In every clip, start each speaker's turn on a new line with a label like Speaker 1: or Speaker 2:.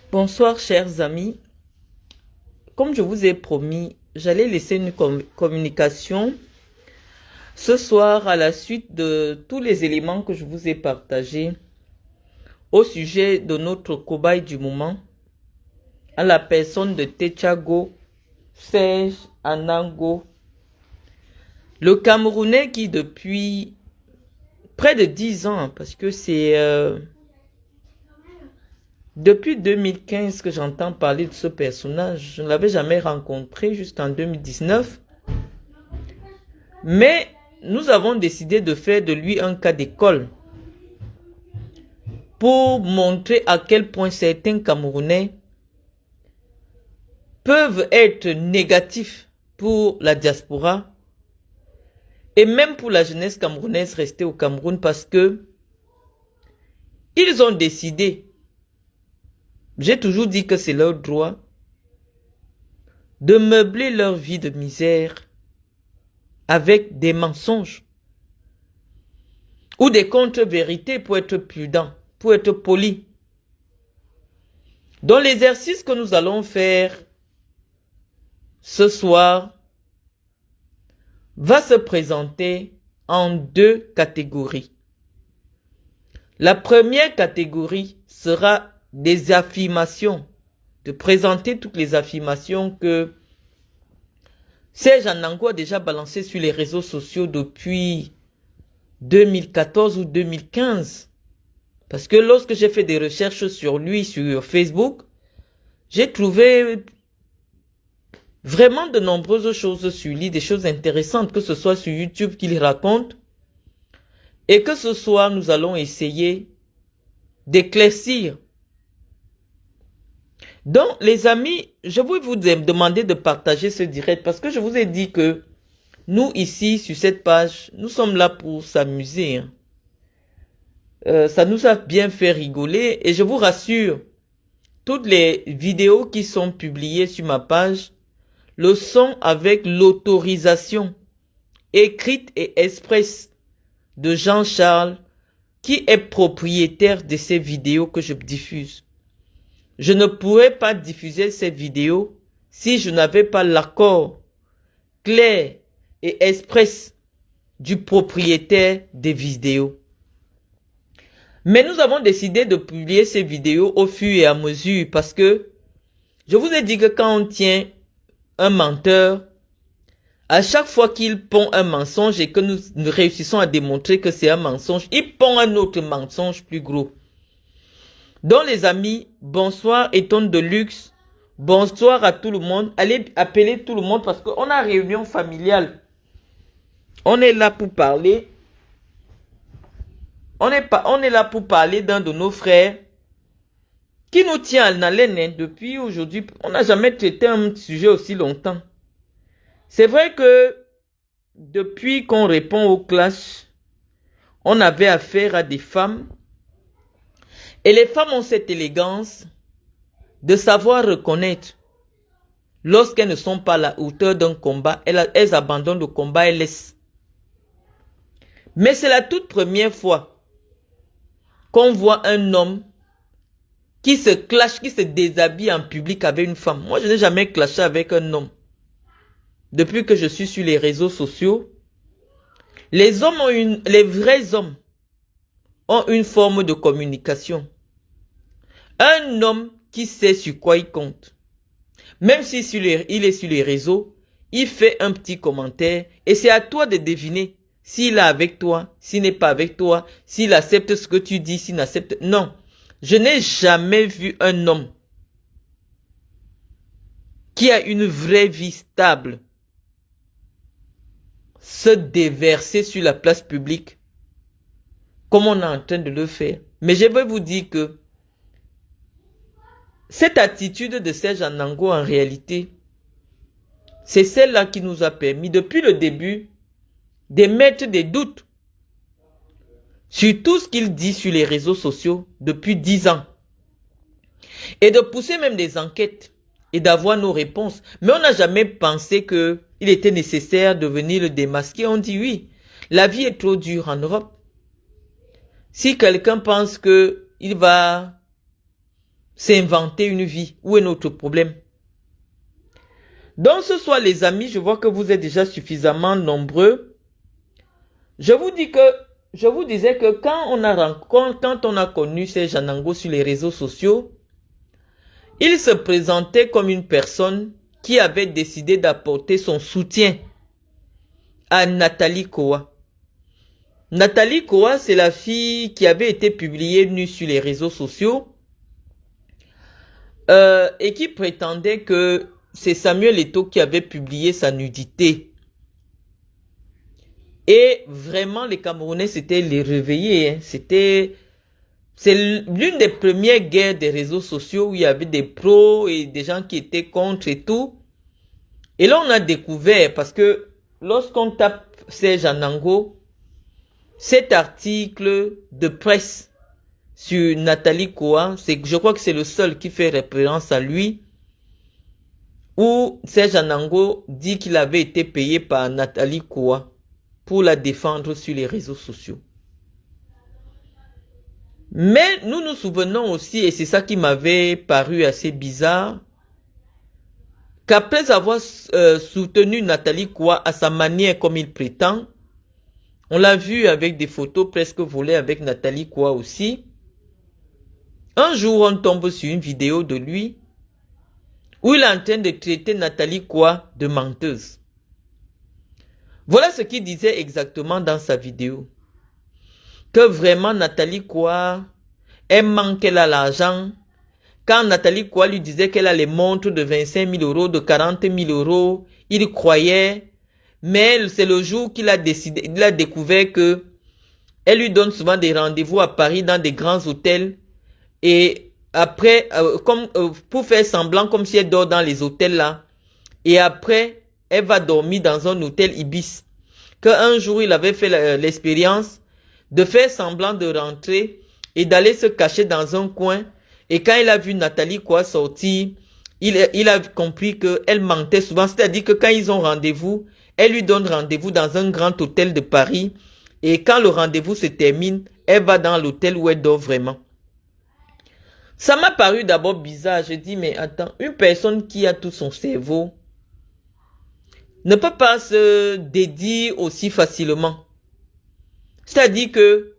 Speaker 1: Bonsoir chers amis, comme je vous ai promis, j'allais laisser une communication ce soir à la suite de tous les éléments que je vous ai partagés au sujet de notre cobaye du moment, à la personne de Techago Serge Anango, le Camerounais qui depuis près de 10 ans, parce que c'est depuis 2015 que j'entends parler de ce personnage. Je ne l'avais jamais rencontré jusqu'en 2019. Mais nous avons décidé de faire de lui un cas d'école pour montrer à quel point certains Camerounais peuvent être négatifs pour la diaspora et même pour la jeunesse camerounaise restée au Cameroun parce que ils ont décidé, j'ai toujours dit que c'est leur droit, de meubler leur vie de misère avec des mensonges ou des contre-vérités pour être prudent, pour être poli. Dans l'exercice que nous allons faire ce soir va se présenter en deux catégories. La première catégorie sera des affirmations, de présenter toutes les affirmations que Serge Anango a déjà balancées sur les réseaux sociaux depuis 2014 ou 2015. Parce que lorsque j'ai fait des recherches sur lui sur Facebook, j'ai trouvé vraiment de nombreuses choses sur lui, des choses intéressantes, que ce soit sur YouTube qu'il raconte, et que ce soit nous allons essayer d'éclaircir. Donc les amis, je vais vous demander de partager ce direct parce que je vous ai dit que nous ici sur cette page, nous sommes là pour s'amuser. Ça nous a bien fait rigoler et je vous rassure, toutes les vidéos qui sont publiées sur ma page le sont avec l'autorisation écrite et expresse de Jean-Charles qui est propriétaire de ces vidéos que je diffuse. Je ne pourrais pas diffuser ces vidéos si je n'avais pas l'accord clair et express du propriétaire des vidéos. Mais nous avons décidé de publier ces vidéos au fur et à mesure parce que je vous ai dit que quand on tient un menteur, à chaque fois qu'il pond un mensonge et que nous réussissons à démontrer que c'est un mensonge, il pond un autre mensonge plus gros. Donc les amis, bonsoir Eton de Luxe, bonsoir à tout le monde. Allez appeler tout le monde parce qu'on a réunion familiale. On est là pour parler. On est là pour parler d'un de nos frères qui nous tient en haleine depuis aujourd'hui. On n'a jamais traité un sujet aussi longtemps. C'est vrai que depuis qu'on répond au clash, on avait affaire à des femmes. Et les femmes ont cette élégance de savoir reconnaître lorsqu'elles ne sont pas à la hauteur d'un combat, elles abandonnent le combat, elles laissent. Mais c'est la toute première fois qu'on voit un homme qui se clash, qui se déshabille en public avec une femme. Moi, je n'ai jamais clashé avec un homme. Depuis que je suis sur les réseaux sociaux, les vrais hommes ont une forme de communication. Un homme qui sait sur quoi il compte. Même si il est sur les réseaux, il fait un petit commentaire et c'est à toi de deviner s'il est avec toi, s'il n'est pas avec toi, s'il accepte ce que tu dis, s'il n'accepte. Non, je n'ai jamais vu un homme qui a une vraie vie stable se déverser sur la place publique comme on est en train de le faire. Mais je vais vous dire que cette attitude de Serge Anango, en réalité, c'est celle-là qui nous a permis, depuis le début, d'émettre des doutes sur tout ce qu'il dit sur les réseaux sociaux depuis 10 ans. Et de pousser même des enquêtes et d'avoir nos réponses. Mais on n'a jamais pensé qu'il était nécessaire de venir le démasquer. On dit oui, la vie est trop dure en Europe. Si quelqu'un pense qu'il va s'inventer une vie. Où est notre problème? Donc ce soir les amis, je vois que vous êtes déjà suffisamment nombreux. Je vous disais que quand on a connu Serge Anango sur les réseaux sociaux, il se présentait comme une personne qui avait décidé d'apporter son soutien à Nathalie Koa. Nathalie Koa, c'est la fille qui avait été publiée nue sur les réseaux sociaux et qui prétendait que c'est Samuel Eto'o qui avait publié sa nudité. Et vraiment, les Camerounais, c'était les réveillés. Hein. C'est l'une des premières guerres des réseaux sociaux où il y avait des pros et des gens qui étaient contre et tout. Et là, on a découvert, parce que lorsqu'on tape Serge Anango, cet article de presse sur Nathalie Koa, je crois que c'est le seul qui fait référence à lui, où Serge Anango dit qu'il avait été payé par Nathalie Koa pour la défendre sur les réseaux sociaux. Mais nous nous souvenons aussi, et c'est ça qui m'avait paru assez bizarre, qu'après avoir soutenu Nathalie Koa à sa manière comme il prétend, on l'a vu avec des photos presque volées avec Nathalie Koa aussi, un jour on tombe sur une vidéo de lui où il est en train de traiter Nathalie Koa de menteuse. Voilà ce qu'il disait exactement dans sa vidéo. Que vraiment Nathalie Koa, elle manquait là l'argent. Quand Nathalie Koa lui disait qu'elle a les montres de 25 000 euros, de 40 000 euros, il croyait. Mais c'est le jour qu'il a décidé, il a découvert que elle lui donne souvent des rendez-vous à Paris dans des grands hôtels. Et après, pour faire semblant comme si elle dort dans les hôtels là. Et après, elle va dormir dans un hôtel Ibis. Qu'un jour, il avait fait l'expérience de faire semblant de rentrer et d'aller se cacher dans un coin. Et quand il a vu Nathalie Koa sortir, il a compris qu'elle mentait souvent. C'est-à-dire que quand ils ont rendez-vous, elle lui donne rendez-vous dans un grand hôtel de Paris. Et quand le rendez-vous se termine, elle va dans l'hôtel où elle dort vraiment. Ça m'a paru d'abord bizarre. Je dis, mais attends, une personne qui a tout son cerveau ne peut pas se dédier aussi facilement. C'est-à-dire que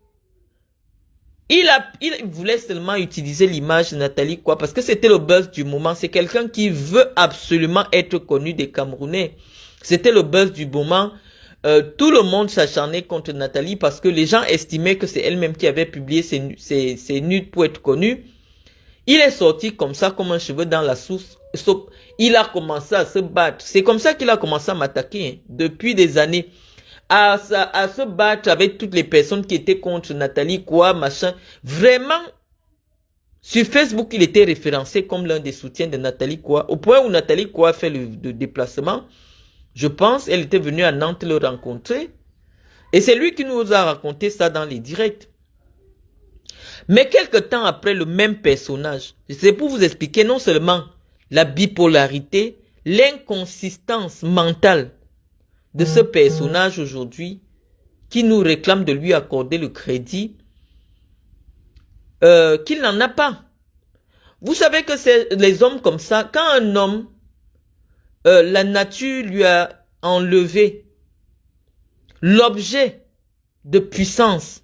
Speaker 1: il voulait seulement utiliser l'image de Nathalie Koa parce que c'était le buzz du moment. C'est quelqu'un qui veut absolument être connu des Camerounais. C'était le buzz du moment. Tout le monde s'acharnait contre Nathalie parce que les gens estimaient que c'est elle-même qui avait publié ses nudes pour être connue. Il est sorti comme ça, comme un cheveu dans la soupe. Il a commencé à se battre. C'est comme ça qu'il a commencé à m'attaquer, hein, depuis des années. À se battre avec toutes les personnes qui étaient contre Nathalie Koa, machin. Vraiment, sur Facebook, il était référencé comme l'un des soutiens de Nathalie Koa. Au point où Nathalie Koa a fait le déplacement, je pense, elle était venue à Nantes le rencontrer. Et c'est lui qui nous a raconté ça dans les directs. Mais quelque temps après, le même personnage, c'est pour vous expliquer non seulement la bipolarité, l'inconsistance mentale de ce personnage aujourd'hui qui nous réclame de lui accorder le crédit qu'il n'en a pas. Vous savez que c'est les hommes comme ça, quand un homme, la nature lui a enlevé l'objet de puissance,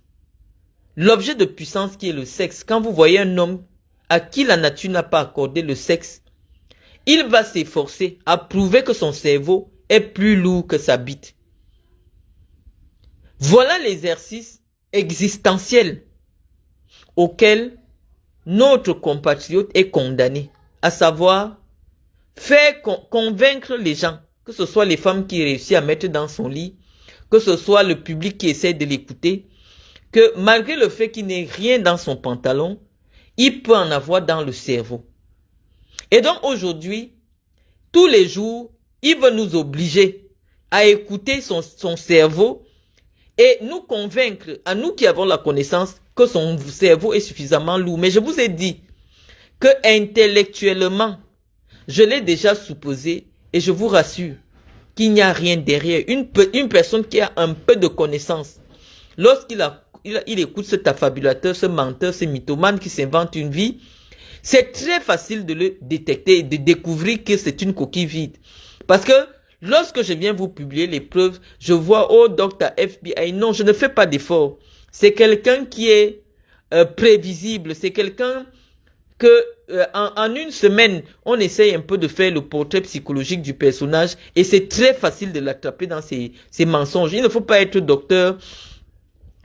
Speaker 1: qui est le sexe. Quand vous voyez un homme à qui la nature n'a pas accordé le sexe, il va s'efforcer à prouver que son cerveau est plus lourd que sa bite. Voilà l'exercice existentiel auquel notre compatriote est condamné, à savoir faire convaincre les gens, que ce soit les femmes qui réussissent à mettre dans son lit, que ce soit le public qui essaie de l'écouter, que malgré le fait qu'il n'ait rien dans son pantalon, il peut en avoir dans le cerveau. Et donc aujourd'hui, tous les jours, il veut nous obliger à écouter son cerveau et nous convaincre, à nous qui avons la connaissance, que son cerveau est suffisamment lourd. Mais je vous ai dit que intellectuellement, je l'ai déjà supposé et je vous rassure qu'il n'y a rien derrière. Une personne qui a un peu de connaissance, lorsqu'il écoute cet affabulateur, ce menteur, ce mythomane qui s'invente une vie, C'est très facile de le détecter et de découvrir que c'est une coquille vide. Parce que lorsque je viens vous publier les preuves, je vois, oh, Dr. FBI, non, je ne fais pas d'effort. C'est quelqu'un qui est prévisible, c'est quelqu'un que en une semaine, on essaye un peu de faire le portrait psychologique du personnage et c'est très facile de l'attraper dans ses mensonges. Il ne faut pas être docteur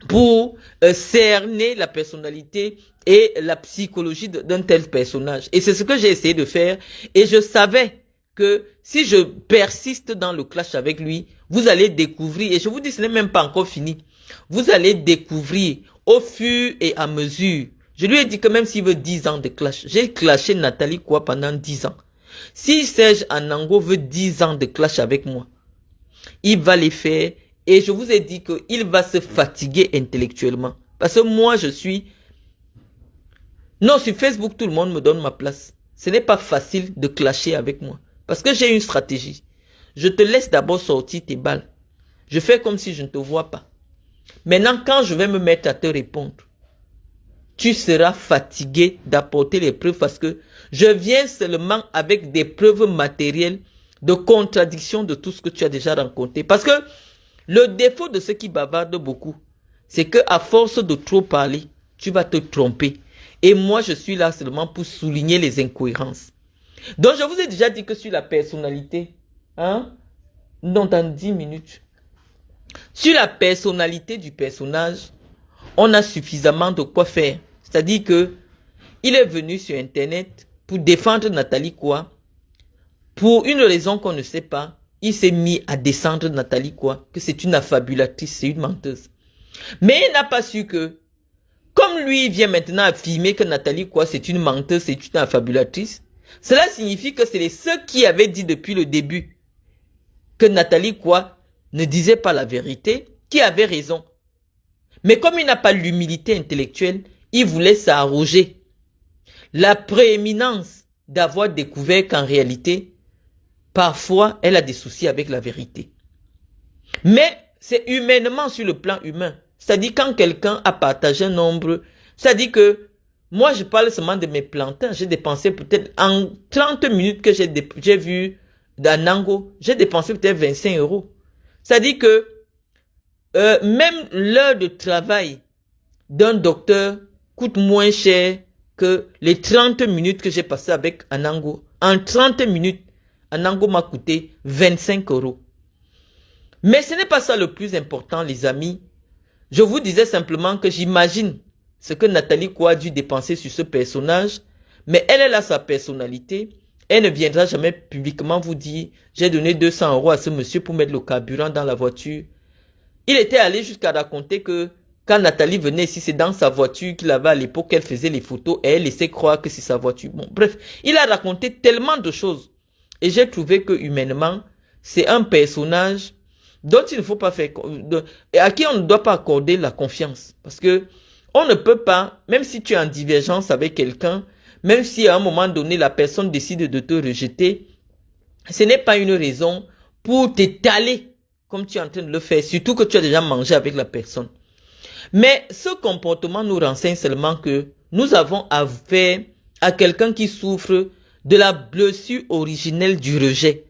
Speaker 1: pour cerner la personnalité et la psychologie d'un tel personnage. Et c'est ce que j'ai essayé de faire. Et je savais que si je persiste dans le clash avec lui, vous allez découvrir, et je vous dis, ce n'est même pas encore fini, vous allez découvrir au fur et à mesure. Je lui ai dit que même s'il veut 10 ans de clash, j'ai clashé Nathalie Koua pendant 10 ans. Si Serge Anango veut 10 ans de clash avec moi, il va les faire. Et je vous ai dit qu'il va se fatiguer intellectuellement. Parce que moi, je suis... Non, sur Facebook, tout le monde me donne ma place. Ce n'est pas facile de clasher avec moi. Parce que j'ai une stratégie. Je te laisse d'abord sortir tes balles. Je fais comme si je ne te vois pas. Maintenant, quand je vais me mettre à te répondre, tu seras fatigué d'apporter les preuves parce que je viens seulement avec des preuves matérielles de contradiction de tout ce que tu as déjà rencontré. Parce que le défaut de ceux qui bavardent beaucoup, c'est que à force de trop parler, tu vas te tromper. Et moi, je suis là seulement pour souligner les incohérences. Donc, je vous ai déjà dit que sur la personnalité, non, dans 10 minutes, sur la personnalité du personnage, on a suffisamment de quoi faire. C'est-à-dire que il est venu sur Internet pour défendre Nathalie Koua. Pour une raison qu'on ne sait pas, il s'est mis à descendre Nathalie Koua, que c'est une affabulatrice, c'est une menteuse. Mais il n'a pas su que, comme lui vient maintenant affirmer que Nathalie Koua c'est une menteuse, c'est une affabulatrice, cela signifie que c'est ceux qui avaient dit depuis le début que Nathalie Koua ne disait pas la vérité, qui avaient raison. Mais comme il n'a pas l'humilité intellectuelle, il voulait s'arroger la prééminence d'avoir découvert qu'en réalité, parfois, elle a des soucis avec la vérité. Mais c'est humainement sur le plan humain. C'est-à-dire quand quelqu'un a partagé un nombre, c'est-à-dire que moi je parle seulement de mes plantains, j'ai dépensé peut-être en 30 minutes que j'ai vu d'Anango, j'ai dépensé peut-être 25 euros. C'est-à-dire que même l'heure de travail d'un docteur coûte moins cher que les 30 minutes que j'ai passées avec Anango. En 30 minutes, Anango m'a coûté 25 euros. Mais ce n'est pas ça le plus important, les amis. Je vous disais simplement que j'imagine ce que Nathalie Koua a dû dépenser sur ce personnage. Mais elle a sa personnalité. Elle ne viendra jamais publiquement vous dire « J'ai donné 200 euros à ce monsieur pour mettre le carburant dans la voiture. » Il était allé jusqu'à raconter que quand Nathalie venait ici, c'est dans sa voiture qu'il avait à l'époque, elle faisait les photos et elle laissait croire que c'est sa voiture. Bon, bref, il a raconté tellement de choses. Et j'ai trouvé que humainement, c'est un personnage dont il ne faut pas faire, à qui on ne doit pas accorder la confiance. Parce que on ne peut pas, même si tu es en divergence avec quelqu'un, même si à un moment donné, la personne décide de te rejeter, ce n'est pas une raison pour t'étaler comme tu es en train de le faire, surtout que tu as déjà mangé avec la personne. Mais ce comportement nous renseigne seulement que nous avons affaire à quelqu'un qui souffre de la blessure originelle du rejet.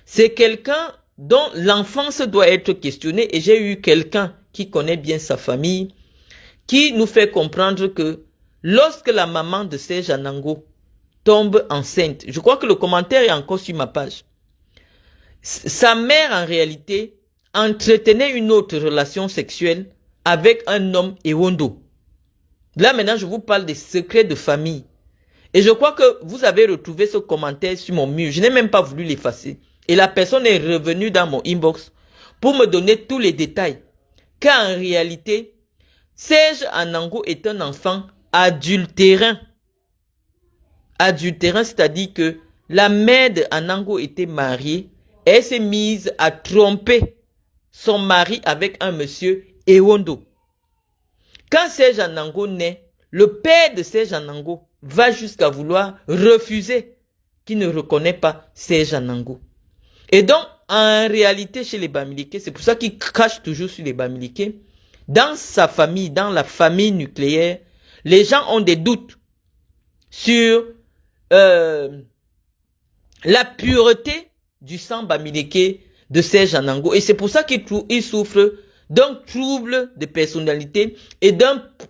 Speaker 1: C'est quelqu'un dont l'enfance doit être questionnée et j'ai eu quelqu'un qui connaît bien sa famille qui nous fait comprendre que lorsque la maman de Serge Anango tombe enceinte, je crois que le commentaire est encore sur ma page, sa mère en réalité entretenait une autre relation sexuelle avec un homme Ewondo. Là maintenant je vous parle des secrets de famille. Et je crois que vous avez retrouvé ce commentaire sur mon mur. Je n'ai même pas voulu l'effacer. Et la personne est revenue dans mon inbox pour me donner tous les détails. Car en réalité, Serge Anango est un enfant adultérin. Adultérin, c'est-à-dire que la mère d'Anango était mariée. Elle s'est mise à tromper son mari avec un monsieur Ewondo. Quand Serge Anango naît, le père de Serge Anango va jusqu'à vouloir refuser qu'il ne reconnaît pas Serge Anango. Et donc, en réalité, chez les Bamileke, c'est pour ça qu'il crache toujours sur les Bamileke, dans sa famille, dans la famille nucléaire, les gens ont des doutes sur la pureté du sang bamileke de Serge Anango. Et c'est pour ça qu'il souffre d'un trouble de personnalité et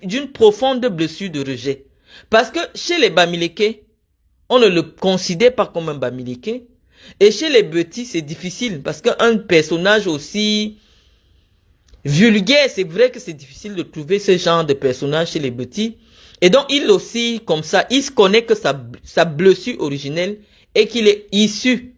Speaker 1: d'une profonde blessure de rejet. Parce que chez les bamileke, on ne le considère pas comme un bamileke. Et chez les Betty, c'est difficile parce qu'un personnage aussi vulgaire, c'est vrai que c'est difficile de trouver ce genre de personnage chez les Betty. Et donc, il aussi, comme ça, il se connaît que sa blessure originelle est qu'il est issu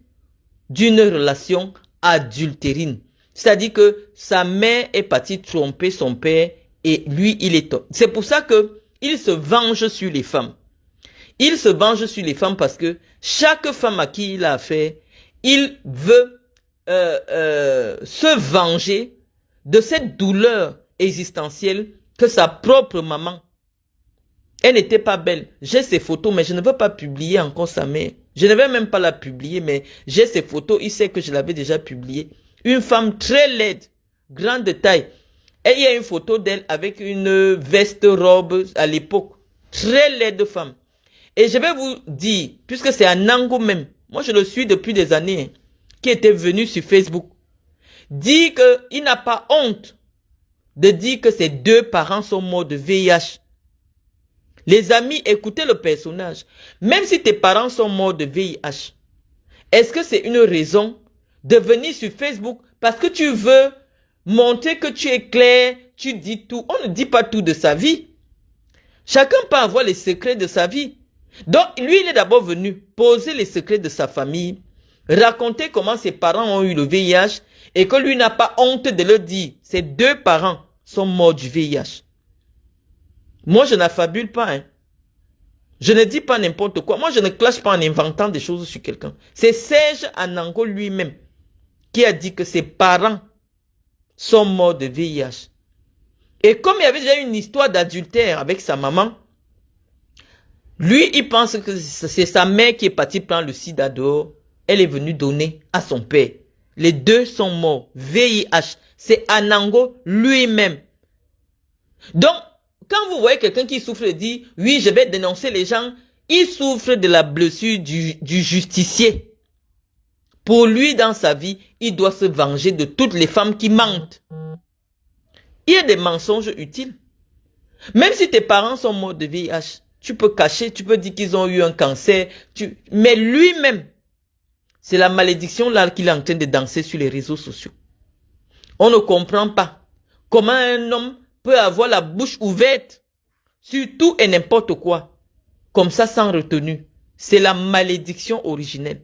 Speaker 1: d'une relation adultérine. C'est-à-dire que sa mère est partie tromper son père et lui, il est... C'est pour ça que il se venge sur les femmes. Il se venge sur les femmes parce que chaque femme à qui il a affaire, il veut se venger de cette douleur existentielle que sa propre maman. Elle n'était pas belle. J'ai ses photos, mais je ne veux pas publier encore sa mère. Je ne vais même pas la publier, mais j'ai ses photos. Il sait que je l'avais déjà publiée. Une femme très laide, grande de taille. Et il y a une photo d'elle avec une veste robe à l'époque. Très laide femme. Et je vais vous dire, puisque c'est Anango même, moi je le suis depuis des années, qui était venu sur Facebook, dit qu'il n'a pas honte de dire que ses deux parents sont morts de VIH. Les amis, écoutez le personnage. Même si tes parents sont morts de VIH, est-ce que c'est une raison de venir sur Facebook parce que tu veux montrer que tu es clair, tu dis tout. On ne dit pas tout de sa vie. Chacun peut avoir les secrets de sa vie. Donc, lui, il est d'abord venu poser les secrets de sa famille, raconter comment ses parents ont eu le VIH et que lui n'a pas honte de le dire. Ses deux parents sont morts du VIH. Moi, je n'affabule pas. Hein. Je ne dis pas n'importe quoi. Moi, je ne clash pas en inventant des choses sur quelqu'un. C'est Serge Anango lui-même qui a dit que ses parents sont morts de VIH. Et comme il y avait déjà une histoire d'adultère avec sa maman, lui, il pense que c'est sa mère qui est partie prendre le sida dehors. Elle est venue donner à son père. Les deux sont morts. VIH. C'est Anango lui-même. Donc, quand vous voyez quelqu'un qui souffre et dit, oui, je vais dénoncer les gens, il souffre de la blessure du justicier. Pour lui, dans sa vie, il doit se venger de toutes les femmes qui mentent. Il y a des mensonges utiles. Même si tes parents sont morts de VIH, tu peux cacher, tu peux dire qu'ils ont eu un cancer. Mais lui-même, c'est la malédiction là qu'il est en train de danser sur les réseaux sociaux. On ne comprend pas comment un homme peut avoir la bouche ouverte sur tout et n'importe quoi, comme ça sans retenue. C'est la malédiction originelle.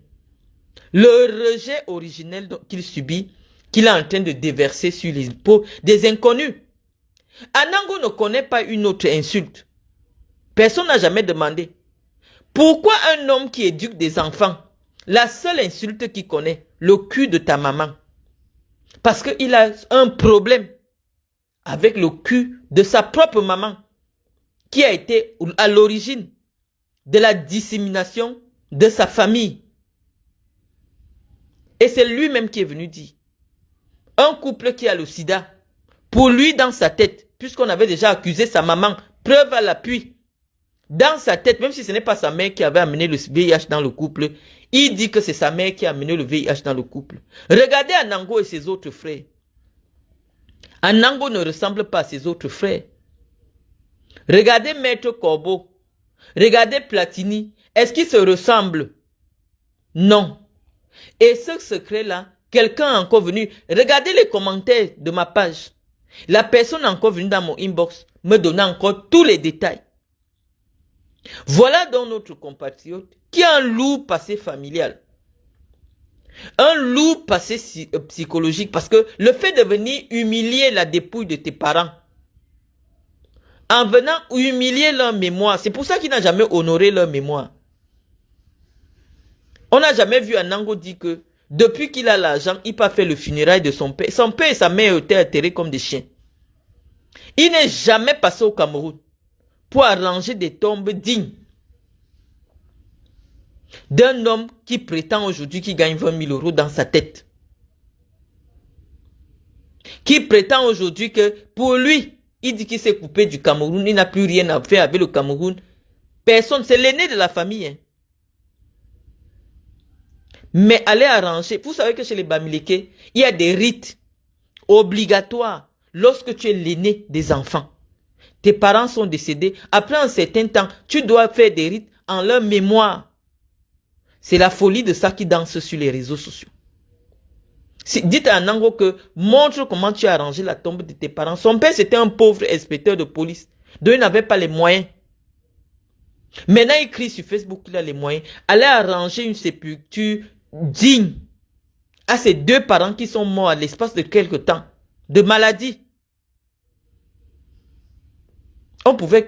Speaker 1: Le rejet originel qu'il subit, qu'il est en train de déverser sur les peaux des inconnus. Anango ne connaît pas une autre insulte. Personne n'a jamais demandé. Pourquoi un homme qui éduque des enfants, la seule insulte qu'il connaît, le cul de ta maman? Parce qu'il a un problème avec le cul de sa propre maman, qui a été à l'origine de la dissémination de sa famille. Et c'est lui-même qui est venu dire, un couple qui a le sida, pour lui dans sa tête, puisqu'on avait déjà accusé sa maman, preuve à l'appui, dans sa tête, même si ce n'est pas sa mère qui avait amené le VIH dans le couple, il dit que c'est sa mère qui a amené le VIH dans le couple. Regardez Anango et ses autres frères. Anango ne ressemble pas à ses autres frères. Regardez Maître Corbeau. Regardez Platini. Est-ce qu'ils se ressemblent? Non. Et ce secret-là, quelqu'un est encore venu. Regardez les commentaires de ma page. La personne est encore venue dans mon inbox me donner encore tous les détails. Voilà donc notre compatriote qui a un lourd passé familial. Un lourd passé psychologique, parce que le fait de venir humilier la dépouille de tes parents, en venant humilier leur mémoire, c'est pour ça qu'il n'a jamais honoré leur mémoire. On n'a jamais vu Anango dire que depuis qu'il a l'argent, il peut faire le funérail de son père. Son père et sa mère étaient enterrés comme des chiens. Il n'est jamais passé au Cameroun pour arranger des tombes dignes d'un homme qui prétend aujourd'hui qu'il gagne 20 000 € dans sa tête. Qui prétend aujourd'hui que pour lui, il dit qu'il s'est coupé du Cameroun, il n'a plus rien à faire avec le Cameroun. Personne, c'est l'aîné de la famille. Hein. Mais allez arranger. Vous savez que chez les Bamileke, il y a des rites obligatoires lorsque tu es l'aîné des enfants. Tes parents sont décédés. Après un certain temps, tu dois faire des rites en leur mémoire. C'est la folie de ça qui danse sur les réseaux sociaux. Dites à Nango que montre comment tu as arrangé la tombe de tes parents. Son père, c'était un pauvre inspecteur de police. Donc, il n'avait pas les moyens. Maintenant, il crie sur Facebook qu'il a les moyens. Allez arranger une sépulture digne à ses deux parents qui sont morts à l'espace de quelque temps. De maladie.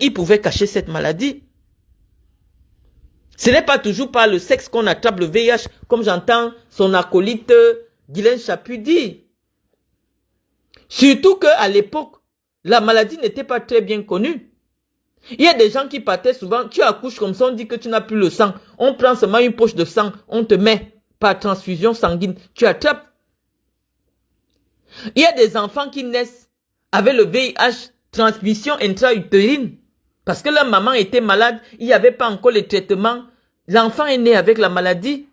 Speaker 1: Il pouvait cacher cette maladie. Ce n'est pas toujours par le sexe qu'on attrape le VIH, comme j'entends son acolyte Guylaine Chaput dire. Surtout qu'à l'époque, la maladie n'était pas très bien connue. Il y a des gens qui partaient souvent, tu accouches comme ça, on dit que tu n'as plus le sang. On prend seulement une poche de sang, on te met par transfusion sanguine, tu attrapes. Il y a des enfants qui naissent avec le VIH, transmission intra-utérine. Parce que la maman était malade, il n'y avait pas encore les traitements. L'enfant est né avec la maladie.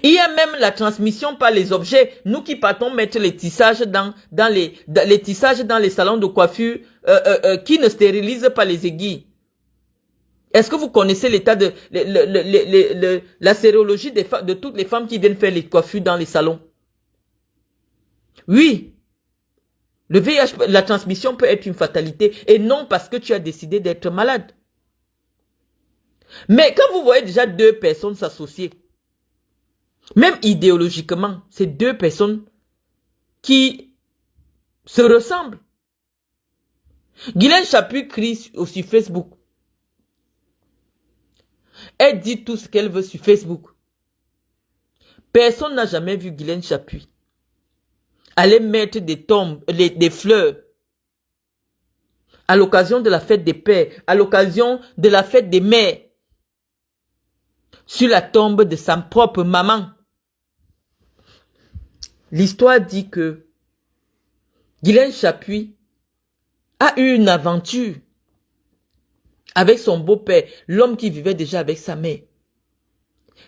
Speaker 1: Il y a même la transmission par les objets. Nous qui partons mettre les tissages dans les tissages dans les salons de coiffure qui ne stérilisent pas les aiguilles. Est-ce que vous connaissez l'état de la sérologie de toutes les femmes qui viennent faire les coiffures dans les salons? Oui. Le VIH, la transmission peut être une fatalité et non parce que tu as décidé d'être malade. Mais quand vous voyez déjà deux personnes s'associer, même idéologiquement, c'est deux personnes qui se ressemblent. Guylaine Chaput crie sur Facebook. Elle dit tout ce qu'elle veut sur Facebook. Personne n'a jamais vu Guylaine Chaput aller mettre des fleurs à l'occasion de la fête des pères, à l'occasion de la fête des mères, sur la tombe de sa propre maman. L'histoire dit que Guylaine Chaput a eu une aventure avec son beau-père, l'homme qui vivait déjà avec sa mère.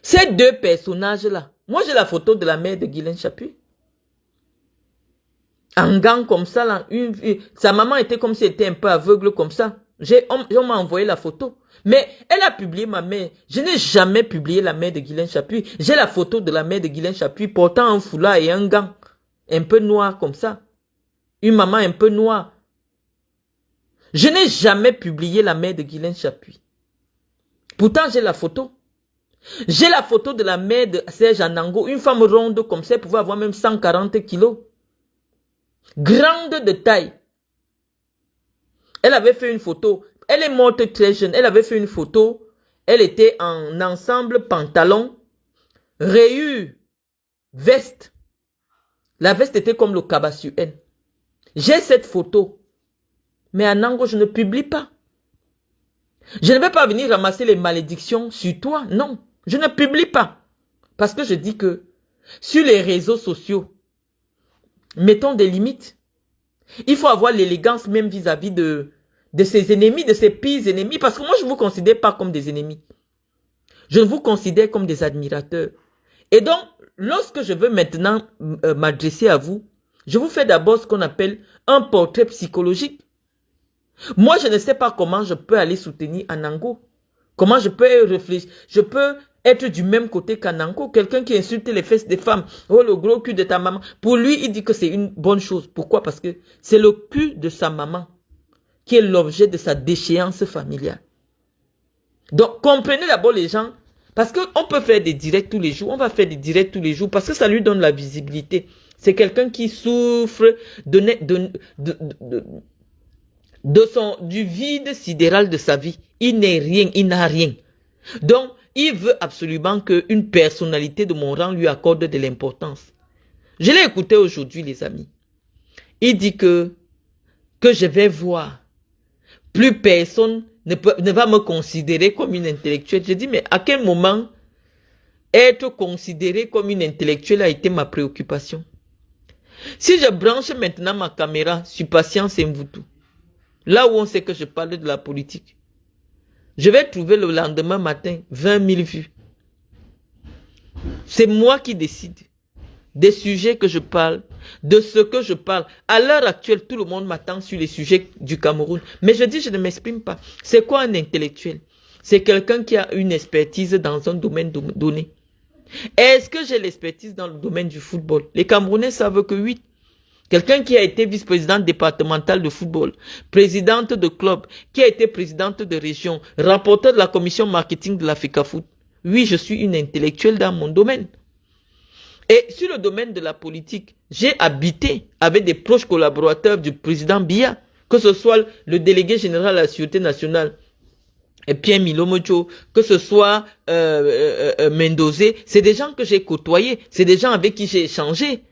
Speaker 1: Ces deux personnages-là, moi j'ai la photo de la mère de Guylaine Chaput. En gants comme ça, là, sa maman était comme si elle était un peu aveugle comme ça. On m'a envoyé la photo. Mais elle a publié ma mère. Je n'ai jamais publié la mère de Guylaine Chaput. J'ai la photo de la mère de Guylaine Chaput portant un foulard et un gant. Un peu noir comme ça. Une maman un peu noire. Je n'ai jamais publié la mère de Guylaine Chaput. Pourtant, j'ai la photo. J'ai la photo de la mère de Serge Anango. Une femme ronde comme ça, elle pouvait avoir même 140 kilos. Grande de taille. Elle avait fait une photo. Elle est morte très jeune. Elle avait fait une photo. Elle était en ensemble pantalon, rayures, veste. La veste était comme le cabas sur elle. J'ai cette photo. Mais Anango, je ne publie pas. Je ne vais pas venir ramasser les malédictions sur toi. Non, je ne publie pas. Parce que je dis que sur les réseaux sociaux, mettons des limites. Il faut avoir l'élégance même vis-à-vis de ses ennemis, de ses pires ennemis. Parce que moi, je ne vous considère pas comme des ennemis. Je vous considère comme des admirateurs. Et donc, lorsque je veux maintenant m'adresser à vous, je vous fais d'abord ce qu'on appelle un portrait psychologique. Moi, je ne sais pas comment je peux aller soutenir Anango. Comment je peux réfléchir. Je peux être du même côté qu'Anango. Quelqu'un qui insulte les fesses des femmes. Oh, le gros cul de ta maman. Pour lui, il dit que c'est une bonne chose. Pourquoi? Parce que c'est le cul de sa maman qui est l'objet de sa déchéance familiale. Donc, comprenez d'abord les gens. Parce qu'on peut faire des directs tous les jours. On va faire des directs tous les jours parce que ça lui donne la visibilité. C'est quelqu'un qui souffre du vide sidéral de sa vie. Il n'est rien, il n'a rien. Donc, il veut absolument qu'une personnalité de mon rang lui accorde de l'importance. Je l'ai écouté aujourd'hui, les amis. Il dit que je vais voir. Plus personne ne va me considérer comme une intellectuelle. Je dis, mais à quel moment être considéré comme une intellectuelle a été ma préoccupation? Si je branche maintenant ma caméra sur Patience Mvutu, là où on sait que je parle de la politique, Je vais trouver le lendemain matin 20 000 vues. C'est moi qui décide des sujets que je parle, de ce que je parle. À l'heure actuelle, tout le monde m'attend sur les sujets du Cameroun. Mais je dis, je ne m'exprime pas. C'est quoi un intellectuel? C'est quelqu'un qui a une expertise dans un domaine donné. Est-ce que j'ai l'expertise dans le domaine du football? Les Camerounais savent que oui. Quelqu'un qui a été vice-présidente départementale de football, présidente de club, qui a été présidente de région, rapporteur de la commission marketing de l'Africa Foot. Oui, je suis une intellectuelle dans mon domaine. Et sur le domaine de la politique, j'ai habité avec des proches collaborateurs du président Biya, que ce soit le délégué général à la Sûreté nationale, Pierre Milomocho, que ce soit Mendozé, c'est des gens que j'ai côtoyés, c'est des gens avec qui j'ai échangé,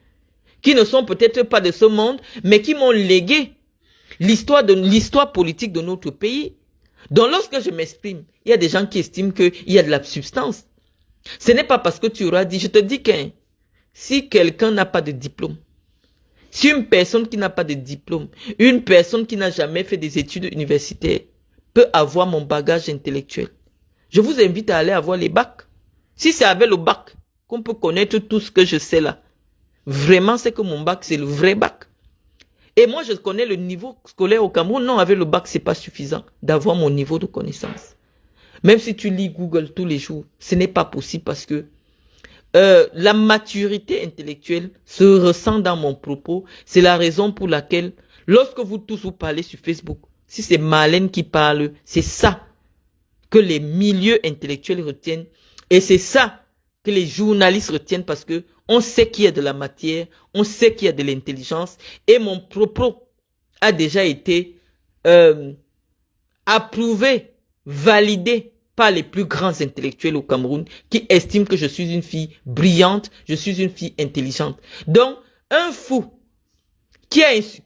Speaker 1: qui ne sont peut-être pas de ce monde, mais qui m'ont légué l'histoire politique de notre pays. Donc lorsque je m'exprime, il y a des gens qui estiment qu'il y a de la substance. Ce n'est pas parce que tu auras dit, je te dis que si quelqu'un n'a pas de diplôme, si une personne qui n'a pas de diplôme, une personne qui n'a jamais fait des études universitaires, peut avoir mon bagage intellectuel, je vous invite à aller avoir les bacs. Si c'est avec le bac qu'on peut connaître tout ce que je sais là, vraiment c'est que mon bac c'est le vrai bac. Et moi je connais le niveau scolaire au Cameroun. Non, avec le bac c'est pas suffisant d'avoir mon niveau de connaissance. Même si tu lis Google tous les jours, ce n'est pas possible parce que la maturité intellectuelle se ressent dans mon propos. C'est la raison pour laquelle, lorsque vous tous vous parlez sur Facebook, si c'est Marlène qui parle, c'est ça que les milieux intellectuels retiennent. Et c'est ça que les journalistes retiennent parce que on sait qu'il y a de la matière, on sait qu'il y a de l'intelligence. Et mon propos a déjà été approuvé, validé par les plus grands intellectuels au Cameroun qui estiment que je suis une fille brillante, je suis une fille intelligente. Donc, un fou qui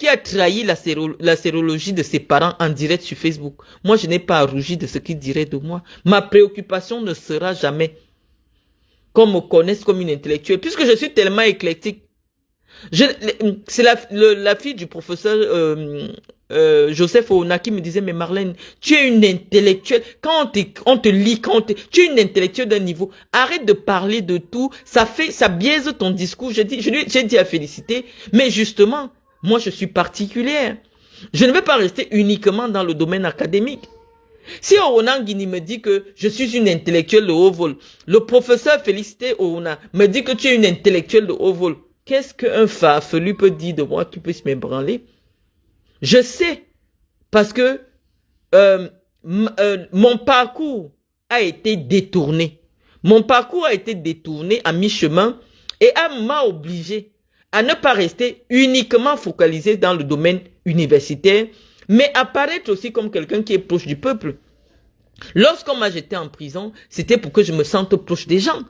Speaker 1: a trahi la sérologie de ses parents en direct sur Facebook, moi je n'ai pas à rougir de ce qu'il dirait de moi. Ma préoccupation ne sera jamais qu'on me connaisse comme une intellectuelle, puisque je suis tellement éclectique. C'est la fille du professeur Joseph Ouna qui me disait, mais Marlène, tu es une intellectuelle. Quand on te lit, tu es une intellectuelle d'un niveau. Arrête de parler de tout. Ça biaise ton discours. J'ai dit à féliciter. Mais justement, moi, je suis particulière. Je ne vais pas rester uniquement dans le domaine académique. Si Ouna Guini me dit que je suis une intellectuelle de haut vol, le professeur Félicité Ouna me dit que tu es une intellectuelle de haut vol, qu'est-ce qu'un farfelu peut dire de moi qui puisse m'ébranler? Je sais, parce que mon parcours a été détourné. Mon parcours a été détourné à mi-chemin et m'a obligé à ne pas rester uniquement focalisé dans le domaine universitaire, mais apparaître aussi comme quelqu'un qui est proche du peuple. Lorsqu'on m'a jeté en prison, c'était pour que je me sente proche des gens.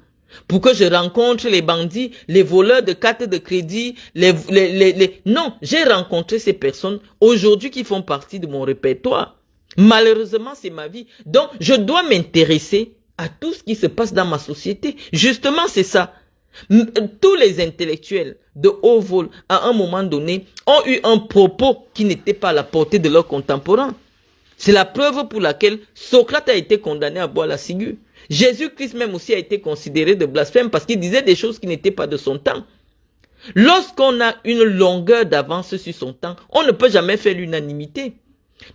Speaker 1: Pour que je rencontre les bandits, les voleurs de cartes de crédit, Non, j'ai rencontré ces personnes aujourd'hui qui font partie de mon répertoire. Malheureusement, c'est ma vie. Donc, je dois m'intéresser à tout ce qui se passe dans ma société. Justement, c'est ça. Tous les intellectuels de haut vol, à un moment donné, ont eu un propos qui n'était pas à la portée de leurs contemporains. C'est la preuve pour laquelle Socrate a été condamné à boire la ciguë. Jésus-Christ même aussi a été considéré de blasphème parce qu'il disait des choses qui n'étaient pas de son temps. Lorsqu'on a une longueur d'avance sur son temps, on ne peut jamais faire l'unanimité.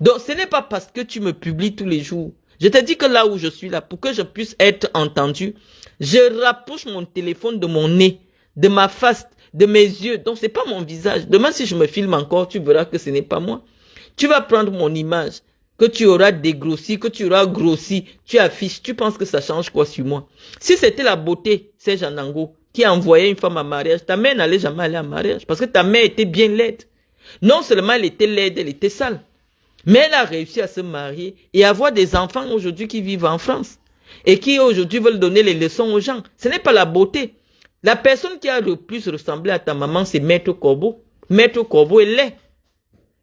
Speaker 1: Donc ce n'est pas parce que tu me publies tous les jours. Je te dis que là où je suis là, pour que je puisse être entendu, je rapproche mon téléphone de mon nez, de ma face, de mes yeux. Donc c'est pas mon visage. Demain si je me filme encore, tu verras que ce n'est pas moi. Tu vas prendre mon image que tu auras dégrossi, que tu auras grossi, tu affiches, tu penses que ça change quoi sur moi? Si c'était la beauté, Serge Anango, qui a envoyé une femme en mariage, ta mère n'allait jamais aller en mariage, parce que ta mère était bien laide. Non seulement elle était laide, elle était sale, mais elle a réussi à se marier et avoir des enfants aujourd'hui qui vivent en France, et qui aujourd'hui veulent donner les leçons aux gens. Ce n'est pas la beauté. La personne qui a le plus ressemblé à ta maman, c'est Maître Corbeau. Maître Corbeau est laid.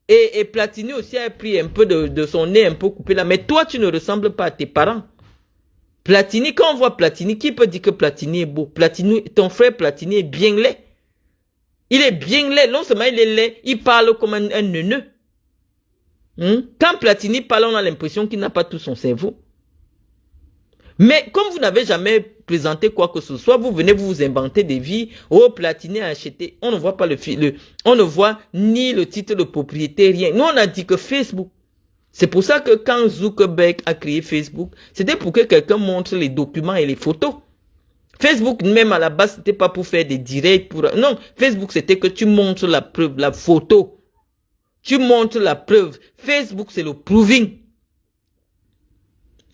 Speaker 1: Et Platini aussi a pris un peu de son nez un peu coupé là. Mais toi, tu ne ressembles pas à tes parents. Platini, quand on voit Platini, qui peut dire que Platini est beau? Platini, ton frère Platini est bien laid. Il est bien laid. Non seulement il est laid, il parle comme un neuneu. Quand Platini parle, on a l'impression qu'il n'a pas tout son cerveau. Mais comme vous n'avez jamais présenté quoi que ce soit, vous venez vous inventer des vies, oh, platiner, acheter. On ne voit pas on ne voit ni le titre de propriété, rien. Nous, on a dit que Facebook. C'est pour ça que quand Zuckerberg a créé Facebook, c'était pour que quelqu'un montre les documents et les photos. Facebook, même à la base, c'était pas pour faire des directs. Non, Facebook, c'était que tu montres la preuve, la photo. Tu montres la preuve. Facebook, c'est le proving.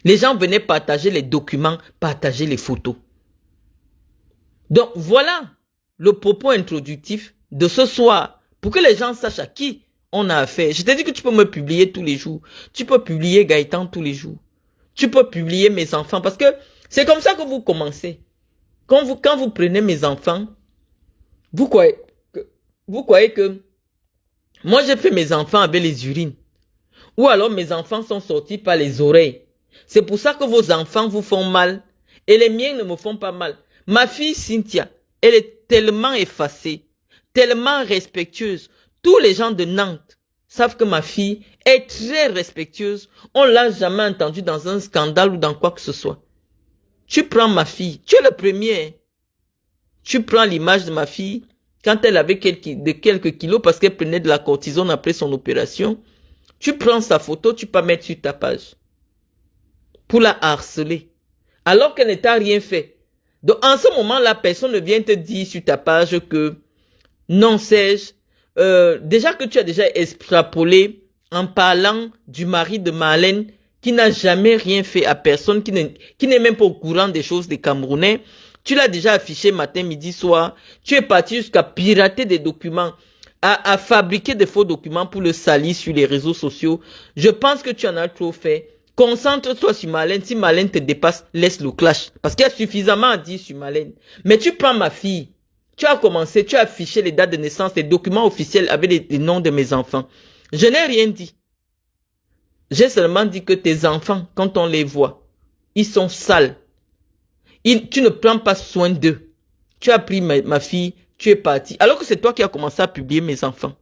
Speaker 1: Les gens venaient partager les documents, partager les photos. Donc, voilà le propos introductif de ce soir. Pour que les gens sachent à qui on a affaire. Je t'ai dit que tu peux me publier tous les jours. Tu peux publier Gaëtan tous les jours. Tu peux publier mes enfants. Parce que c'est comme ça que vous commencez. Quand vous prenez mes enfants, vous croyez que moi j'ai fait mes enfants avec les urines. Ou alors mes enfants sont sortis par les oreilles. C'est pour ça que vos enfants vous font mal. Et les miens ne me font pas mal. Ma fille Cynthia, elle est tellement effacée, tellement respectueuse. Tous les gens de Nantes savent que ma fille est très respectueuse. On l'a jamais entendue dans un scandale ou dans quoi que ce soit. Tu prends ma fille, tu es le premier. Tu prends l'image de ma fille quand elle avait quelques kilos parce qu'elle prenait de la cortisone après son opération. Tu prends sa photo, tu peux mettre sur ta page pour la harceler alors qu'elle n'a rien fait. Donc en ce moment, la personne ne vient te dire sur ta page que non, Serge, déjà que tu as déjà extrapolé en parlant du mari de Marlène qui n'a jamais rien fait à personne, qui n'est même pas au courant des choses des Camerounais. Tu l'as déjà affiché matin, midi, soir. Tu es parti jusqu'à pirater des documents, à fabriquer des faux documents pour le salir sur les réseaux sociaux. Je pense que tu en as trop fait. Concentre-toi sur Marlène. Si Marlène te dépasse, laisse le clash. Parce qu'il y a suffisamment à dire sur Marlène. Mais tu prends ma fille. Tu as commencé, tu as affiché les dates de naissance, les documents officiels avec les noms de mes enfants. Je n'ai rien dit. J'ai seulement dit que tes enfants, quand on les voit, ils sont sales. Tu ne prends pas soin d'eux. Tu as pris ma fille, tu es parti. Alors que c'est toi qui as commencé à publier mes enfants.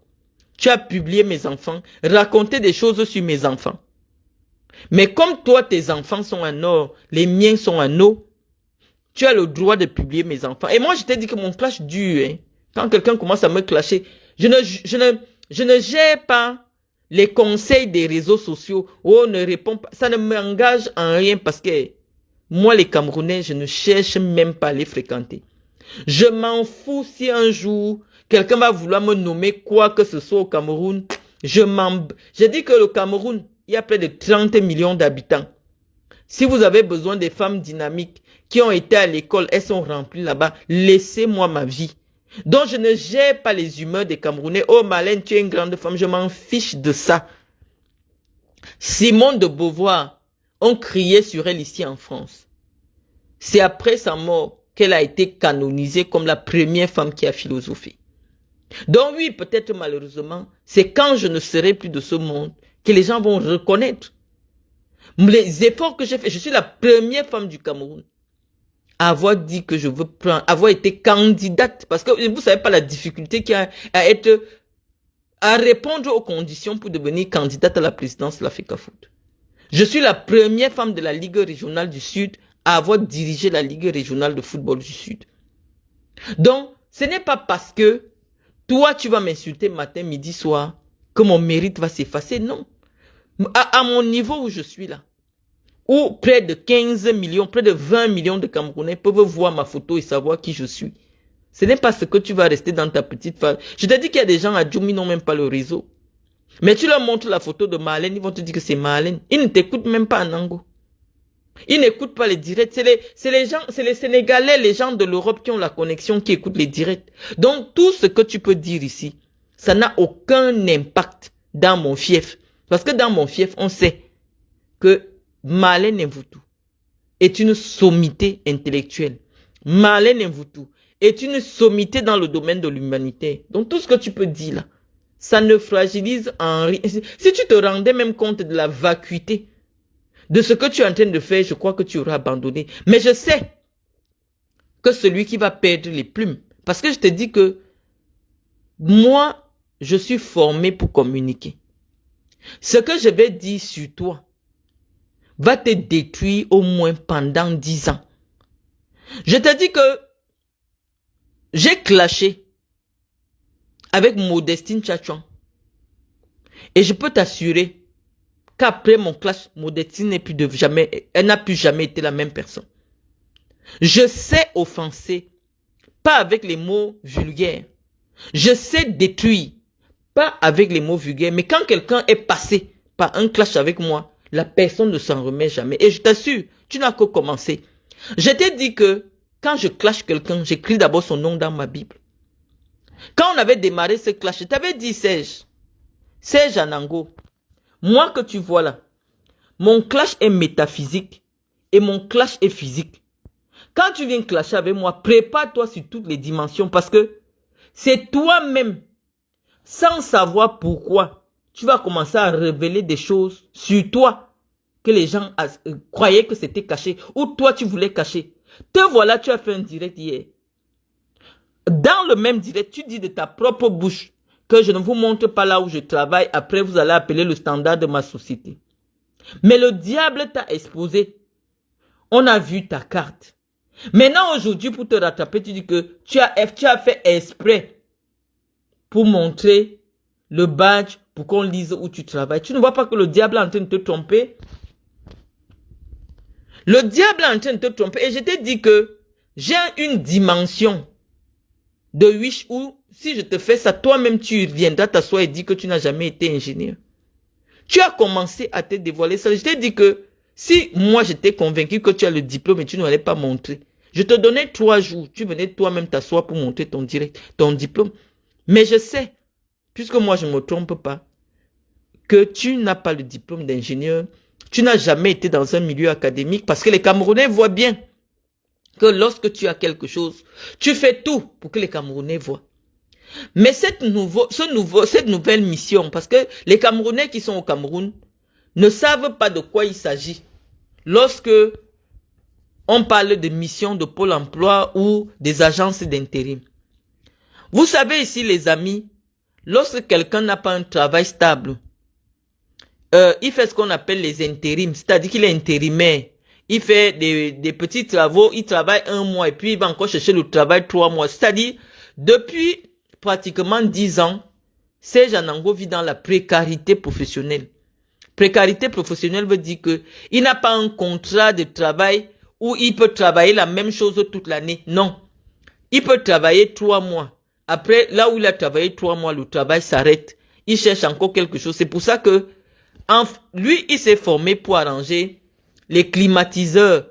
Speaker 1: Tu as publié mes enfants, raconté des choses sur mes enfants. Mais comme toi, tes enfants sont en or, les miens sont en eau, tu as le droit de publier mes enfants. Et moi, je t'ai dit que mon clash dure. Hein. Quand quelqu'un commence à me clasher, je ne gère pas les conseils des réseaux sociaux. Oh, ne réponds pas. Ça ne m'engage en rien parce que moi, les Camerounais, je ne cherche même pas à les fréquenter. Je m'en fous si un jour, quelqu'un va vouloir me nommer quoi que ce soit au Cameroun. J'ai dit que le Cameroun, il y a près de 30 millions d'habitants. Si vous avez besoin des femmes dynamiques qui ont été à l'école, elles sont remplies là-bas. Laissez-moi ma vie. Donc, je ne gère pas les humeurs des Camerounais. Oh, Marlène, tu es une grande femme. Je m'en fiche de ça. Simone de Beauvoir, on criait sur elle ici en France. C'est après sa mort qu'elle a été canonisée comme la première femme qui a philosophé. Donc oui, peut-être malheureusement, c'est quand je ne serai plus de ce monde que les gens vont reconnaître les efforts que j'ai fait. Je suis la première femme du Cameroun à avoir dit que je veux prendre, avoir été candidate, parce que vous savez pas la difficulté qu'il y a à répondre aux conditions pour devenir candidate à la présidence de la FECAFOOT. Je suis la première femme de la Ligue régionale du Sud à avoir dirigé la Ligue régionale de football du Sud. Donc, ce n'est pas parce que toi, tu vas m'insulter matin, midi, soir, que mon mérite va s'effacer. Non. À mon niveau où je suis là, où près de 15 millions, près de 20 millions de Camerounais peuvent voir ma photo et savoir qui je suis. Ce n'est pas ce que tu vas rester dans ta petite phase. Je t'ai dit qu'il y a des gens à Djoumi, n'ont même pas le réseau. Mais tu leur montres la photo de Marlène, ils vont te dire que c'est Marlène. Ils ne t'écoutent même pas en Ango. Ils n'écoutent pas les directs. C'est les Sénégalais, les gens de l'Europe qui ont la connexion, qui écoutent les directs. Donc, tout ce que tu peux dire ici, ça n'a aucun impact dans mon fief. Parce que dans mon fief, on sait que Marlène Mvoutou est une sommité intellectuelle. Marlène Mvoutou est une sommité dans le domaine de l'humanité. Donc, tout ce que tu peux dire là, ça ne fragilise en rien. Si tu te rendais même compte de la vacuité de ce que tu es en train de faire, je crois que tu auras abandonné. Mais je sais que celui qui va perdre les plumes, parce que je te dis que moi, je suis formé pour communiquer. Ce que je vais dire sur toi va te détruire au moins pendant 10 ans. Je te dis que j'ai clashé avec Modestine Tchatchouan. Et je peux t'assurer qu'après mon clash, Modestine elle n'a plus jamais été la même personne. Je sais offenser, pas avec les mots vulgaires. Je sais détruire, pas avec les mots vulgaires. Mais quand quelqu'un est passé par un clash avec moi, la personne ne s'en remet jamais. Et je t'assure, tu n'as qu'à commencer. Je t'ai dit que quand je clash quelqu'un, j'écris d'abord son nom dans ma Bible. Quand on avait démarré ce clash, je t'avais dit Serge Anango, moi que tu vois là, mon clash est métaphysique et mon clash est physique. Quand tu viens clasher avec moi, prépare-toi sur toutes les dimensions parce que c'est toi-même, sans savoir pourquoi, tu vas commencer à révéler des choses sur toi que les gens croyaient que c'était caché ou toi tu voulais cacher. Te voilà, tu as fait un direct hier. Dans le même direct, tu dis de ta propre bouche que je ne vous montre pas là où je travaille. Après, vous allez appeler le standard de ma société. Mais le diable t'a exposé. On a vu ta carte. Maintenant, aujourd'hui, pour te rattraper, tu dis que tu as fait exprès pour montrer le badge, pour qu'on lise où tu travailles. Tu ne vois pas que le diable est en train de te tromper? Le diable est en train de te tromper. Et je t'ai dit que j'ai une dimension de wish où, si je te fais ça, toi-même, tu viendras t'asseoir et dire que tu n'as jamais été ingénieur. Tu as commencé à te dévoiler ça. Je t'ai dit que si moi, j'étais convaincu que tu as le diplôme et tu ne l'allais pas montrer, je te donnais 3 jours. Tu venais toi-même t'asseoir pour montrer ton diplôme. Mais je sais, puisque moi, je ne me trompe pas, que tu n'as pas le diplôme d'ingénieur. Tu n'as jamais été dans un milieu académique parce que les Camerounais voient bien que lorsque tu as quelque chose, tu fais tout pour que les Camerounais voient. Mais cette nouvelle mission, parce que les Camerounais qui sont au Cameroun ne savent pas de quoi il s'agit. Lorsque on parle de mission de Pôle emploi ou des agences d'intérim. Vous savez ici les amis, lorsque quelqu'un n'a pas un travail stable, il fait ce qu'on appelle les intérims, c'est-à-dire qu'il est intérimaire. Il fait des petits travaux, il travaille 1 mois et puis il va encore chercher le travail 3 mois. C'est-à-dire, depuis pratiquement 10 ans, Serge Anango vit dans la précarité professionnelle. Précarité professionnelle veut dire que il n'a pas un contrat de travail où il peut travailler la même chose toute l'année. Non. Il peut travailler 3 mois. Après, là où il a travaillé 3 mois, le travail s'arrête. Il cherche encore quelque chose. C'est pour ça que lui, il s'est formé pour arranger les climatiseurs.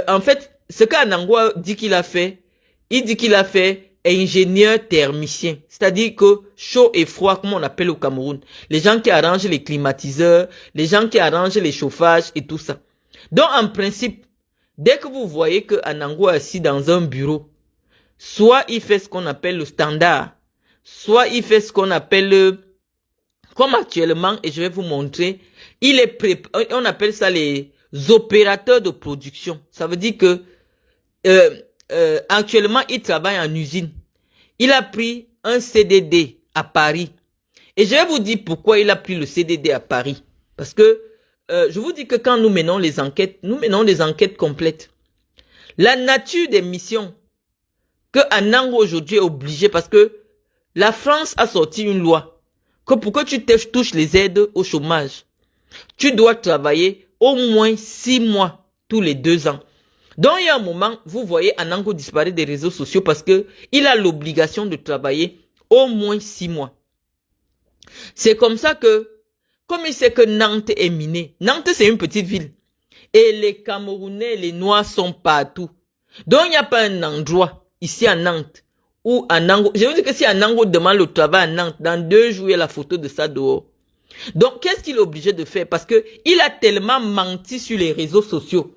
Speaker 1: En fait, ce qu'Anango dit qu'il a fait, il dit qu'il a fait ingénieur thermicien. C'est-à-dire que chaud et froid, comme on appelle au Cameroun. Les gens qui arrangent les climatiseurs, les gens qui arrangent les chauffages et tout ça. Donc, en principe, dès que vous voyez que Anango est assis dans un bureau, soit il fait ce qu'on appelle le standard, soit il fait ce qu'on appelle comme actuellement, et je vais vous montrer, on appelle ça les opérateurs de production. Ça veut dire que actuellement, il travaille en usine. Il a pris un CDD à Paris. Et je vais vous dire pourquoi il a pris le CDD à Paris. Parce que je vous dis que quand nous menons les enquêtes complètes. La nature des missions que Anango aujourd'hui est obligé, parce que la France a sorti une loi que pour que tu touches les aides au chômage, tu dois travailler au moins 6 mois tous les 2 ans. Donc il y a un moment, vous voyez Anango disparaître des réseaux sociaux parce que il a l'obligation de travailler au moins 6 mois. C'est comme ça que, comme il sait que Nantes est minée, Nantes c'est une petite ville, et les Camerounais, les Noirs sont partout. Donc il n'y a pas un endroit ici à Nantes où Anango, je veux dire que si Anango demande le travail à Nantes, dans 2 jours il y a la photo de ça dehors. Donc qu'est-ce qu'il est obligé de faire? Parce que il a tellement menti sur les réseaux sociaux.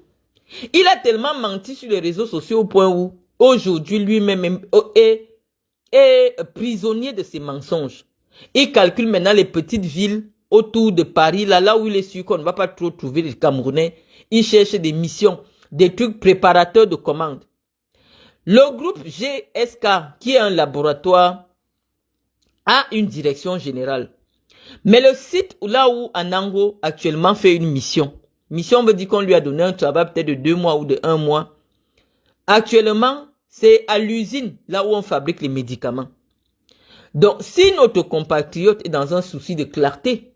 Speaker 1: Il a tellement menti sur les réseaux sociaux au point où aujourd'hui lui-même est prisonnier de ses mensonges. Il calcule maintenant les petites villes autour de Paris, là où il est sûr qu'on ne va pas trop trouver les Camerounais. Il cherche des missions, des trucs préparateurs de commandes. Le groupe GSK, qui est un laboratoire, a une direction générale. Mais le site là où Anango actuellement fait une mission, Mission veut dire qu'on lui a donné un travail peut-être de 2 mois ou de 1 mois. Actuellement, c'est à l'usine, là où on fabrique les médicaments. Donc, si notre compatriote est dans un souci de clarté,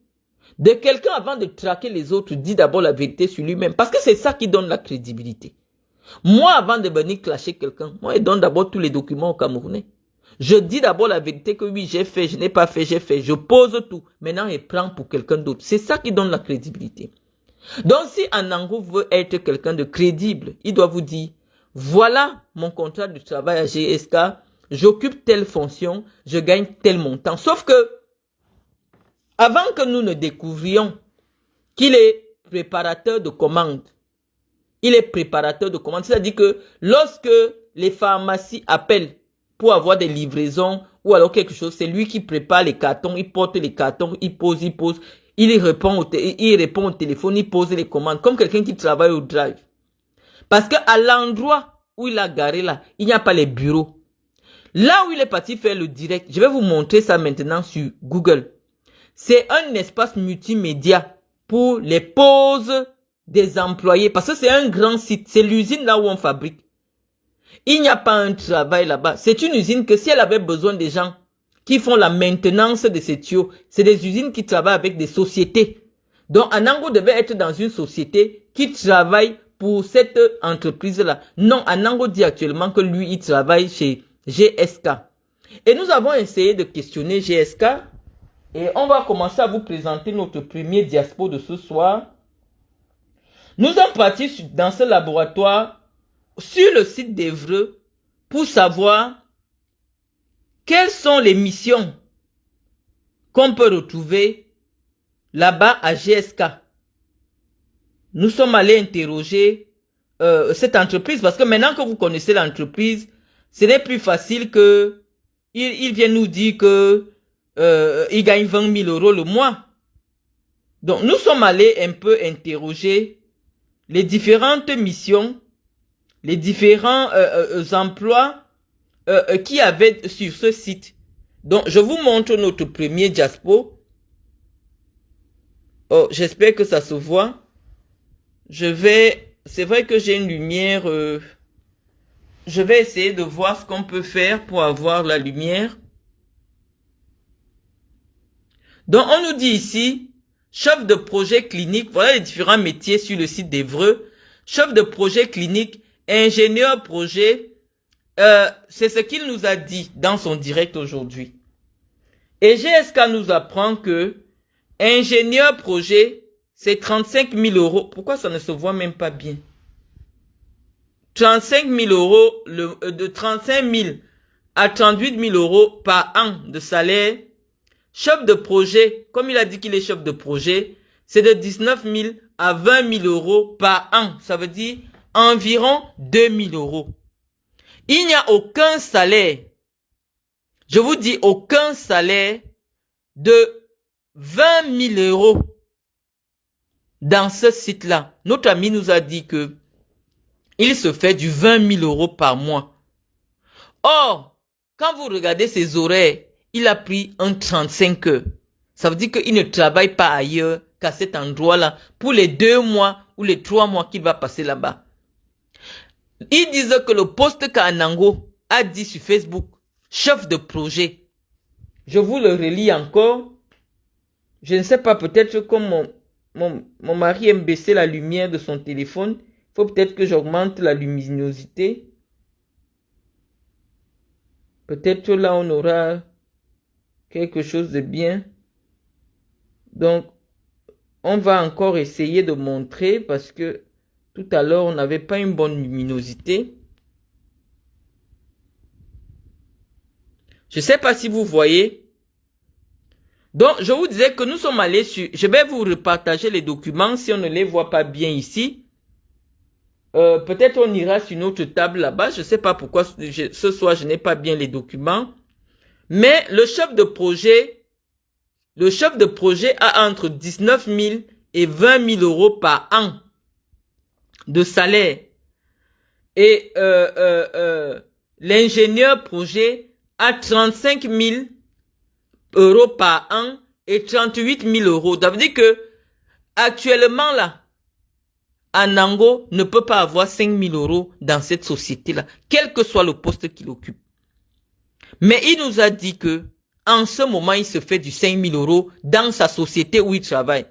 Speaker 1: de quelqu'un avant de traquer les autres, dit d'abord la vérité sur lui-même. Parce que c'est ça qui donne la crédibilité. Moi, avant de venir clasher quelqu'un, moi, je donne d'abord tous les documents au Camerounais. Je dis d'abord la vérité que oui, j'ai fait, je n'ai pas fait, j'ai fait. Je pose tout. Maintenant, je prends pour quelqu'un d'autre. C'est ça qui donne la crédibilité. Donc, si Anango veut être quelqu'un de crédible, il doit vous dire, voilà mon contrat de travail à GSK, j'occupe telle fonction, je gagne tel montant. Sauf que, avant que nous ne découvrions qu'il est préparateur de commandes, il est préparateur de commandes, c'est-à-dire que lorsque les pharmacies appellent pour avoir des livraisons ou alors quelque chose, c'est lui qui prépare les cartons, il porte les cartons, il pose, il répond au téléphone, il pose les commandes, comme quelqu'un qui travaille au drive. Parce qu'à l'endroit où il a garé là, il n'y a pas les bureaux. Là où il est parti faire le direct, je vais vous montrer ça maintenant sur Google. C'est un espace multimédia pour les pauses des employés. Parce que c'est un grand site. C'est l'usine là où on fabrique. Il n'y a pas un travail là-bas. C'est une usine que si elle avait besoin des gens qui font la maintenance de ces tuyaux, c'est des usines qui travaillent avec des sociétés. Donc Anango devait être dans une société qui travaille pour cette entreprise-là. Non, Anango dit actuellement que lui, il travaille chez GSK. Et nous avons essayé de questionner GSK. Et on va commencer à vous présenter notre premier diapo de ce soir. Nous sommes partis dans ce laboratoire sur le site d'Evreux pour savoir quelles sont les missions qu'on peut retrouver là-bas à GSK. Nous sommes allés interroger cette entreprise parce que maintenant que vous connaissez l'entreprise, ce n'est plus facile que ils viennent nous dire que il gagne 20 000 € le mois. Donc, nous sommes allés un peu interroger les différentes missions, les différents emplois qu'il y avait sur ce site. Donc, je vous montre notre premier diapo. Oh, j'espère que ça se voit. C'est vrai que j'ai une lumière. Je vais essayer de voir ce qu'on peut faire pour avoir la lumière. Donc, on nous dit ici, chef de projet clinique, voilà les différents métiers sur le site d'Evreux. Chef de projet clinique, ingénieur projet, c'est ce qu'il nous a dit dans son direct aujourd'hui. Et GSK nous apprend que ingénieur projet, c'est 35 000 €. Pourquoi ça ne se voit même pas bien? 35 000 €, de 35 000 à 38 000 € par an de salaire. Chef de projet, comme il a dit qu'il est chef de projet, c'est de 19 000 à 20 000 € par an. Ça veut dire environ 2 000 €. Il n'y a aucun salaire, je vous dis aucun salaire de 20 000 € dans ce site-là. Notre ami nous a dit que il se fait du 20 000 € par mois. Or, quand vous regardez ses horaires, il a pris un 35 heures. Ça veut dire qu'il ne travaille pas ailleurs qu'à cet endroit-là pour les 2 mois ou les 3 mois qu'il va passer là-bas. Ils disent que le poste qu'Anango a dit sur Facebook, chef de projet, je vous le relis encore. Je ne sais pas, peut-être comme mon mari aime baisser la lumière de son téléphone, il faut peut-être que j'augmente la luminosité. Peut-être là on aura quelque chose de bien. Donc, on va encore essayer de montrer parce que tout à l'heure, on n'avait pas une bonne luminosité. Je ne sais pas si vous voyez. Donc, je vous disais que nous sommes allés sur... Je vais vous repartager les documents si on ne les voit pas bien ici. Peut-être on ira sur notre table là-bas. Je ne sais pas pourquoi ce soir, je n'ai pas bien les documents. Mais le chef de projet a entre 19 000 et 20 000 € par an de salaire. Et l'ingénieur projet a 35 000 € par an et 38 000 €. Ça veut dire que actuellement là, Anango ne peut pas avoir 5 000 € dans cette société-là, quel que soit le poste qu'il occupe. Mais il nous a dit que, en ce moment, il se fait du 5 000 € dans sa société où il travaille.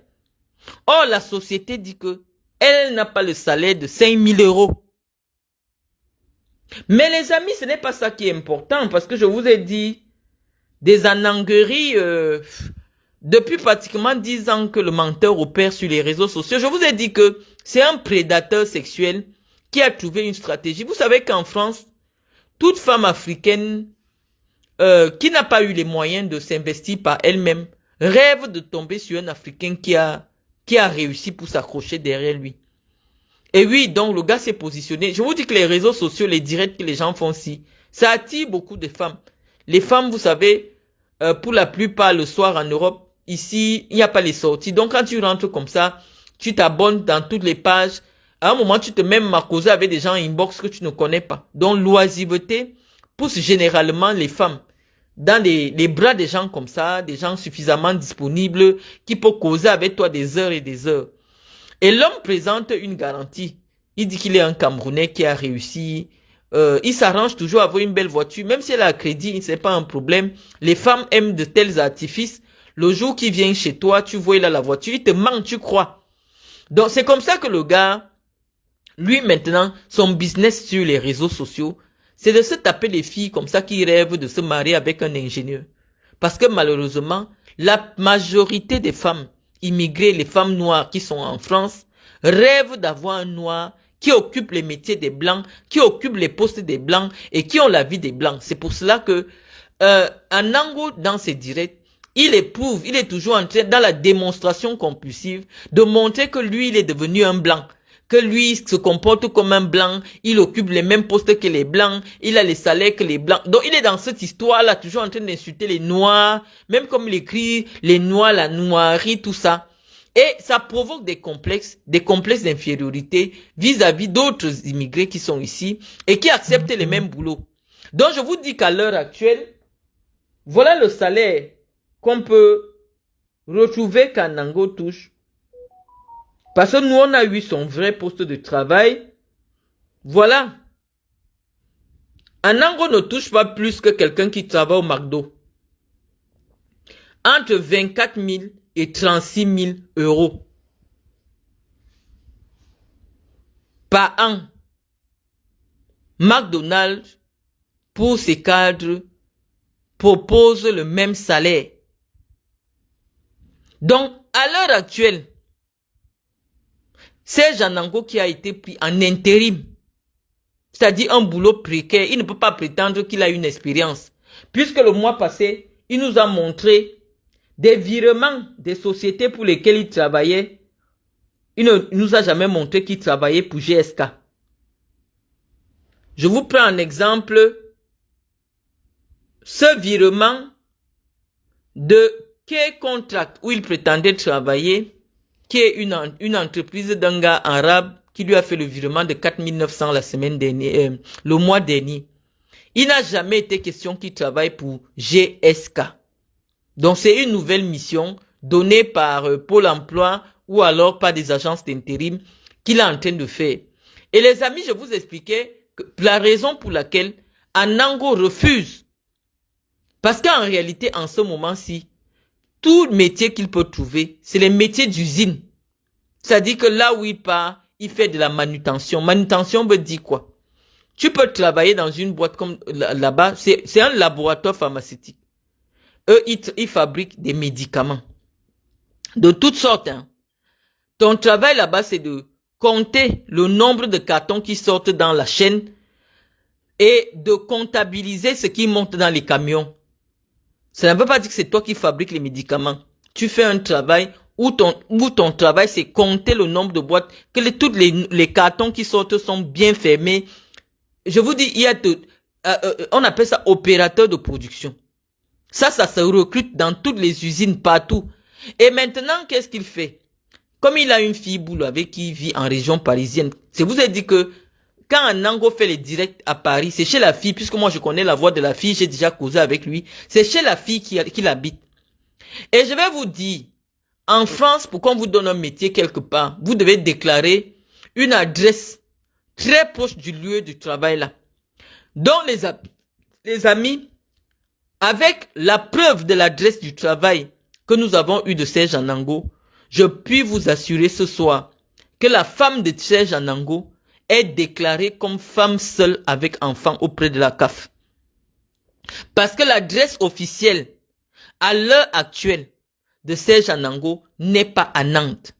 Speaker 1: Or, la société dit que elle n'a pas le salaire de 5 000 €. Mais les amis, ce n'est pas ça qui est important, parce que je vous ai dit des anangueries depuis pratiquement 10 ans que le menteur opère sur les réseaux sociaux. Je vous ai dit que c'est un prédateur sexuel qui a trouvé une stratégie. Vous savez qu'en France, toute femme africaine qui n'a pas eu les moyens de s'investir par elle-même rêve de tomber sur un Africain qui a réussi pour s'accrocher derrière lui. Et oui, donc le gars s'est positionné. Je vous dis que les réseaux sociaux, les directs que les gens font ici, ça attire beaucoup de femmes. Les femmes, vous savez, pour la plupart, le soir en Europe, ici, il n'y a pas les sorties. Donc quand tu rentres comme ça, tu t'abonnes dans toutes les pages. À un moment, tu te mets à causer avec des gens inbox que tu ne connais pas. Donc l'oisiveté pousse généralement les femmes dans les bras des gens comme ça, des gens suffisamment disponibles qui peuvent causer avec toi des heures et des heures. Et l'homme présente une garantie. Il dit qu'il est un Camerounais qui a réussi. Il s'arrange toujours à avoir une belle voiture. Même si elle a un crédit, c'est pas un problème. Les femmes aiment de tels artifices. Le jour qu'il vient chez toi, tu vois, il a la voiture. Il te ment, tu crois. Donc, c'est comme ça que le gars, lui maintenant, son business sur les réseaux sociaux, c'est de se taper les filles comme ça qui rêvent de se marier avec un ingénieur. Parce que malheureusement, la majorité des femmes immigrées, les femmes noires qui sont en France, rêvent d'avoir un noir qui occupe les métiers des blancs, qui occupe les postes des blancs et qui ont la vie des blancs. C'est pour cela que Anango, dans ses directs, il éprouve, il est toujours en train, dans la démonstration compulsive, de montrer que lui, il est devenu un blanc. Que lui se comporte comme un blanc, il occupe les mêmes postes que les blancs, il a les salaires que les blancs. Donc il est dans cette histoire-là, toujours en train d'insulter les noirs, même comme il écrit les noirs, la noirie, tout ça. Et ça provoque des complexes d'infériorité vis-à-vis d'autres immigrés qui sont ici et qui acceptent les mêmes boulots. Donc je vous dis qu'à l'heure actuelle, voilà le salaire qu'on peut retrouver qu'Anango touche. Parce que nous, on a eu son vrai poste de travail. Voilà. Anango ne touche pas plus que quelqu'un qui travaille au McDo. Entre 24 000 et 36 000 € par an. McDonald's, pour ses cadres, propose le même salaire. Donc, à l'heure actuelle, Serge Anango qui a été pris en intérim, c'est-à-dire un boulot précaire, il ne peut pas prétendre qu'il a une expérience. Puisque le mois passé, il nous a montré des virements des sociétés pour lesquelles il travaillait. Il ne nous a jamais montré qu'il travaillait pour GSK. Je vous prends un exemple. Ce virement de K-Contract où il prétendait travailler, qui est une entreprise d'un gars arabe qui lui a fait le virement de 4 900 la semaine dernière, le mois dernier. Il n'a jamais été question qu'il travaille pour GSK. Donc c'est une nouvelle mission donnée par Pôle emploi ou alors par des agences d'intérim qu'il est en train de faire. Et les amis, je vous expliquais que la raison pour laquelle Anango refuse. Parce qu'en réalité, en ce moment-ci, tout métier qu'il peut trouver, c'est les métiers d'usine. C'est-à-dire que là où il part, il fait de la manutention. Manutention veut dire quoi? Tu peux travailler dans une boîte comme là-bas, c'est un laboratoire pharmaceutique. Eux, ils fabriquent des médicaments. De toutes sortes. Hein. Ton travail là-bas, c'est de compter le nombre de cartons qui sortent dans la chaîne et de comptabiliser ce qui monte dans les camions. Ça ne veut pas dire que c'est toi qui fabriques les médicaments. Tu fais un travail où ton travail, c'est compter le nombre de boîtes, que tous les cartons qui sortent sont bien fermés. Je vous dis, il y a on appelle ça opérateur de production. Ça se recrute dans toutes les usines, partout. Et maintenant, qu'est-ce qu'il fait? Comme il a une fille boule avec qui il vit en région parisienne, je vous ai dit que quand Anango fait les directs à Paris, c'est chez la fille, puisque moi je connais la voix de la fille, j'ai déjà causé avec lui, c'est chez la fille qui l'habite. Et je vais vous dire, en France, pour qu'on vous donne un métier quelque part, vous devez déclarer une adresse très proche du lieu du travail là. Donc les amis, avec la preuve de l'adresse du travail que nous avons eue de Serge Anango, je puis vous assurer ce soir que la femme de Serge Anango est déclarée comme femme seule avec enfant auprès de la CAF. Parce que l'adresse officielle à l'heure actuelle de Serge Anango n'est pas à Nantes.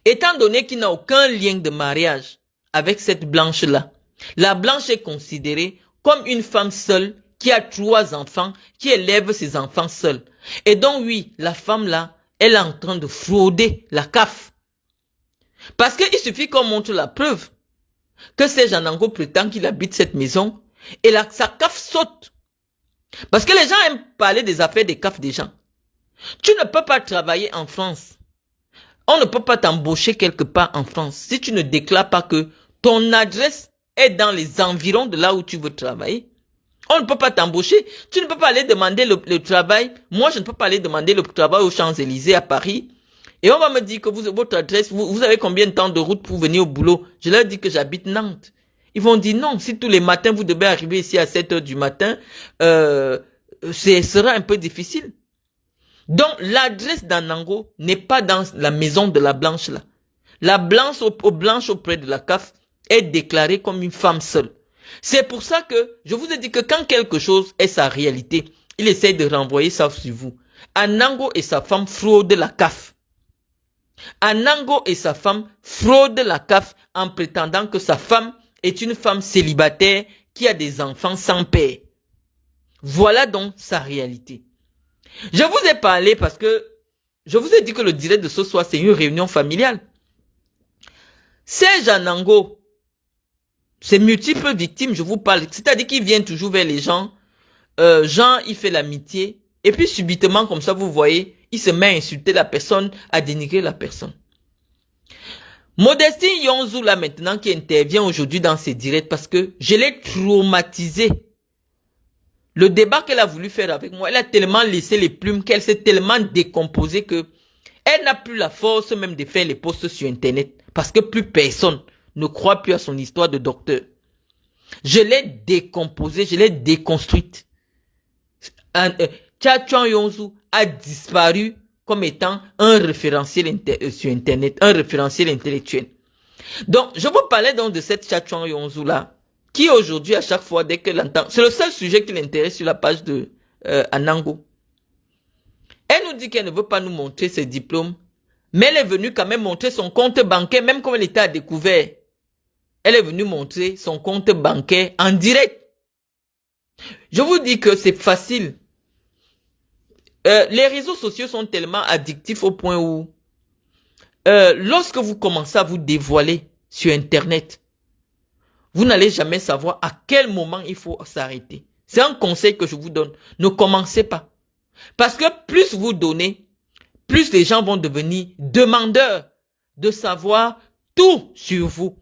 Speaker 1: Étant donné qu'il n'a aucun lien de mariage avec cette blanche-là, la blanche est considérée comme une femme seule qui a 3 enfants, qui élève ses enfants seule. Et donc oui, la femme-là, elle est en train de frauder la CAF. Parce qu'il suffit qu'on montre la preuve que Serge Anango prétend qu'il habite cette maison et sa CAF saute. Parce que les gens aiment parler des affaires des CAF des gens. Tu ne peux pas travailler en France. On ne peut pas t'embaucher quelque part en France si tu ne déclares pas que ton adresse est dans les environs de là où tu veux travailler. On ne peut pas t'embaucher. Tu ne peux pas aller demander le travail. Moi, je ne peux pas aller demander le travail aux Champs-Élysées à Paris. Et on va me dire que votre adresse, vous avez combien de temps de route pour venir au boulot? Je leur dis que j'habite Nantes. Ils vont dire non, si tous les matins vous devez arriver ici à 7 heures du matin, ce sera un peu difficile. Donc, l'adresse d'Anango n'est pas dans la maison de la blanche là. La blanche auprès de la CAF est déclarée comme une femme seule. C'est pour ça que je vous ai dit que quand quelque chose est sa réalité, il essaie de renvoyer ça sur vous. Anango et sa femme fraudent la CAF. Anango et sa femme fraudent la CAF en prétendant que sa femme est une femme célibataire qui a des enfants sans père. Voilà donc sa réalité. Je vous ai parlé parce que je vous ai dit que le direct de ce soir, c'est une réunion familiale. Serge Anango, c'est multiples victimes, je vous parle. C'est-à-dire qu'il vient toujours vers les gens. Jean, il fait l'amitié. Et puis subitement, comme ça, vous voyez, il se met à insulter la personne, à dénigrer la personne. Modestine Yonzou, là maintenant, qui intervient aujourd'hui dans ses directs parce que je l'ai traumatisé. Le débat qu'elle a voulu faire avec moi, elle a tellement laissé les plumes, qu'elle s'est tellement décomposée que elle n'a plus la force même de faire les posts sur Internet parce que plus personne ne croit plus à son histoire de docteur. Je l'ai décomposée, je l'ai déconstruite. Tchatchouan Yonzou a disparu comme étant un référentiel sur Internet, un référentiel intellectuel. Donc, je vous parlais donc de cette Tchatchouan Yonzou là, qui aujourd'hui, à chaque fois, dès qu'elle entend, c'est le seul sujet qui l'intéresse sur la page de Anango. Elle nous dit qu'elle ne veut pas nous montrer ses diplômes, mais elle est venue quand même montrer son compte bancaire, même comme elle était à découvert. Elle est venue montrer son compte bancaire en direct. Je vous dis que c'est facile. Les réseaux sociaux sont tellement addictifs au point où, lorsque vous commencez à vous dévoiler sur Internet, vous n'allez jamais savoir à quel moment il faut s'arrêter. C'est un conseil que je vous donne. Ne commencez pas. Parce que plus vous donnez, plus les gens vont devenir demandeurs de savoir tout sur vous.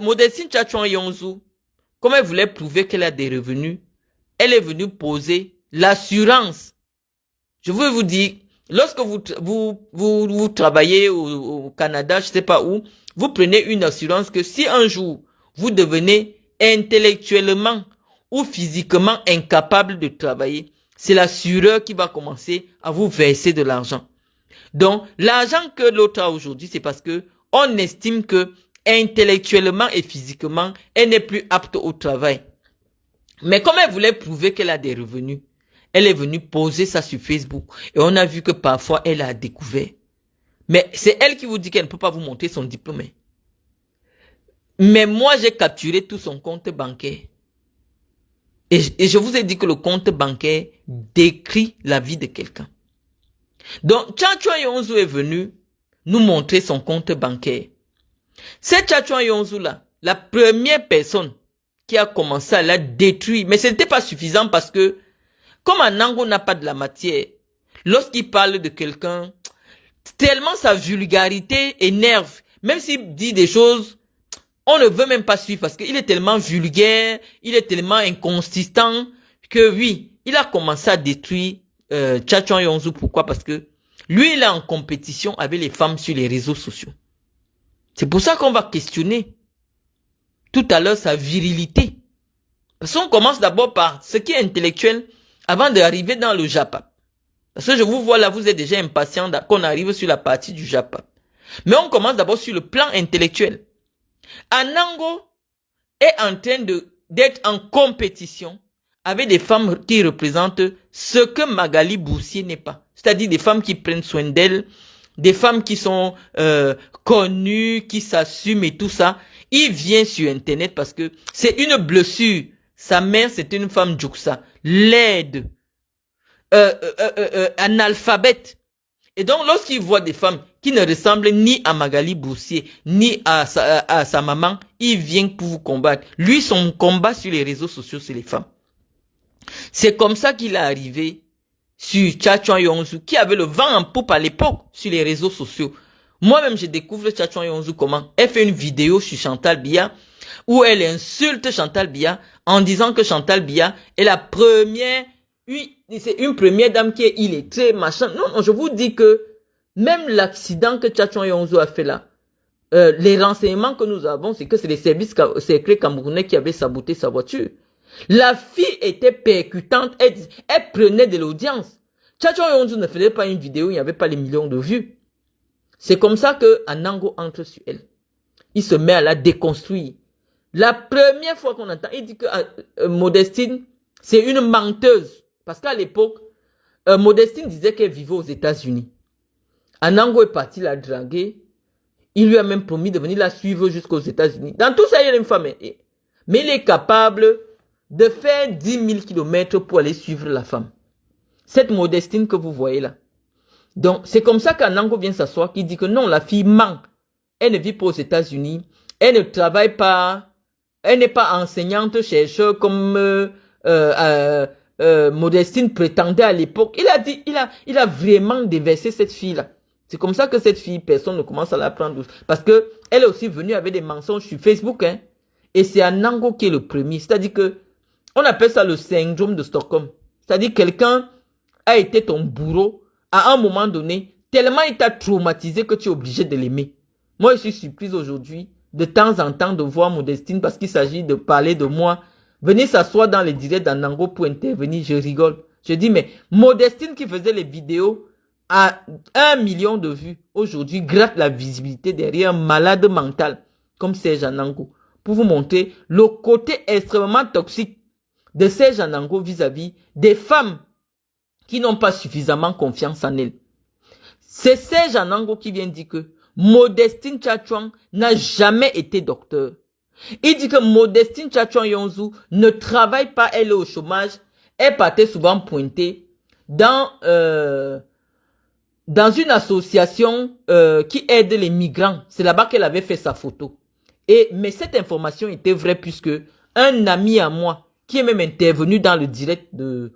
Speaker 1: Modestine Tchatchouan Yonzou, comme elle voulait prouver qu'elle a des revenus, elle est venue poser l'assurance. Je veux vous dire, lorsque vous travaillez au Canada, je ne sais pas où, vous prenez une assurance que si un jour vous devenez intellectuellement ou physiquement incapable de travailler, c'est l'assureur qui va commencer à vous verser de l'argent. Donc, l'argent que l'autre a aujourd'hui, c'est parce que on estime que intellectuellement et physiquement, elle n'est plus apte au travail. Mais comme elle voulait prouver qu'elle a des revenus, elle est venue poser ça sur Facebook. Et on a vu que parfois, elle a découvert. Mais c'est elle qui vous dit qu'elle ne peut pas vous montrer son diplôme. Mais moi, j'ai capturé tout son compte bancaire. Et je vous ai dit que le compte bancaire décrit la vie de quelqu'un. Donc, Tchatchouan Yonzou est venu nous montrer son compte bancaire. Cette Tchatchouan Yonzou là, la première personne qui a commencé à la détruire, mais ce n'était pas suffisant parce que, comme Anango n'a pas de la matière, lorsqu'il parle de quelqu'un, tellement sa vulgarité énerve. Même s'il dit des choses, on ne veut même pas suivre parce qu'il est tellement vulgaire, il est tellement inconsistant que oui, il a commencé à détruire Tchatchouan Yonzou. Pourquoi? Parce que Lui, il est en compétition avec les femmes sur les réseaux sociaux. C'est pour ça qu'on va questionner tout à l'heure sa virilité. Parce qu'on commence d'abord par ce qui est intellectuel avant d'arriver dans le Japon. Parce que je vous vois là, vous êtes déjà impatient qu'on arrive sur la partie du Japon. Mais on commence d'abord sur le plan intellectuel. Anango est en train d'être en compétition avec des femmes qui représentent ce que Magali Boursier n'est pas. C'est-à-dire des femmes qui prennent soin d'elles, des femmes qui sont connues, qui s'assument et tout ça. Il vient sur Internet parce que c'est une blessure. Sa mère, c'était une femme djouksa, laide, analphabète. Et donc, lorsqu'il voit des femmes qui ne ressemblent ni à Magali Boursier, ni à sa maman, il vient pour vous combattre. Lui, son combat sur les réseaux sociaux, c'est les femmes. C'est comme ça qu'il est arrivé sur Tchatchoua Yonzu, qui avait le vent en poupe à l'époque sur les réseaux sociaux. Moi-même, je découvre Tchatchoua Yonzu comment. Elle fait une vidéo sur Chantal Biya, où elle insulte Chantal Biya en disant que Chantal Biya est la première, c'est une première dame qui est illettrée, machin. Non, je vous dis que même l'accident que Tchatchoua Yonzu a fait là, les renseignements que nous avons, c'est que c'est les services secrets camerounais qui avaient saboté sa voiture. La fille était percutante, elle prenait de l'audience. Tchatchoua Yonzu ne faisait pas une vidéo, il n'y avait pas les millions de vues. C'est comme ça que Anango entre sur elle. Il se met à la déconstruire. La première fois qu'on entend, il dit que Modestine, c'est une menteuse. Parce qu'à l'époque, Modestine disait qu'elle vivait aux États-Unis. Anango est parti la draguer. Il lui a même promis de venir la suivre jusqu'aux États-Unis. Dans tout ça, il y a une femme. Mais il est capable de faire 10 000 kilomètres pour aller suivre la femme. Cette Modestine que vous voyez là. Donc, c'est comme ça qu'Anango vient s'asseoir, qui dit que non, la fille ment. Elle ne vit pas aux États-Unis. Elle ne travaille pas. Elle n'est pas enseignante, chercheuse comme Modestine prétendait à l'époque. Il a dit, il a vraiment déversé cette fille-là. C'est comme ça que cette fille, personne ne commence à la prendre. Parce que elle est aussi venue avec des mensonges sur Facebook, hein. Et c'est Anango qui est le premier. C'est-à-dire que, on appelle ça le syndrome de Stockholm. C'est-à-dire quelqu'un a été ton bourreau à un moment donné, tellement il t'a traumatisé que tu es obligé de l'aimer. Moi, je suis surprise aujourd'hui, de temps en temps, de voir Modestine, parce qu'il s'agit de parler de moi, venir s'asseoir dans les directs d'Anango pour intervenir, je rigole. Je dis, mais Modestine qui faisait les vidéos à 1 million de vues, aujourd'hui, gratte la visibilité derrière un malade mental, comme Serge Anango, pour vous montrer le côté extrêmement toxique de Serge Anango vis-à-vis des femmes qui n'ont pas suffisamment confiance en elle. C'est Serge Anango qui vient dire que Modestine Tchatchoua n'a jamais été docteur. Il dit que Modestine Tchatchoua Yonzu ne travaille pas, elle est au chômage. Elle partait souvent pointer dans une association qui aide les migrants. C'est là-bas qu'elle avait fait sa photo. Mais cette information était vraie puisque un ami à moi, qui est même intervenu dans le direct de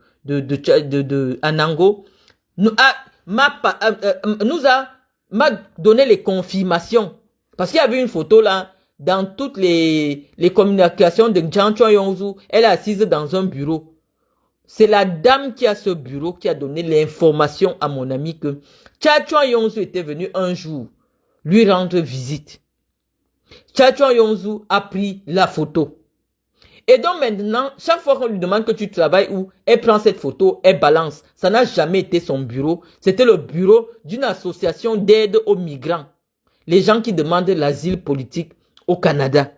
Speaker 1: Anango, m'a donné les confirmations. Parce qu'il y avait une photo là, dans toutes les communications de Tchatchoua Yonzu, elle est assise dans un bureau. C'est la dame qui a ce bureau qui a donné l'information à mon ami que Tchatchoua Yonzu était venu un jour lui rendre visite. Tchatchoua Yonzu a pris la photo. Et donc maintenant, chaque fois qu'on lui demande que tu travailles où, elle prend cette photo, elle balance. Ça n'a jamais été son bureau. C'était le bureau d'une association d'aide aux migrants. Les gens qui demandent l'asile politique au Canada.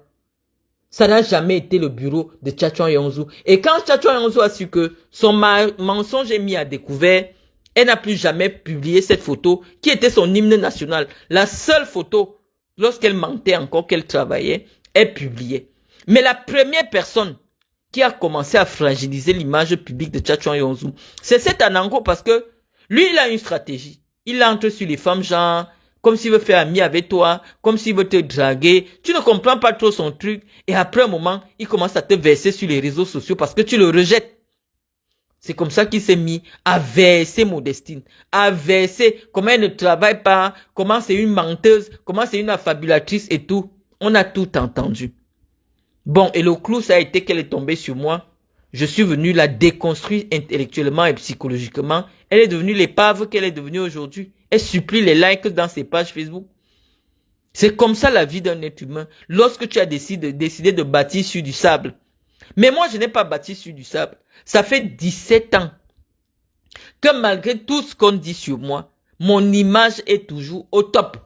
Speaker 1: Ça n'a jamais été le bureau de Tchatchoua Yonzu. Et quand Tchatchoua Yonzu a su que son mensonge est mis à découvert, elle n'a plus jamais publié cette photo qui était son hymne national. La seule photo, lorsqu'elle mentait encore qu'elle travaillait, elle publiait. Mais la première personne qui a commencé à fragiliser l'image publique de Tchatchoua Yonzu, c'est cet Anango parce que lui, il a une stratégie. Il entre sur les femmes genre, comme s'il veut faire ami avec toi, comme s'il veut te draguer. Tu ne comprends pas trop son truc. Et après un moment, il commence à te verser sur les réseaux sociaux parce que tu le rejettes. C'est comme ça qu'il s'est mis à verser Modestine, à verser comment elle ne travaille pas, comment c'est une menteuse, comment c'est une affabulatrice et tout. On a tout entendu. Bon, et le clou, ça a été qu'elle est tombée sur moi. Je suis venu la déconstruire intellectuellement et psychologiquement. Elle est devenue l'épave qu'elle est devenue aujourd'hui. Elle supplie les likes dans ses pages Facebook. C'est comme ça la vie d'un être humain. Lorsque tu as décidé de bâtir sur du sable. Mais moi, je n'ai pas bâti sur du sable. Ça fait 17 ans que malgré tout ce qu'on dit sur moi, mon image est toujours au top.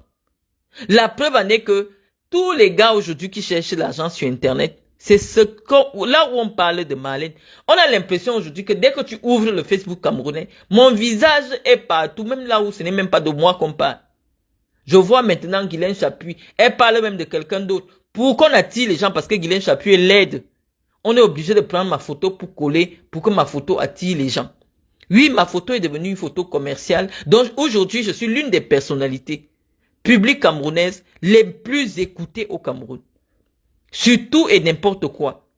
Speaker 1: La preuve en est que tous les gars aujourd'hui qui cherchent l'argent sur Internet, c'est là où on parle de Marlène. On a l'impression aujourd'hui que dès que tu ouvres le Facebook camerounais, mon visage est partout, même là où ce n'est même pas de moi qu'on parle. Je vois maintenant Guylaine Chapuis, elle parle même de quelqu'un d'autre. Pour qu'on attire les gens, parce que Guylaine Chapuis est laide, on est obligé de prendre ma photo pour coller, pour que ma photo attire les gens. Oui, ma photo est devenue une photo commerciale, donc aujourd'hui je suis l'une des personnalités publiques camerounaises les plus écoutées au Cameroun. Sur tout et n'importe quoi.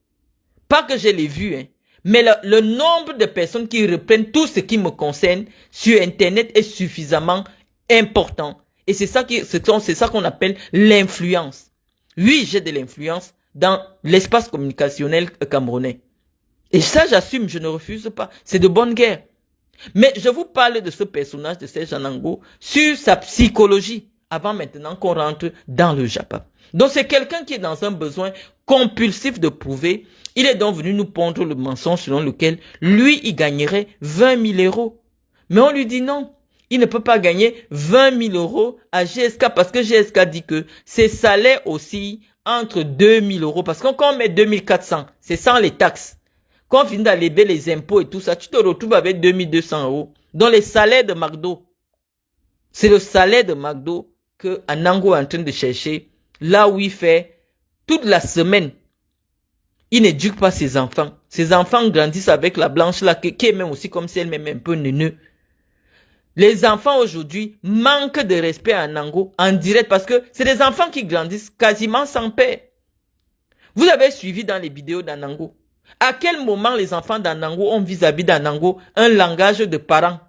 Speaker 1: Pas que je l'ai vu, hein, mais le nombre de personnes qui reprennent tout ce qui me concerne sur Internet est suffisamment important. Et c'est ça qu'on appelle l'influence. Oui, j'ai de l'influence dans l'espace communicationnel camerounais. Et ça, j'assume, je ne refuse pas. C'est de bonne guerre. Mais je vous parle de ce personnage de Serge Anango sur sa psychologie avant maintenant qu'on rentre dans le Japon. Donc c'est quelqu'un qui est dans un besoin compulsif de prouver. Il est donc venu nous pondre le mensonge selon lequel lui, il gagnerait 20 000 euros. Mais on lui dit non. Il ne peut pas gagner 20 000 euros à GSK parce que GSK dit que ses salaires aussi entre 2 000 euros. Parce que quand on met 2 400, c'est sans les taxes. Quand on finit d'alléger les impôts et tout ça, tu te retrouves avec 2 200 euros. Dans les salaires de McDo. C'est le salaire de McDo que Anango est en train de chercher. Là où il fait toute la semaine. Il n'éduque pas ses enfants. Ses enfants grandissent avec la blanche là, qui est même aussi comme si elle-même un peu neuneux. Les enfants aujourd'hui manquent de respect à Anango en direct parce que c'est des enfants qui grandissent quasiment sans père. Vous avez suivi dans les vidéos d'Anango. À quel moment les enfants d'Anango ont vis-à-vis d'Anango un langage de parents?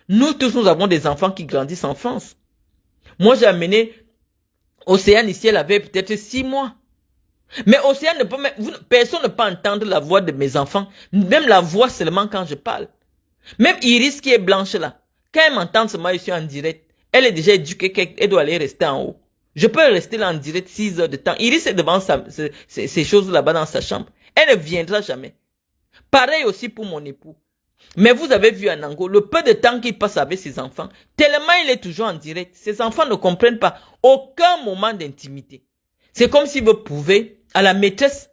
Speaker 1: Nous tous, nous avons des enfants qui grandissent en France. Moi, j'ai amené Océane ici, elle avait peut-être 6 mois. Mais Océane ne peut même, personne ne peut entendre la voix de mes enfants, même la voix seulement quand je parle. Même Iris qui est blanche là, quand elle m'entend seulement ici en direct, elle est déjà éduquée, elle doit aller rester en haut. Je peux rester là en direct 6 heures de temps. Iris est devant ces choses là-bas dans sa chambre. Elle ne viendra jamais. Pareil aussi pour mon époux. Mais vous avez vu Anango, le peu de temps qu'il passe avec ses enfants, tellement il est toujours en direct. Ses enfants ne comprennent pas aucun moment d'intimité. C'est comme s'il veut prouver à la maîtresse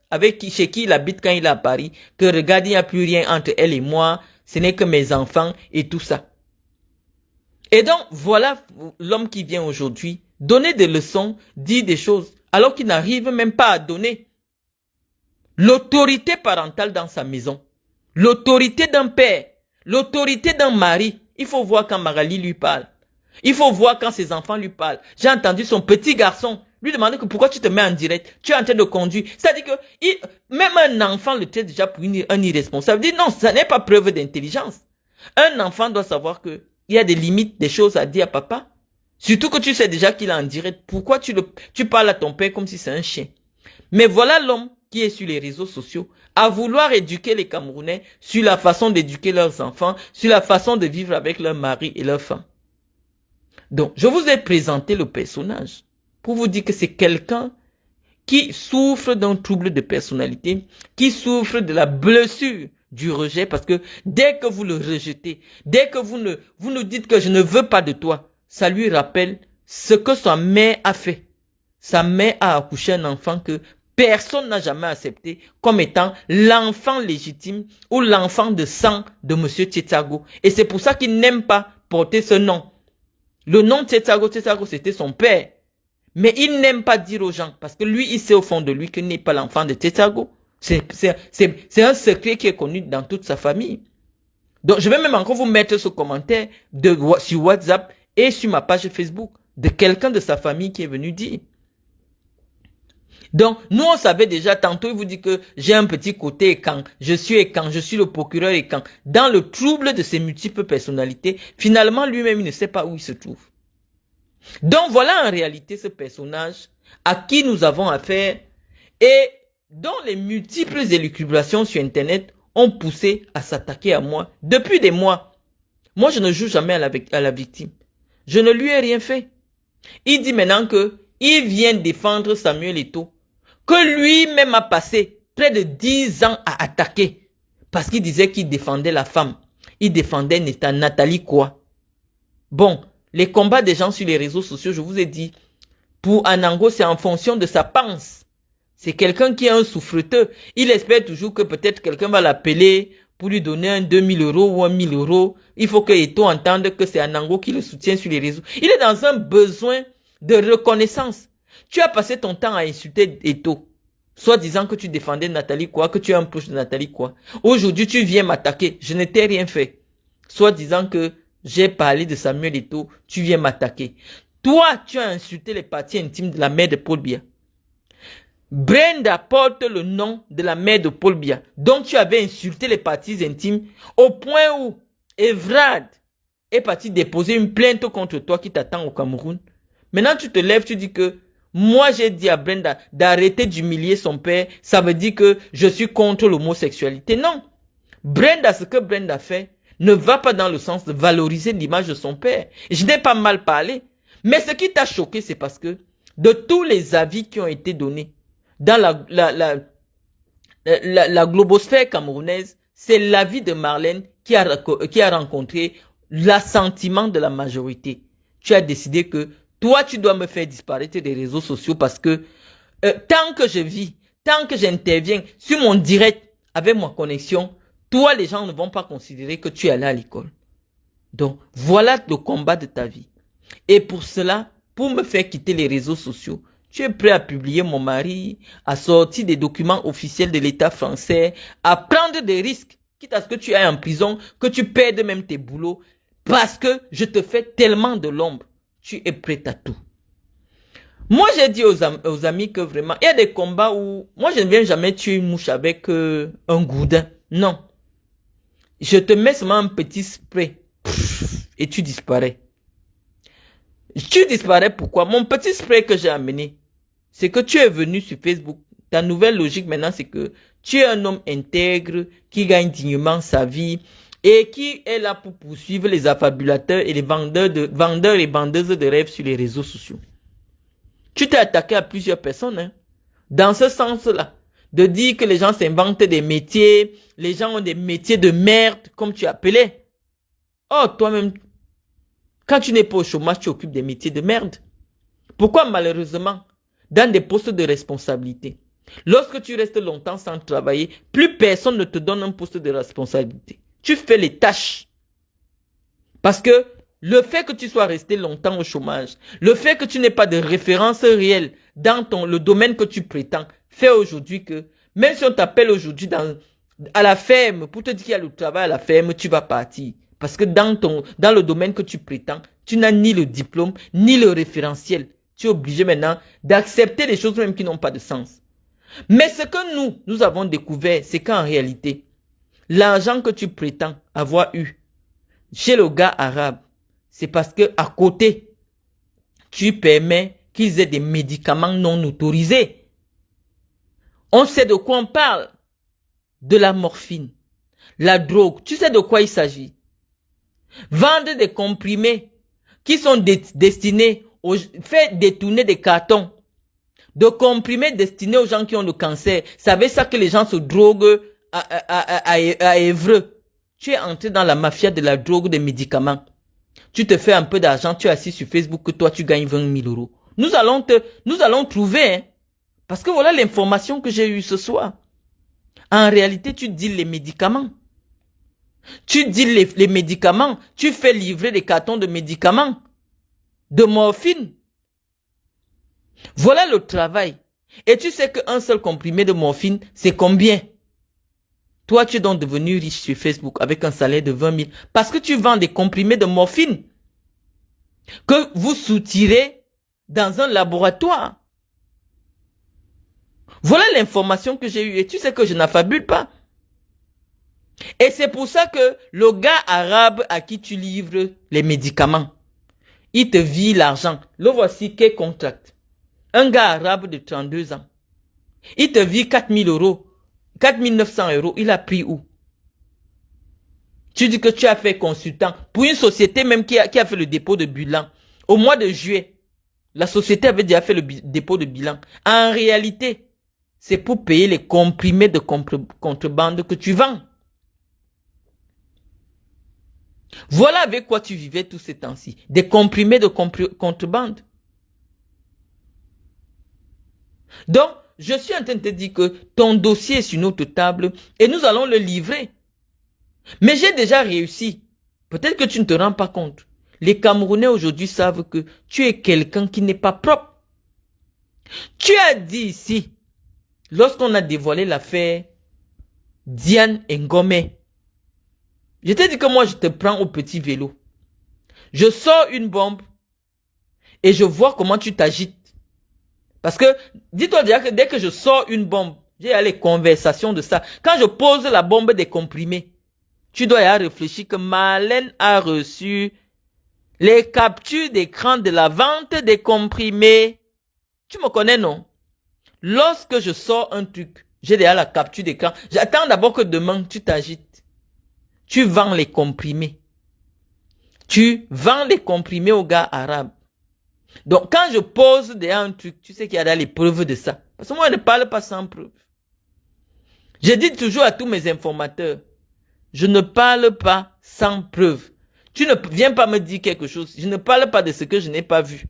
Speaker 1: chez qui il habite quand il est à Paris, que regarde, il n'y a plus rien entre elle et moi, ce n'est que mes enfants et tout ça. Et donc, voilà l'homme qui vient aujourd'hui donner des leçons, dire des choses, alors qu'il n'arrive même pas à donner l'autorité parentale dans sa maison. L'autorité d'un père, l'autorité d'un mari. Il faut voir quand Magali lui parle. Il faut voir quand ses enfants lui parlent. J'ai entendu son petit garçon lui demander que pourquoi tu te mets en direct. Tu es en train de conduire. C'est-à-dire que même un enfant le traite déjà pour un irresponsable. Il dit non, ça n'est pas preuve d'intelligence. Un enfant doit savoir que il y a des limites, des choses à dire à papa. Surtout que tu sais déjà qu'il est en direct. Pourquoi tu parles à ton père comme si c'est un chien? Mais voilà l'homme qui est sur les réseaux sociaux à vouloir éduquer les Camerounais sur la façon d'éduquer leurs enfants, sur la façon de vivre avec leur mari et leur femme. Donc, je vous ai présenté le personnage pour vous dire que c'est quelqu'un qui souffre d'un trouble de personnalité, qui souffre de la blessure du rejet, parce que dès que vous le rejetez, dès que vous nous dites que je ne veux pas de toi, ça lui rappelle ce que sa mère a fait. Sa mère a accouché un enfant que personne n'a jamais accepté comme étant l'enfant légitime ou l'enfant de sang de Monsieur Tchétsago. Et c'est pour ça qu'il n'aime pas porter ce nom. Le nom de Tchétsago, c'était son père. Mais il n'aime pas dire aux gens, parce que lui, il sait au fond de lui qu'il n'est pas l'enfant de Tchétsago. C'est un secret qui est connu dans toute sa famille. Donc, je vais même encore vous mettre ce commentaire sur WhatsApp et sur ma page Facebook de quelqu'un de sa famille qui est venu dire. Donc, nous, on savait déjà, tantôt, il vous dit que j'ai un petit côté écan, je suis le procureur écan. Dans le trouble de ses multiples personnalités, finalement, lui-même, il ne sait pas où il se trouve. Donc, voilà en réalité ce personnage à qui nous avons affaire et dont les multiples élucubrations sur Internet ont poussé à s'attaquer à moi depuis des mois. Moi, je ne joue jamais à la victime. Je ne lui ai rien fait. Il dit maintenant que il vient défendre Samuel Eto'o, que lui-même a passé près de 10 ans à attaquer, parce qu'il disait qu'il défendait la femme. Il défendait Nathalie quoi. Bon, les combats des gens sur les réseaux sociaux, je vous ai dit, pour Anango, c'est en fonction de sa panse. C'est quelqu'un qui est un souffreteux. Il espère toujours que peut-être quelqu'un va l'appeler pour lui donner un 2000 € ou un 1000 €. Il faut que Eto'o entende que c'est Anango qui le soutient sur les réseaux. Il est dans un besoin de reconnaissance. Tu as passé ton temps à insulter Eto'o, soit disant que tu défendais Nathalie quoi, que tu es un proche de Nathalie quoi. Aujourd'hui, tu viens m'attaquer. Je ne t'ai rien fait. Soit disant que j'ai parlé de Samuel Eto'o, tu viens m'attaquer. Toi, tu as insulté les parties intimes de la mère de Paul Biya. Brenda porte le nom de la mère de Paul Biya. Donc tu avais insulté les parties intimes au point où Evrard est parti déposer une plainte contre toi qui t'attend au Cameroun. Maintenant tu te lèves, tu dis que moi j'ai dit à Brenda d'arrêter d'humilier son père. Ça veut dire que je suis contre l'homosexualité. Non. Brenda, ce que Brenda fait ne va pas dans le sens de valoriser l'image de son père. Je n'ai pas mal parlé. Mais ce qui t'a choqué, c'est parce que de tous les avis qui ont été donnés dans la globosphère camerounaise, c'est l'avis de Marlène qui a rencontré l'assentiment de la majorité. Tu as décidé que toi, tu dois me faire disparaître des réseaux sociaux parce que tant que je vis, tant que j'interviens sur mon direct avec ma connexion, toi, les gens ne vont pas considérer que tu es allé à l'école. Donc, voilà le combat de ta vie. Et pour cela, pour me faire quitter les réseaux sociaux, tu es prêt à publier mon mari, à sortir des documents officiels de l'État français, à prendre des risques, quitte à ce que tu ailles en prison, que tu perdes même tes boulots, parce que je te fais tellement de l'ombre. Tu es prêt à tout. Moi, j'ai dit aux amis que vraiment, il y a des combats où, moi, je ne viens jamais tuer une mouche avec un gourdin. Non. Je te mets seulement un petit spray, et tu disparais. Tu disparais pourquoi? Mon petit spray que j'ai amené, c'est que tu es venu sur Facebook. Ta nouvelle logique maintenant, c'est que tu es un homme intègre, qui gagne dignement sa vie et qui est là pour poursuivre les affabulateurs et les vendeurs et vendeuses de rêves sur les réseaux sociaux. Tu t'es attaqué à plusieurs personnes, hein, dans ce sens-là, de dire que les gens s'inventent des métiers, les gens ont des métiers de merde, comme tu appelais. Oh, toi-même, quand tu n'es pas au chômage, tu occupes des métiers de merde. Pourquoi malheureusement, dans des postes de responsabilité, lorsque tu restes longtemps sans travailler, plus personne ne te donne un poste de responsabilité. Tu fais les tâches. Parce que le fait que tu sois resté longtemps au chômage, le fait que tu n'aies pas de référence réelle dans le domaine que tu prétends, fait aujourd'hui que, même si on t'appelle aujourd'hui à la ferme, pour te dire qu'il y a le travail à la ferme, tu vas partir. Parce que dans le domaine que tu prétends, tu n'as ni le diplôme, ni le référentiel. Tu es obligé maintenant d'accepter des choses même qui n'ont pas de sens. Mais ce que nous avons découvert, c'est qu'en réalité, l'argent que tu prétends avoir eu chez le gars arabe, c'est parce que à côté, tu permets qu'ils aient des médicaments non autorisés. On sait de quoi on parle. De la morphine, la drogue. Tu sais de quoi il s'agit? Vendre des comprimés qui sont destinés faire détourner des cartons de comprimés destinés aux gens qui ont le cancer. Savez ça que les gens se droguent à Évreux. Tu es entré dans la mafia de la drogue, des médicaments. Tu te fais un peu d'argent, tu es assis sur Facebook que toi tu gagnes 20 000 €. Nous allons trouver, hein, parce que voilà l'information que j'ai eue ce soir. En réalité, tu deals les médicaments. Tu deals les médicaments. Tu fais livrer des cartons de médicaments. De morphine. Voilà le travail. Et tu sais qu'un seul comprimé de morphine, c'est combien? Toi, tu es donc devenu riche sur Facebook avec un salaire de 20 000. Parce que tu vends des comprimés de morphine que vous soutirez dans un laboratoire. Voilà l'information que j'ai eue. Et tu sais que je n'affabule pas. Et c'est pour ça que le gars arabe à qui tu livres les médicaments, il te vit l'argent. Le voici, quel contract. Un gars arabe de 32 ans. Il te vit 4 000 €. 4 900 €. Il a pris où? Tu dis que tu as fait consultant pour une société même qui a fait le dépôt de bilan. Au mois de juillet, la société avait déjà fait le dépôt de bilan. En réalité, c'est pour payer les comprimés de contrebande que tu vends. Voilà avec quoi tu vivais tous ces temps-ci. Des comprimés de contrebande. Donc, je suis en train de te dire que ton dossier est sur notre table et nous allons le livrer. Mais j'ai déjà réussi. Peut-être que tu ne te rends pas compte. Les Camerounais aujourd'hui savent que tu es quelqu'un qui n'est pas propre. Tu as dit ici, lorsqu'on a dévoilé l'affaire Diane Ngome, je t'ai dit que moi je te prends au petit vélo. Je sors une bombe et je vois comment tu t'agites. Parce que, dis-toi déjà que dès que je sors une bombe, j'ai les conversations de ça. Quand je pose la bombe des comprimés, tu dois y réfléchir que Marlène a reçu les captures d'écran de la vente des comprimés. Tu me connais, non? Lorsque je sors un truc, j'ai déjà la capture d'écran. J'attends d'abord que demain, tu t'agites. Tu vends les comprimés. Tu vends les comprimés aux gars arabes. Donc, quand je pose déjà un truc, tu sais qu'il y a les preuves de ça. Parce que moi, je ne parle pas sans preuve. Je dis toujours à tous mes informateurs, je ne parle pas sans preuve. Tu ne viens pas me dire quelque chose. Je ne parle pas de ce que je n'ai pas vu.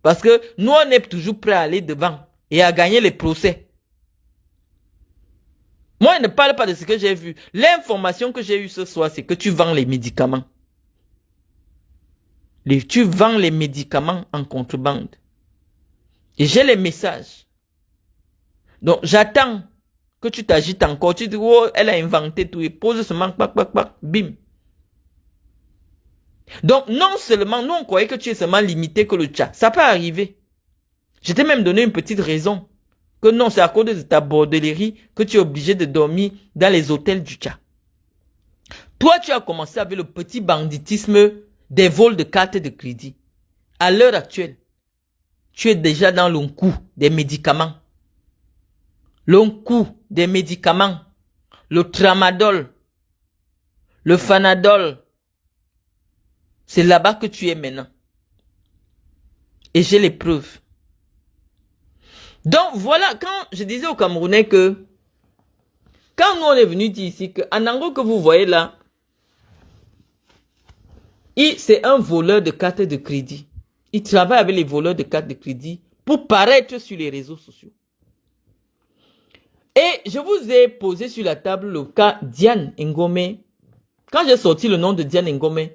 Speaker 1: Parce que nous, on est toujours prêts à aller devant et à gagner les procès. Moi, je ne parle pas de ce que j'ai vu. L'information que j'ai eue ce soir, c'est que tu vends les médicaments. Tu vends les médicaments en contrebande. Et j'ai les messages. Donc, j'attends que tu t'agites encore. Tu dis, oh, elle a inventé tout. Et pose seulement, bim. Donc, non seulement, nous, on croyait que tu es seulement limité que le Tchad. Ça peut arriver. Je t'ai même donné une petite raison. Que non, c'est à cause de ta bordellerie que tu es obligé de dormir dans les hôtels du Tchad. Toi, tu as commencé avec le petit banditisme des vols de cartes de crédit. À l'heure actuelle, tu es déjà dans le coût des médicaments. Le coût des médicaments. Le tramadol. Le fanadol. C'est là-bas que tu es maintenant. Et j'ai les preuves. Donc voilà, quand je disais aux Camerounais que, quand nous on est venu dire ici que Anango que vous voyez là, c'est un voleur de cartes de crédit. Il travaille avec les voleurs de cartes de crédit pour paraître sur les réseaux sociaux. Et je vous ai posé sur la table le cas Diane Ngome. Quand j'ai sorti le nom de Diane Ngome,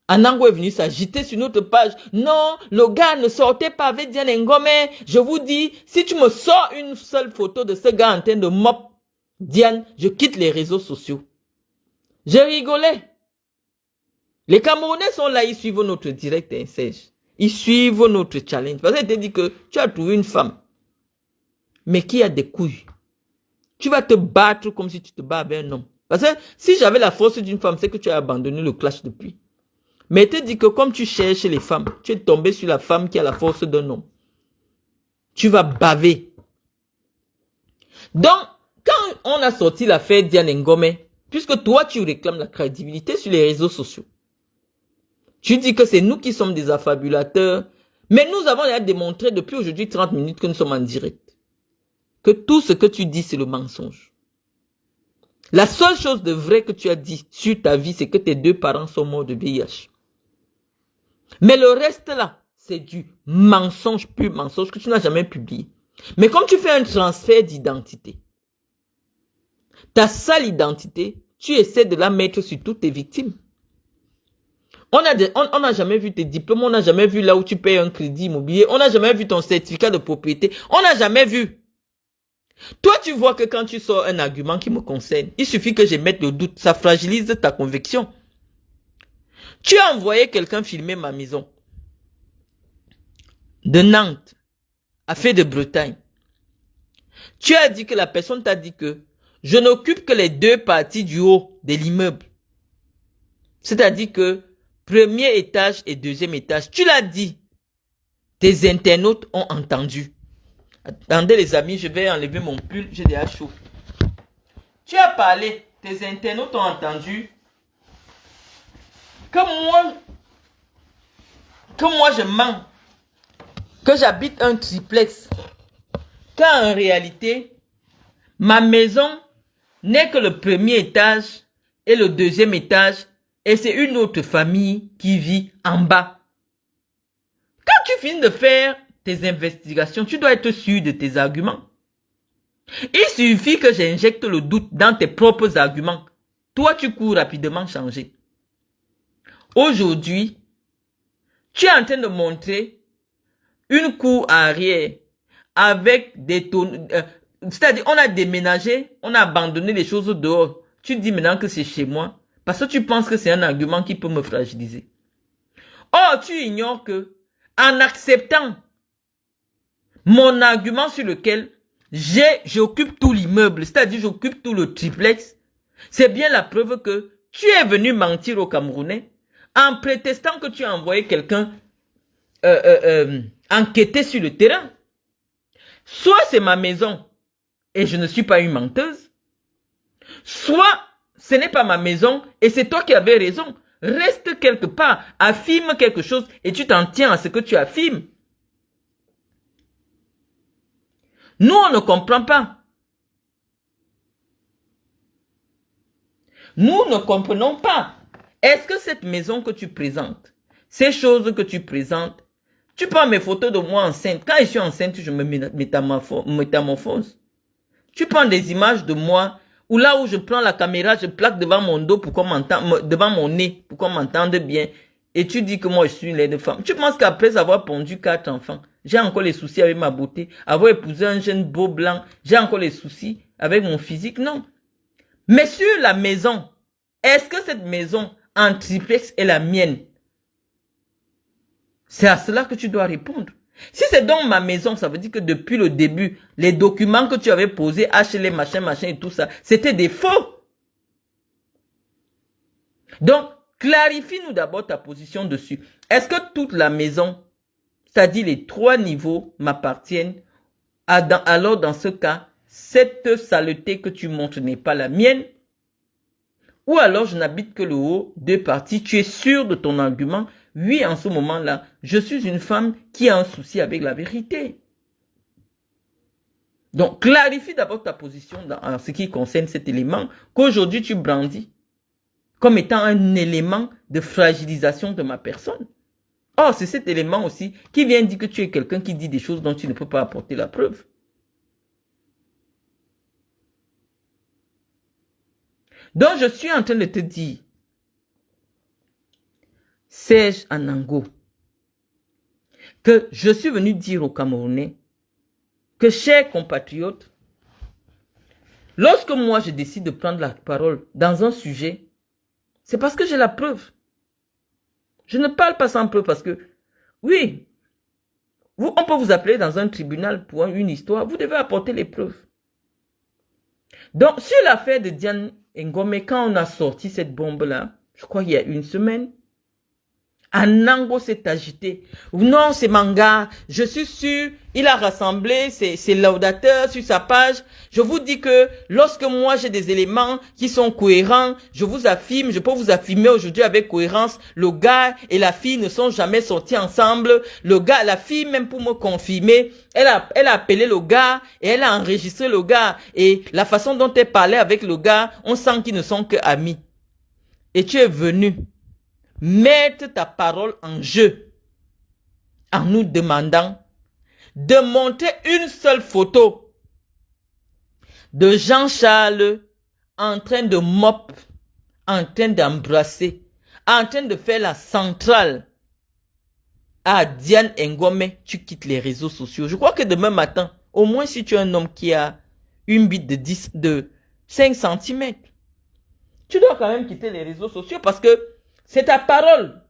Speaker 1: Anango est venu s'agiter sur notre page. Non, le gars ne sortait pas avec Diane Ngome. Je vous dis, si tu me sors une seule photo de ce gars en train de mop Diane, je quitte les réseaux sociaux. Je rigolais. Les Camerounais sont là, ils suivent notre direct insège. Ils suivent notre challenge. Parce qu'ils te disent que tu as trouvé une femme, mais qui a des couilles. Tu vas te battre comme si tu te bats avec un homme. Parce que si j'avais la force d'une femme, c'est que tu as abandonné le clash depuis. Mais te dis que comme tu cherches les femmes, tu es tombé sur la femme qui a la force d'un homme. Tu vas baver. Donc, quand on a sorti l'affaire Diane Ngome, puisque toi tu réclames la crédibilité sur les réseaux sociaux, tu dis que c'est nous qui sommes des affabulateurs, mais nous avons déjà démontré depuis aujourd'hui 30 minutes que nous sommes en direct. Que tout ce que tu dis, c'est le mensonge. La seule chose de vrai que tu as dit sur ta vie, c'est que tes deux parents sont morts de VIH. Mais le reste là, c'est du mensonge, pur mensonge que tu n'as jamais publié. Mais comme tu fais un transfert d'identité, ta sale identité, tu essaies de la mettre sur toutes tes victimes. On n'a jamais vu tes diplômes, on n'a jamais vu là où tu payes un crédit immobilier, on n'a jamais vu ton certificat de propriété, on n'a jamais vu. Toi, tu vois que quand tu sors un argument qui me concerne, il suffit que je mette le doute, ça fragilise ta conviction. Tu as envoyé quelqu'un filmer ma maison de Nantes à Fée de Bretagne. Tu as dit que la personne t'a dit que je n'occupe que les deux parties du haut de l'immeuble. C'est-à-dire que premier étage et deuxième étage. Tu l'as dit. Tes internautes ont entendu. Attendez les amis, je vais enlever mon pull, j'ai déjà chaud. Tu as parlé, tes internautes ont entendu que moi, je mens, que j'habite un triplex, quand en réalité, ma maison n'est que le premier étage et le deuxième étage, et c'est une autre famille qui vit en bas. Quand tu finis de faire tes investigations, tu dois être sûr de tes arguments. Il suffit que j'injecte le doute dans tes propres arguments. Toi, tu cours rapidement changer. Aujourd'hui, tu es en train de montrer une cour arrière avec des tonneaux. C'est-à-dire, on a déménagé, on a abandonné les choses dehors. Tu dis maintenant que c'est chez moi parce que tu penses que c'est un argument qui peut me fragiliser. Or, tu ignores que, en acceptant mon argument sur lequel j'occupe tout l'immeuble, c'est-à-dire j'occupe tout le triplex, c'est bien la preuve que tu es venu mentir aux Camerounais en prétextant que tu as envoyé quelqu'un enquêter sur le terrain. Soit c'est ma maison et je ne suis pas une menteuse, soit ce n'est pas ma maison et c'est toi qui avais raison. Reste quelque part, affirme quelque chose et tu t'en tiens à ce que tu affirmes. Nous, on ne comprend pas. Nous ne comprenons pas. Est-ce que cette maison que tu présentes, ces choses que tu présentes, tu prends mes photos de moi enceinte. Quand je suis enceinte, je me métamorphose. Tu prends des images de moi, ou là où je prends la caméra, je plaque devant mon dos pour qu'on m'entende, devant mon nez, pour qu'on m'entende bien. Et tu dis que moi, je suis une laide femme. Tu penses qu'après avoir pondu 4 enfants, j'ai encore les soucis avec ma beauté, avoir épousé un jeune beau blanc, j'ai encore les soucis avec mon physique? Non. Mais sur la maison, est-ce que cette maison en triplex est la mienne? C'est à cela que tu dois répondre. Si c'est donc ma maison, ça veut dire que depuis le début, les documents que tu avais posés, HLM, machin et tout ça, c'était des faux. Donc, clarifie-nous d'abord ta position dessus. Est-ce que toute la maison, c'est-à-dire les 3 niveaux, m'appartiennent? Alors, dans ce cas, cette saleté que tu montres n'est pas la mienne? Ou alors, je n'habite que le haut, 2 parties, tu es sûr de ton argument? Oui, en ce moment-là, je suis une femme qui a un souci avec la vérité. Donc, clarifie d'abord ta position en ce qui concerne cet élément qu'aujourd'hui tu brandis comme étant un élément de fragilisation de ma personne. Or, c'est cet élément aussi qui vient dire que tu es quelqu'un qui dit des choses dont tu ne peux pas apporter la preuve. Donc, je suis en train de te dire, Serge Anango, que je suis venu dire aux Camerounais que, chers compatriotes, lorsque moi je décide de prendre la parole dans un sujet, c'est parce que j'ai la preuve. Je ne parle pas sans preuve parce que, oui, on peut vous appeler dans un tribunal pour une histoire, vous devez apporter les preuves. Donc, sur l'affaire de Diane Ngome, quand on a sorti cette bombe-là, je crois qu'il y a 1 semaine, Anango s'est agité. Non, c'est Manga. Je suis sûr, il a rassemblé ses laudateurs sur sa page. Je vous dis que lorsque moi j'ai des éléments qui sont cohérents, je vous affirme, je peux vous affirmer aujourd'hui avec cohérence, le gars et la fille ne sont jamais sortis ensemble. Le gars, la fille, même pour me confirmer, elle a appelé le gars et elle a enregistré le gars. Et la façon dont elle parlait avec le gars, on sent qu'ils ne sont que amis. Et tu es venu mettre ta parole en jeu en nous demandant de montrer une seule photo de Jean-Charles en train de mop, en train d'embrasser, en train de faire la centrale à Diane Ngome. Tu quittes les réseaux sociaux. Je crois que demain matin, au moins si tu es un homme qui a une bite de 5 cm, tu dois quand même quitter les réseaux sociaux parce que c'est ta parole.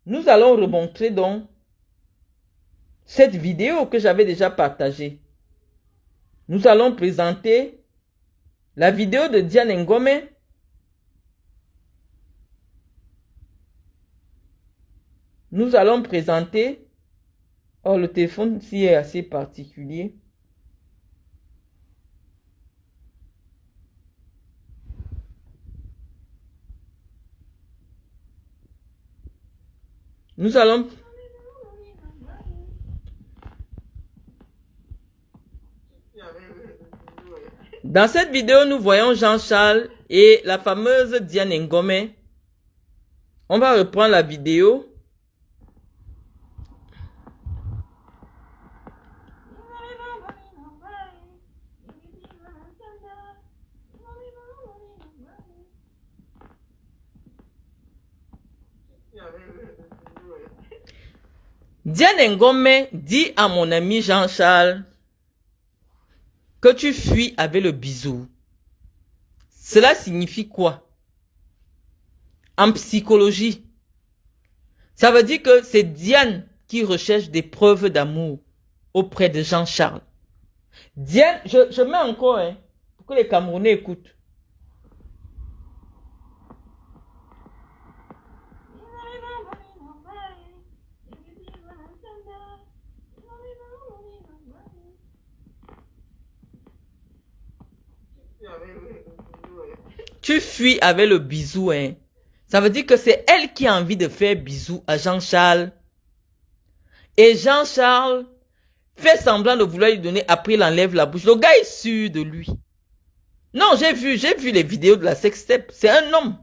Speaker 1: Nous allons remontrer donc cette vidéo que j'avais déjà partagée. Nous allons présenter la vidéo de Diane Ngome. Nous allons présenter... Oh, le téléphone ici est assez particulier. Nous allons... Dans cette vidéo, nous voyons Jean-Charles et la fameuse Diane Ngomé. On va reprendre la vidéo. Diane Ngomé dit à mon ami Jean-Charles que tu fuis avec le bisou. Cela signifie quoi? En psychologie, ça veut dire que c'est Diane qui recherche des preuves d'amour auprès de Jean-Charles. Diane, je mets encore, hein, pour que les Camerounais écoutent. Tu fuis avec le bisou, hein. Ça veut dire que c'est elle qui a envie de faire bisou à Jean-Charles. Et Jean-Charles fait semblant de vouloir lui donner, après il enlève la bouche. Le gars est sûr de lui. Non, j'ai vu les vidéos de la sextape. C'est un homme.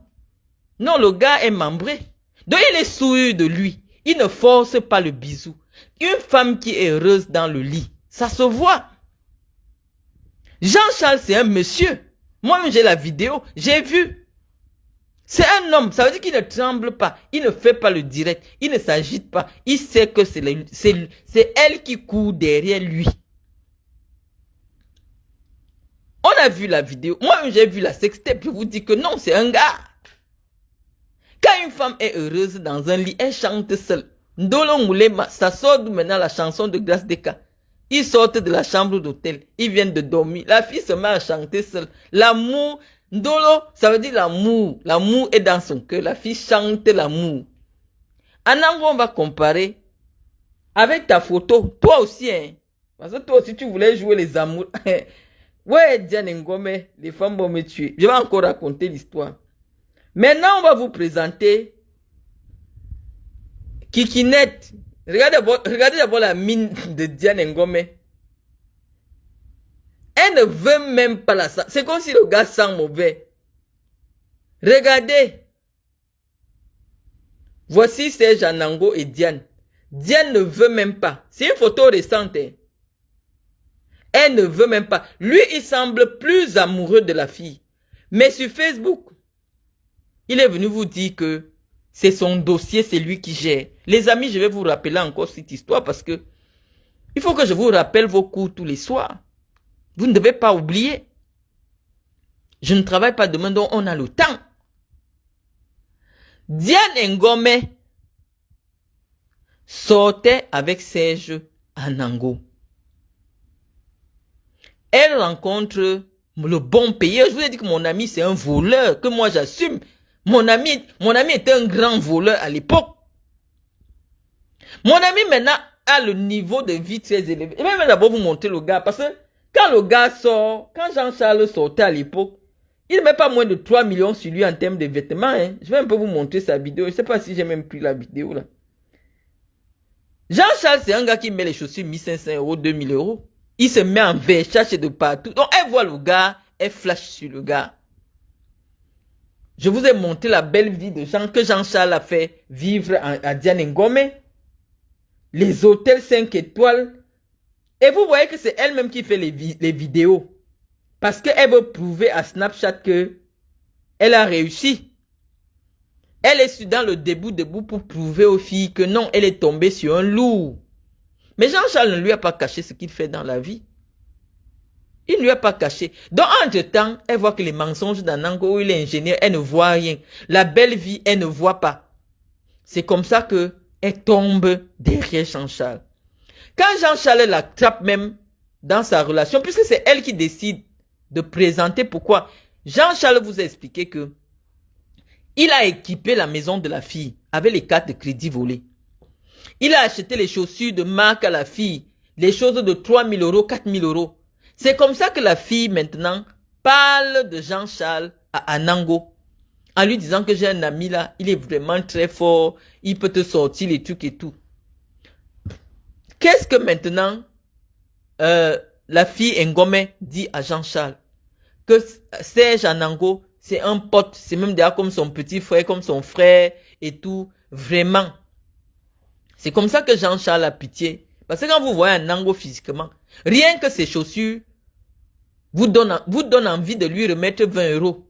Speaker 1: Non, le gars est membré. Donc il est sûr de lui. Il ne force pas le bisou. Une femme qui est heureuse dans le lit, ça se voit. Jean-Charles, c'est un monsieur. Moi-même, j'ai la vidéo, j'ai vu. C'est un homme, ça veut dire qu'il ne tremble pas, il ne fait pas le direct, il ne s'agite pas. Il sait que c'est elle qui court derrière lui. On a vu la vidéo, moi-même, j'ai vu la sextape, je vous dis que non, c'est un gars. Quand une femme est heureuse dans un lit, elle chante seule. Ndolo Moulema, ça sort d'où maintenant la chanson de Grâce Deka. Ils sortent de la chambre d'hôtel. Ils viennent de dormir. La fille se met à chanter seule. L'amour, Ndolo, ça veut dire l'amour. L'amour est dans son cœur. La fille chante l'amour. Anango, on va comparer avec ta photo. Toi aussi, hein. Parce que toi aussi, tu voulais jouer les amours. Ouais, Diane Ngomé, les femmes vont me tuer. Je vais encore raconter l'histoire. Maintenant, on va vous présenter Kikinette. Regardez d'abord la mine de Diane Ngomé. Elle ne veut même pas la sang. C'est comme si le gars sent mauvais. Regardez. Voici Serge Anango et Diane. Diane ne veut même pas. C'est une photo récente. Hein. Elle ne veut même pas. Lui, il semble plus amoureux de la fille. Mais sur Facebook, il est venu vous dire que c'est son dossier, c'est lui qui gère. Les amis, je vais vous rappeler encore cette histoire parce que il faut que je vous rappelle vos cours tous les soirs. Vous ne devez pas oublier. Je ne travaille pas demain, donc on a le temps. Diane Ngomé sortait avec Serge Anango. Elle rencontre le bon payeur. Je vous ai dit que mon ami, c'est un voleur, que moi j'assume. Mon ami était un grand voleur à l'époque. Mon ami maintenant a le niveau de vie très élevé. Je vais d'abord vous montrer le gars. Parce que quand le gars sort, quand Jean-Charles sortait à l'époque, il ne met pas moins de 3 millions sur lui en termes de vêtements. Hein. Je vais un peu vous montrer sa vidéo. Je ne sais pas si j'ai même pris la vidéo là. Jean-Charles, c'est un gars qui met les chaussures 1500 €, 2000 €. Il se met en versace de partout. Donc elle voit le gars, elle flash sur le gars. Je vous ai montré la belle vie de Jean que Jean-Charles a fait vivre à Diane Ngomé. Les hôtels 5 étoiles. Et vous voyez que c'est elle-même qui fait les vidéos. Parce qu'elle veut prouver à Snapchat que elle a réussi. Elle est dans le debout pour prouver aux filles que non, elle est tombée sur un loup. Mais Jean-Charles ne lui a pas caché ce qu'il fait dans la vie. Il ne lui a pas caché. Donc, entre-temps, elle voit que les mensonges d'Anango, où il est ingénieur, elle ne voit rien. La belle vie, elle ne voit pas. C'est comme ça que elle tombe derrière Jean-Charles. Quand Jean-Charles l'attrape même dans sa relation, puisque c'est elle qui décide de présenter pourquoi. Jean-Charles vous a expliqué que il a équipé la maison de la fille avec les cartes de crédit volées. Il a acheté les chaussures de marque à la fille, les choses de 3 000 €, 4 000 €. C'est comme ça que la fille maintenant parle de Jean-Charles à Anango. en lui disant que j'ai un ami là, il est vraiment très fort, il peut te sortir les trucs et tout. Qu'est-ce que maintenant la fille Ngome dit à Jean-Charles? Que Serge Anango, c'est un pote, c'est même déjà comme son petit frère, comme son frère et tout. Vraiment. C'est comme ça que Jean-Charles a pitié. Parce que quand vous voyez Anango physiquement, rien que ses chaussures vous donne envie de lui remettre 20 €.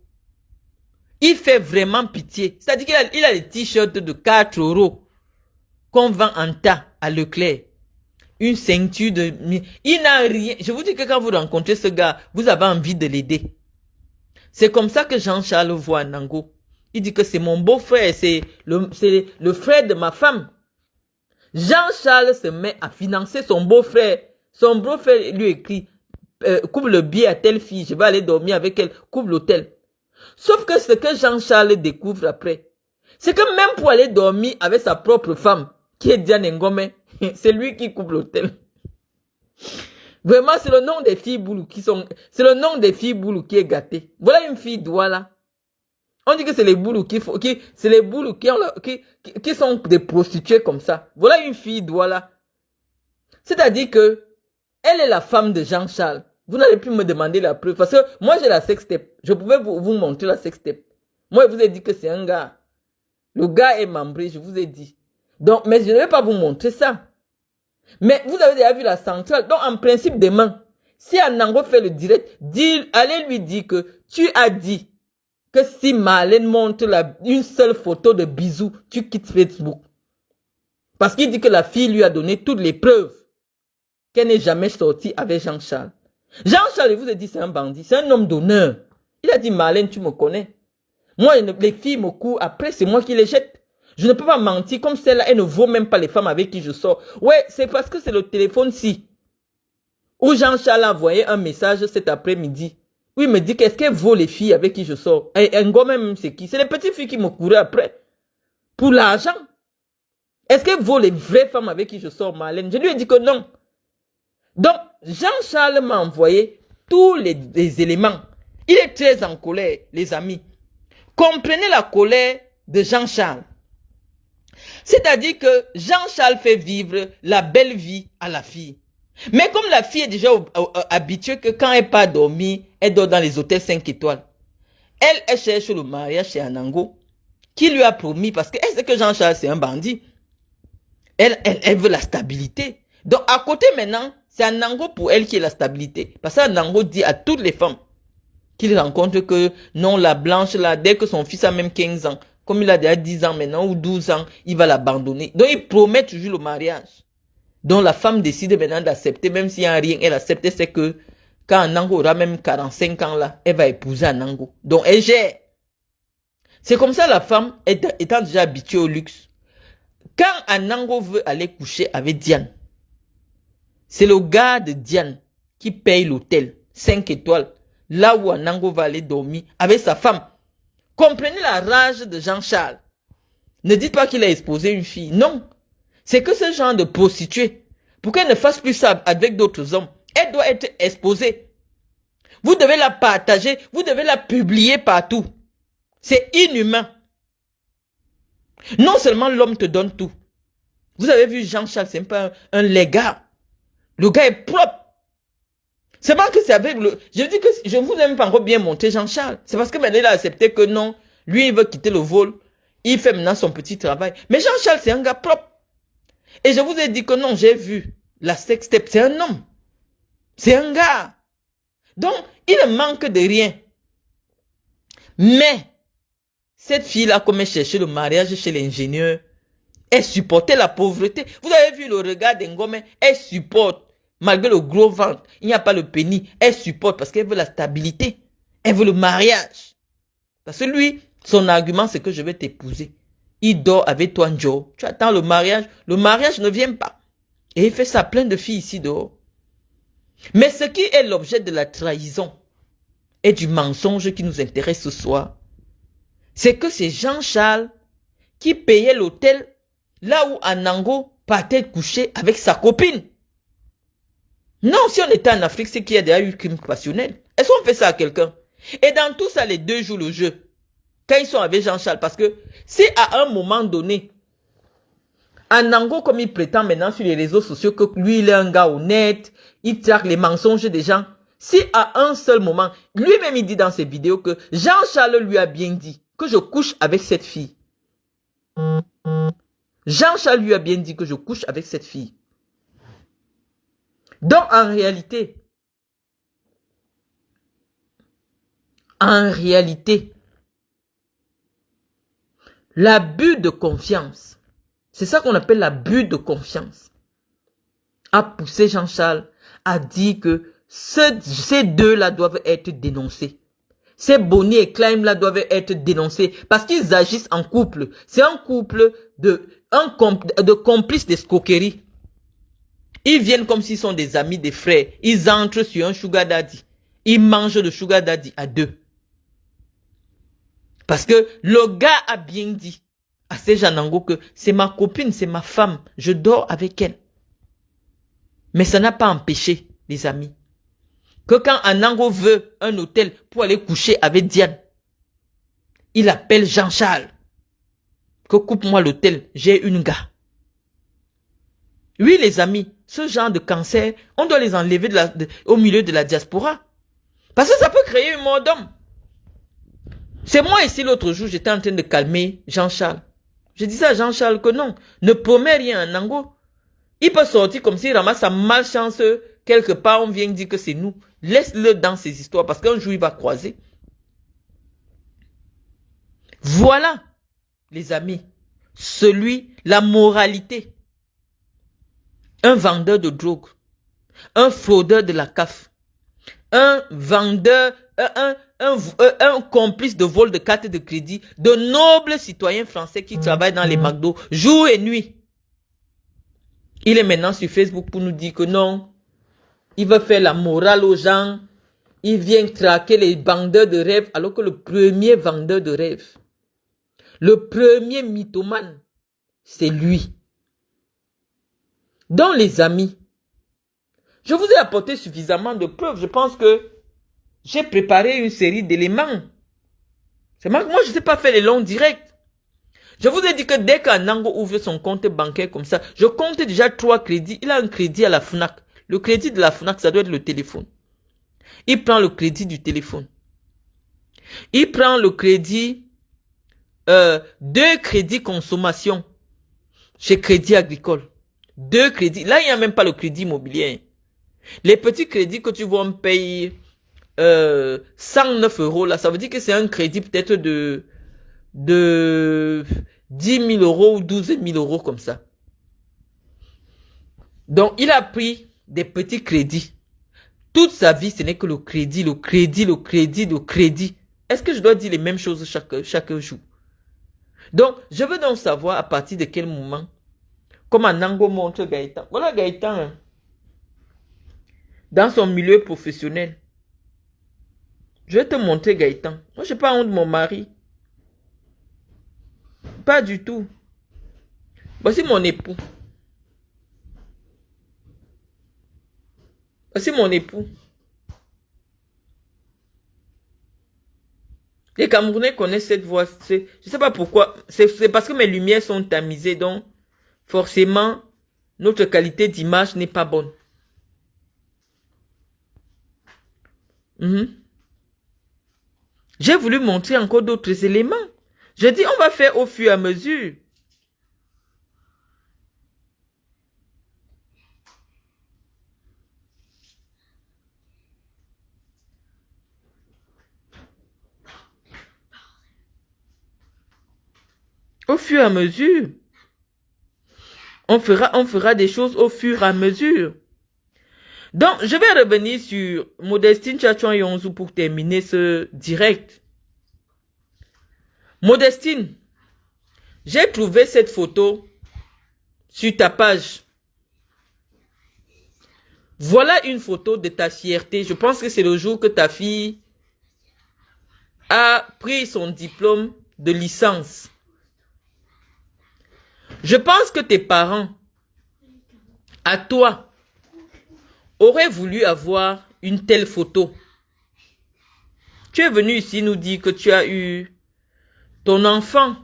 Speaker 1: Il fait vraiment pitié. C'est-à-dire qu'il a des t-shirts de 4 € qu'on vend en tas à Leclerc. Une ceinture de... Il n'a rien. Je vous dis que quand vous rencontrez ce gars, vous avez envie de l'aider. C'est comme ça que Jean-Charles voit Nango. Il dit que c'est mon beau-frère, c'est le frère de ma femme. Jean-Charles se met à financer son beau-frère. Son beau-frère lui écrit, coupe le billet à telle fille, je vais aller dormir avec elle, coupe l'hôtel. Sauf que ce que Jean-Charles découvre après, c'est que même pour aller dormir avec sa propre femme, qui est Diane Ngome, c'est lui qui coupe l'hôtel. Vraiment, c'est le nom des filles boulou c'est le nom des filles boulou qui est gâté. Voilà une fille Douala. On dit que c'est les boulous c'est les boulous qui sont des prostituées comme ça. Voilà une fille Douala. C'est-à-dire que, elle est la femme de Jean-Charles. Vous n'allez plus me demander la preuve. Parce que moi, j'ai la sextape. Je pouvais vous montrer la sextape. Moi, je vous ai dit que c'est un gars. Le gars est membré, je vous ai dit. Donc, mais je ne vais pas vous montrer ça. Mais vous avez déjà vu la centrale. Donc, en principe, demain, si Anango fait le direct, allez lui dire que tu as dit que si Marlène montre une seule photo de bisous, tu quittes Facebook. Parce qu'il dit que la fille lui a donné toutes les preuves qu'elle n'est jamais sortie avec Jean-Charles. Jean-Charles, je vous ai dit, c'est un bandit, c'est un homme d'honneur. Il a dit, Marlène, tu me connais. Moi, les filles me courent après, c'est moi qui les jette. Je ne peux pas mentir comme celle-là, elle ne vaut même pas les femmes avec qui je sors. Ouais, c'est parce que c'est le téléphone-ci. Où Jean-Charles a envoyé un message cet après-midi. Où il me dit qu'est-ce qu'elle vaut les filles avec qui je sors. Et Ngo même, c'est qui? C'est les petites filles qui me couraient après. Pour l'argent. Est-ce qu'elle vaut les vraies femmes avec qui je sors, Marlène? Je lui ai dit que non. Donc, Jean-Charles m'a envoyé tous les éléments. Il est très en colère, les amis. Comprenez la colère de Jean-Charles. C'est-à-dire que Jean-Charles fait vivre la belle vie à la fille. Mais comme la fille est déjà habituée que quand elle part dormir, elle dort dans les hôtels 5 étoiles. Elle cherche le mariage chez Anango, qui lui a promis, parce qu'elle sait que Jean-Charles c'est un bandit. Elle veut la stabilité. Donc à côté maintenant, c'est Anango pour elle qui est la stabilité. Parce que Anango dit à toutes les femmes qu'il rencontre que non, la blanche là, dès que son fils a même 15 ans, comme il a déjà 10 ans maintenant ou 12 ans, il va l'abandonner. Donc il promet toujours le mariage. Donc la femme décide maintenant d'accepter, même s'il n'y a rien, elle accepte, c'est que quand Anango aura même 45 ans là, elle va épouser Anango. Donc elle gère. C'est comme ça la femme, étant déjà habituée au luxe. Quand Anango veut aller coucher avec Diane, c'est le gars de Diane qui paye l'hôtel 5 étoiles, là où Anango va aller dormir avec sa femme. Comprenez la rage de Jean-Charles. Ne dites pas qu'il a exposé une fille. Non. C'est que ce genre de prostituée, pour qu'elle ne fasse plus ça avec d'autres hommes, elle doit être exposée. Vous devez la partager, vous devez la publier partout. C'est inhumain. Non seulement l'homme te donne tout. Vous avez vu Jean-Charles, c'est pas un légat. Le gars est propre. C'est pas que c'est avec le... Je dis que je ne vous ai même pas encore bien montré Jean-Charles. C'est parce que maintenant il a accepté que non, lui il veut quitter le vol. Il fait maintenant son petit travail. Mais Jean-Charles c'est un gars propre. Et je vous ai dit que non, j'ai vu la sextape, c'est un homme. C'est un gars. Donc, il ne manque de rien. Mais, cette fille-là, comme elle cherchait le mariage chez l'ingénieur, elle supportait la pauvreté. Vous avez vu le regard d'Ngome, elle supporte. Malgré le gros ventre, il n'y a pas le pénis. Elle supporte parce qu'elle veut la stabilité. Elle veut le mariage. Parce que lui, son argument, c'est que je vais t'épouser. Il dort avec toi, Joe. Tu attends le mariage ne vient pas. Et il fait ça plein de filles ici dehors. Mais ce qui est l'objet de la trahison et du mensonge qui nous intéresse ce soir, c'est que c'est Jean-Charles qui payait l'hôtel là où Anango partait coucher avec sa copine. Non, si on était en Afrique, c'est qu'il y a déjà eu crime passionnel. Est-ce qu'on fait ça à quelqu'un? Et dans tout ça, les 2 jours le jeu. quand ils sont avec Jean-Charles. Parce que si à un moment donné, Anango, comme il prétend maintenant sur les réseaux sociaux que lui, il est un gars honnête, il traque les mensonges des gens. Si à un seul moment, lui-même il dit dans ses vidéos que Jean-Charles lui a bien dit que je couche avec cette fille. Jean-Charles lui a bien dit que je couche avec cette fille. Donc en réalité, l'abus de confiance, c'est ça qu'on appelle l'abus de confiance, a poussé Jean-Charles à dire que ces deux-là doivent être dénoncés. Ces Bonnie et Klein là doivent être dénoncés parce qu'ils agissent en couple. C'est un couple de complices d'escroquerie. Ils viennent comme s'ils sont des amis, des frères. Ils entrent sur un sugar daddy. Ils mangent le sugar daddy à deux. Parce que le gars a bien dit à Sejanango que c'est ma copine, c'est ma femme. Je dors avec elle. Mais ça n'a pas empêché, les amis, que quand Anango veut un hôtel pour aller coucher avec Diane, il appelle Jean-Charles. Que coupe-moi l'hôtel, j'ai une gars. Oui, les amis, ce genre de cancer, on doit les enlever au milieu de la diaspora. Parce que ça peut créer une mort d'homme. C'est moi ici l'autre jour, j'étais en train de calmer Jean-Charles. Je disais à Jean-Charles que non, ne promets rien à Nango. Il peut sortir comme s'il ramasse sa malchance quelque part, on vient dire que c'est nous. Laisse-le dans ses histoires parce qu'un jour il va croiser. Voilà, les amis, la moralité. Un vendeur de drogue, un fraudeur de la CAF, un vendeur, un complice de vol de carte de crédit, de nobles citoyens français qui travaillent dans les McDo jour et nuit. Il est maintenant sur Facebook pour nous dire que non, il veut faire la morale aux gens, il vient traquer les vendeurs de rêves, alors que le premier vendeur de rêves, le premier mythomane, c'est lui. Donc les amis, je vous ai apporté suffisamment de preuves. Je pense que j'ai préparé une série d'éléments. C'est moi, je ne sais pas faire les longs directs. Je vous ai dit que dès qu'Anango ouvre son compte bancaire comme ça, je compte déjà 3 crédits. Il a un crédit à la FNAC. Le crédit de la FNAC, ça doit être le téléphone. Il prend le crédit du téléphone. Il prend le crédit, 2 crédits consommation chez Crédit Agricole. 2 crédits. Là, il n'y a même pas le crédit immobilier. Les petits crédits que tu vois, on paye 109 € là, ça veut dire que c'est un crédit peut-être de 10 000 € ou 12 000 € comme ça. Donc, il a pris des petits crédits. Toute sa vie, ce n'est que le crédit, le crédit, le crédit, le crédit. Est-ce que je dois dire les mêmes choses chaque jour? Donc, je veux donc savoir à partir de quel moment, comment Nango montre Gaëtan. Voilà Gaëtan, hein, dans son milieu professionnel. Je vais te montrer Gaëtan. Moi, je n'ai pas honte de mon mari. Pas du tout. Voici mon époux. Voici mon époux. Les Camerounais connaissent cette voix. Je ne sais pas pourquoi. C'est parce que mes lumières sont tamisées. Donc, forcément, notre qualité d'image n'est pas bonne. J'ai voulu montrer encore d'autres éléments. Je dis, on va faire au fur et à mesure. Au fur et à mesure. On fera des choses au fur et à mesure. Donc, je vais revenir sur Modestine Tchatchouan Yonzou pour terminer ce direct. Modestine, j'ai trouvé cette photo sur ta page. Voilà une photo de ta fierté. Je pense que c'est le jour que ta fille a pris son diplôme de licence. Je pense que tes parents, à toi, auraient voulu avoir une telle photo. Tu es venu ici nous dire que tu as eu ton enfant.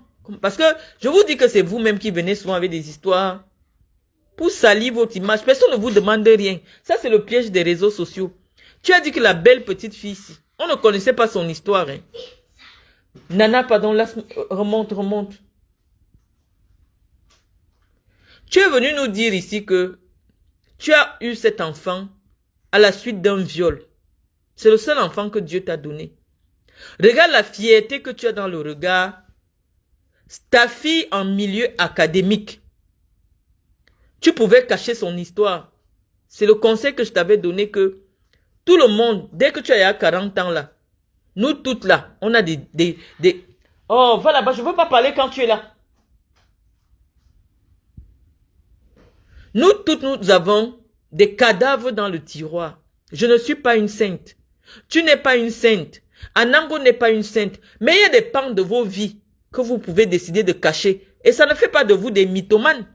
Speaker 1: Parce que je vous dis que c'est vous-même qui venez souvent avec des histoires pour salir votre image. Personne ne vous demande rien. Ça, c'est le piège des réseaux sociaux. Tu as dit que la belle petite fille ici, on ne connaissait pas son histoire. Hein. Nana, pardon, là, remonte. Tu es venu nous dire ici que tu as eu cet enfant à la suite d'un viol. C'est le seul enfant que Dieu t'a donné. Regarde la fierté que tu as dans le regard. Ta fille en milieu académique. Tu pouvais cacher son histoire. C'est le conseil que je t'avais donné que tout le monde, dès que tu as 40 ans là, nous toutes là, on a des... Oh, va là-bas, je ne veux pas parler quand tu es là. Nous toutes, nous avons des cadavres dans le tiroir. Je ne suis pas une sainte. Tu n'es pas une sainte. Anango n'est pas une sainte. Mais il y a des pans de vos vies que vous pouvez décider de cacher. Et ça ne fait pas de vous des mythomanes.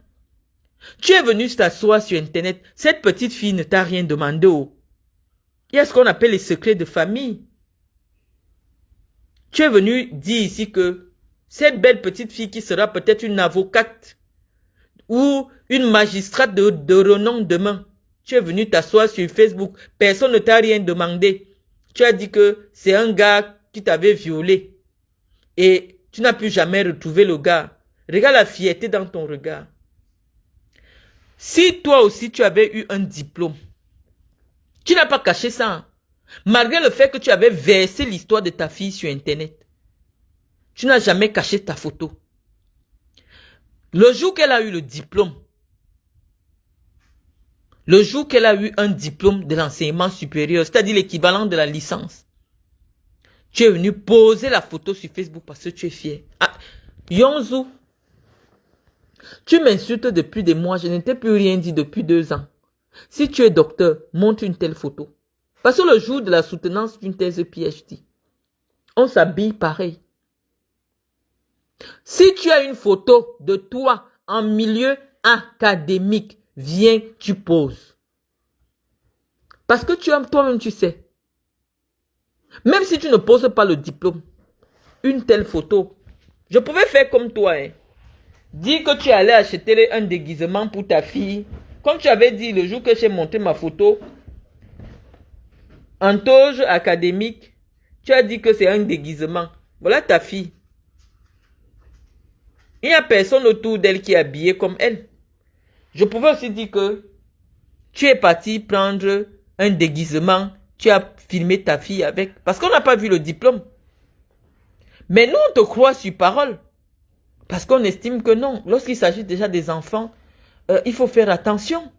Speaker 1: Tu es venu t'asseoir sur Internet. Cette petite fille ne t'a rien demandé. Oh. Il y a ce qu'on appelle les secrets de famille. Tu es venu dire ici que cette belle petite fille qui sera peut-être une avocate ou une magistrate de renom demain. Tu es venu t'asseoir sur Facebook. Personne ne t'a rien demandé. Tu as dit que c'est un gars qui t'avait violé. Et tu n'as plus jamais retrouvé le gars. Regarde la fierté dans ton regard. Si toi aussi tu avais eu un diplôme, tu n'as pas caché ça. Hein? Malgré le fait que tu avais versé l'histoire de ta fille sur Internet. Tu n'as jamais caché ta photo. Le jour qu'elle a eu le diplôme, le jour qu'elle a eu un diplôme de l'enseignement supérieur, c'est-à-dire l'équivalent de la licence, tu es venu poser la photo sur Facebook parce que tu es fier. Ah, Yonzou, tu m'insultes depuis des mois, je ne t'ai plus rien dit depuis 2 ans. Si tu es docteur, montre une telle photo. Parce que le jour de la soutenance d'une thèse PhD, on s'habille pareil. Si tu as une photo de toi en milieu académique, viens, tu poses. Parce que toi-même, tu sais. Même si tu ne poses pas le diplôme, une telle photo, je pouvais faire comme toi. Hein. Dis que tu allais acheter un déguisement pour ta fille. Comme tu avais dit le jour que j'ai monté ma photo, en toge académique, tu as dit que c'est un déguisement. Voilà ta fille. Il n'y a personne autour d'elle qui est habillée comme elle. Je pouvais aussi dire que tu es parti prendre un déguisement, tu as filmé ta fille avec, parce qu'on n'a pas vu le diplôme. Mais nous, on te croit sur parole. Parce qu'on estime que non, lorsqu'il s'agit déjà des enfants, il faut faire attention.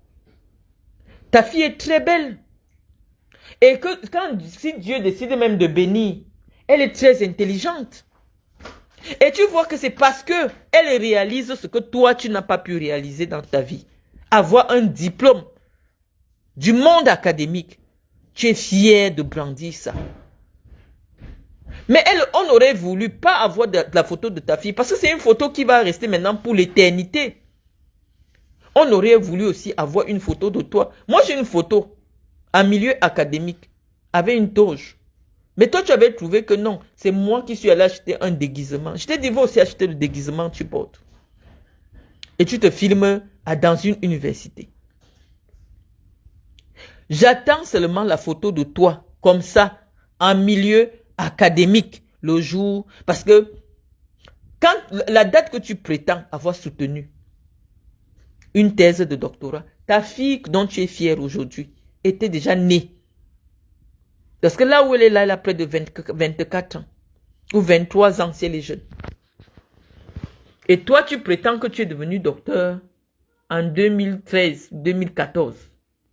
Speaker 1: Ta fille est très belle. Et que si Dieu décide même de bénir, elle est très intelligente. Et tu vois que c'est parce que elle réalise ce que toi, tu n'as pas pu réaliser dans ta vie. Avoir un diplôme du monde académique. Tu es fier de brandir ça. Mais elle, on aurait voulu pas avoir de la photo de ta fille parce que c'est une photo qui va rester maintenant pour l'éternité. On aurait voulu aussi avoir une photo de toi. Moi, j'ai une photo en milieu académique avec une toge. Mais toi, tu avais trouvé que non, c'est moi qui suis allé acheter un déguisement. Je t'ai dit, va aussi acheter le déguisement que tu portes. Et tu te filmes dans une université. J'attends seulement la photo de toi, comme ça, en milieu académique, le jour. Parce que, quand la date que tu prétends avoir soutenue, une thèse de doctorat, ta fille dont tu es fière aujourd'hui, était déjà née. Parce que là où elle est là, elle a près de 24 ans. Ou 23 ans si elle est jeune. Et toi, tu prétends que tu es devenu docteur en 2013-2014.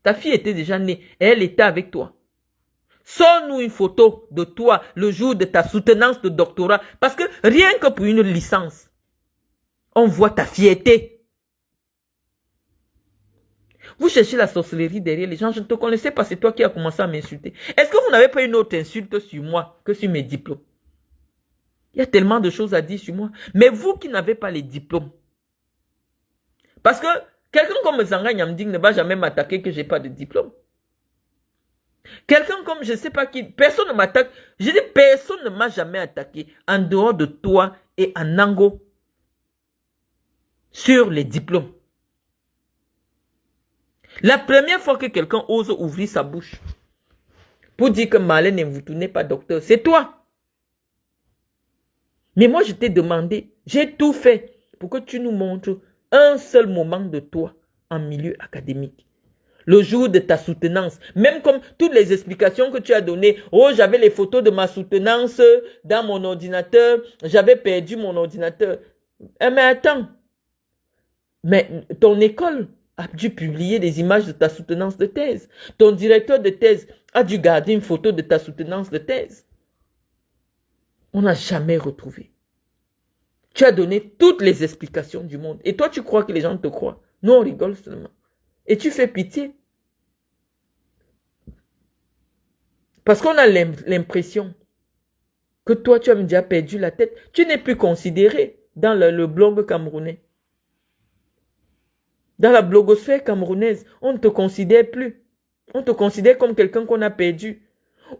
Speaker 1: Ta fille était déjà née et elle était avec toi. Sors-nous une photo de toi le jour de ta soutenance de doctorat. Parce que rien que pour une licence, on voit ta fierté. Vous cherchez la sorcellerie derrière les gens. Je ne te connaissais pas, c'est toi qui as commencé à m'insulter. Est-ce que vous n'avez pas une autre insulte sur moi que sur mes diplômes? Il y a tellement de choses à dire sur moi. Mais vous qui n'avez pas les diplômes. Parce que quelqu'un comme Zanga Nyamding ne va jamais m'attaquer que je n'ai pas de diplôme. Quelqu'un comme je ne sais pas qui, personne ne m'attaque. Je dis personne ne m'a jamais attaqué en dehors de toi et Anango sur les diplômes. La première fois que quelqu'un ose ouvrir sa bouche pour dire que Marlène vous n'est pas docteur, c'est toi. Mais moi, je t'ai demandé, j'ai tout fait pour que tu nous montres un seul moment de toi en milieu académique. Le jour de ta soutenance, même comme toutes les explications que tu as données, oh, j'avais les photos de ma soutenance dans mon ordinateur, j'avais perdu mon ordinateur. Mais attends, mais ton école a dû publier des images de ta soutenance de thèse. Ton directeur de thèse a dû garder une photo de ta soutenance de thèse. On n'a jamais retrouvé. Tu as donné toutes les explications du monde. Et toi, tu crois que les gens te croient. Nous, on rigole seulement. Et tu fais pitié. Parce qu'on a l'impression que toi, tu as déjà perdu la tête. Tu n'es plus considéré dans le blog camerounais. Dans la blogosphère camerounaise, on ne te considère plus. On te considère comme quelqu'un qu'on a perdu.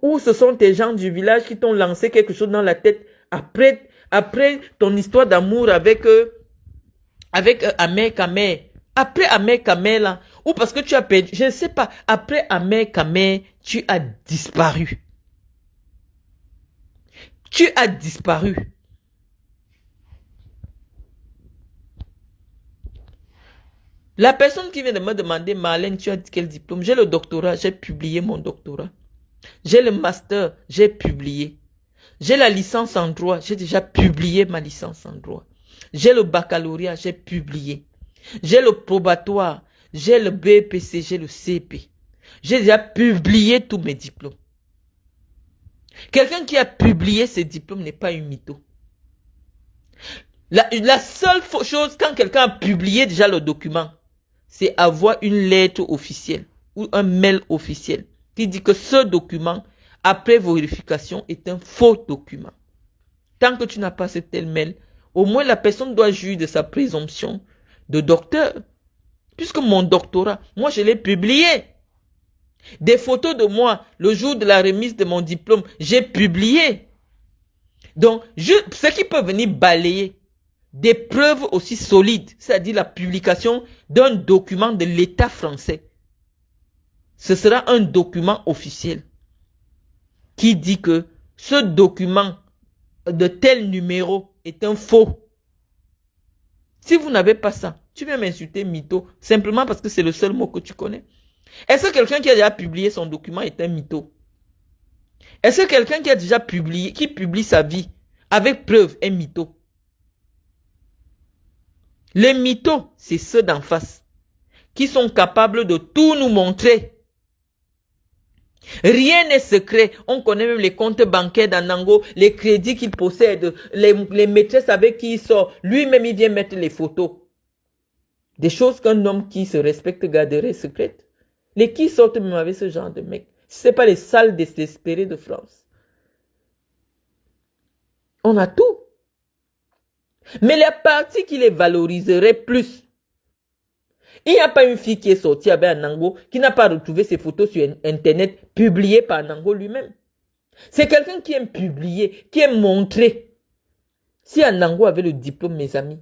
Speaker 1: Ou ce sont tes gens du village qui t'ont lancé quelque chose dans la tête après ton histoire d'amour avec Ahmed Kamer. Après Ahmed Kamer, là, ou parce que tu as perdu, je ne sais pas, après Ahmed Kamer, tu as disparu. Tu as disparu. La personne qui vient de me demander, Marlène, tu as quel diplôme? J'ai le doctorat, j'ai publié mon doctorat. J'ai le master, j'ai publié. J'ai la licence en droit, j'ai déjà publié ma licence en droit. J'ai le baccalauréat, j'ai publié. J'ai le probatoire, j'ai le BPC, j'ai le CP. J'ai déjà publié tous mes diplômes. Quelqu'un qui a publié ses diplômes n'est pas un mytho. La seule chose, quand quelqu'un a publié déjà le document, c'est avoir une lettre officielle ou un mail officiel qui dit que ce document, après vérification, est un faux document. Tant que tu n'as pas ce tel mail, au moins la personne doit juger de sa présomption de docteur. Puisque mon doctorat, moi je l'ai publié. Des photos de moi, le jour de la remise de mon diplôme, j'ai publié. Donc, ce qui peut venir balayer des preuves aussi solides, c'est-à-dire la publication d'un document de l'État français, ce sera un document officiel qui dit que ce document de tel numéro est un faux. Si vous n'avez pas ça, tu viens m'insulter mytho, simplement parce que c'est le seul mot que tu connais. Est-ce que quelqu'un qui a déjà publié son document est un mytho? Est-ce que quelqu'un qui a déjà publié, qui publie sa vie avec preuve est mytho? Les mythos, c'est ceux d'en face, qui sont capables de tout nous montrer. Rien n'est secret. On connaît même les comptes bancaires d'Anango, les crédits qu'il possède, les maîtresses avec qui il sort. Lui-même, il vient mettre les photos. Des choses qu'un homme qui se respecte garderait secrètes. Les qui sortent même avec ce genre de mec. Ce n'est pas les sales désespérés de France. On a tout. Mais la partie qui les valoriserait plus. Il n'y a pas une fille qui est sortie avec Anango qui n'a pas retrouvé ses photos sur Internet publiées par Anango lui-même. C'est quelqu'un qui aime publier, qui aime montrer. Si Anango avait le diplôme, mes amis,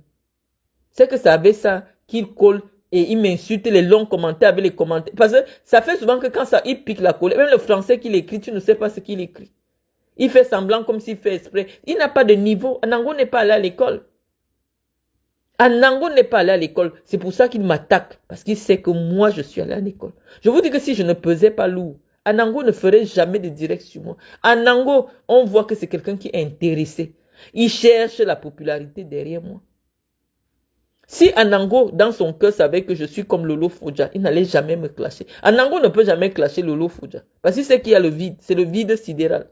Speaker 1: c'est que ça avait ça qu'il colle et il m'insulte les longs commentaires avec les commentaires. Parce que ça fait souvent que quand ça, il pique la colère, même le français qu'il écrit, tu ne sais pas ce qu'il écrit. Il fait semblant comme s'il fait exprès. Il n'a pas de niveau. Anango n'est pas allé à l'école. Anango n'est pas allé à l'école. C'est pour ça qu'il m'attaque. Parce qu'il sait que moi, je suis allé à l'école. Je vous dis que si je ne pesais pas lourd, Anango ne ferait jamais de direct sur moi. Anango, on voit que c'est quelqu'un qui est intéressé. Il cherche la popularité derrière moi. Si Anango, dans son cœur, savait que je suis comme Lolo Fodja, il n'allait jamais me clasher. Anango ne peut jamais clasher Lolo Fodja. Parce qu'il sait qu'il y a le vide. C'est le vide sidéral.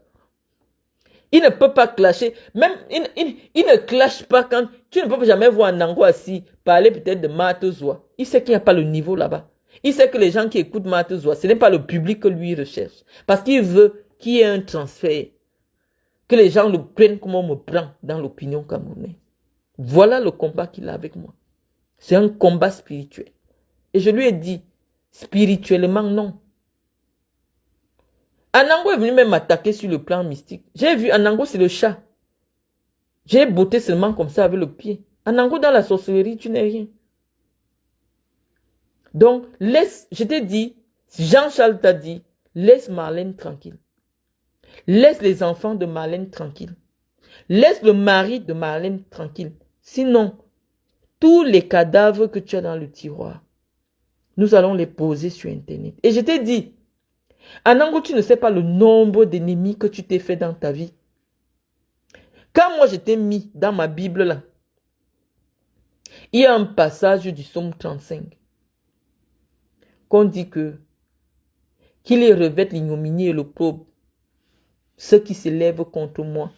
Speaker 1: Il ne peut pas clasher. Même, il ne clash pas quand... Tu ne peux jamais voir Anango assis parler peut-être de Matozoa. Il sait qu'il n'y a pas le niveau là-bas. Il sait que les gens qui écoutent Matozoa, ce n'est pas le public que lui recherche. Parce qu'il veut qu'il y ait un transfert. Que les gens le prennent comme on me prend dans l'opinion camerounaise. Voilà le combat qu'il a avec moi. C'est un combat spirituel. Et je lui ai dit, spirituellement, non. Anango est venu même m'attaquer sur le plan mystique. J'ai vu Anango, c'est le chat. J'ai botté seulement comme ça avec le pied. Anango, dans la sorcellerie, tu n'es rien. Donc, laisse, je t'ai dit, Jean-Charles t'a dit, laisse Marlène tranquille. Laisse les enfants de Marlène tranquille. Laisse le mari de Marlène tranquille. Sinon, tous les cadavres que tu as dans le tiroir, nous allons les poser sur Internet. Et je t'ai dit, Anango, tu ne sais pas le nombre d'ennemis que tu t'es fait dans ta vie. Quand moi je t'ai mis dans ma Bible là, il y a un passage du psaume 35 qu'on dit que qu'il les revête l'ignominie et l'opprobre, ceux qui s'élèvent contre moi.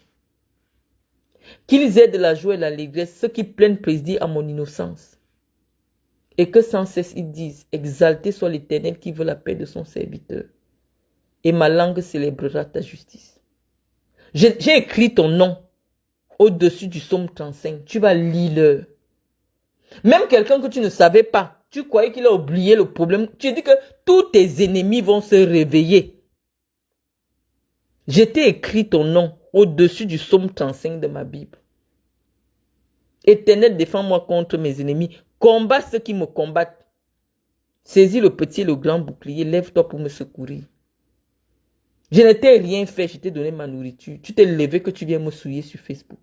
Speaker 1: Qu'ils aient de la joie et de l'allégresse, ceux qui prennent plaisir à mon innocence. Et que sans cesse ils disent, exalté soit l'Éternel qui veut la paix de son serviteur. Et ma langue célébrera ta justice. J'ai écrit ton nom au-dessus du psaume 35. Tu vas lire. Même quelqu'un que tu ne savais pas, tu croyais qu'il a oublié le problème. Tu dis que tous tes ennemis vont se réveiller. Je t'ai écrit ton nom au-dessus du psaume 35 de ma Bible. Éternel, défends-moi contre mes ennemis. Combat ceux qui me combattent. Saisis le petit et le grand bouclier. Lève-toi pour me secourir. Je ne t'ai rien fait. Je t'ai donné ma nourriture. Tu t'es levé que tu viens me souiller sur Facebook.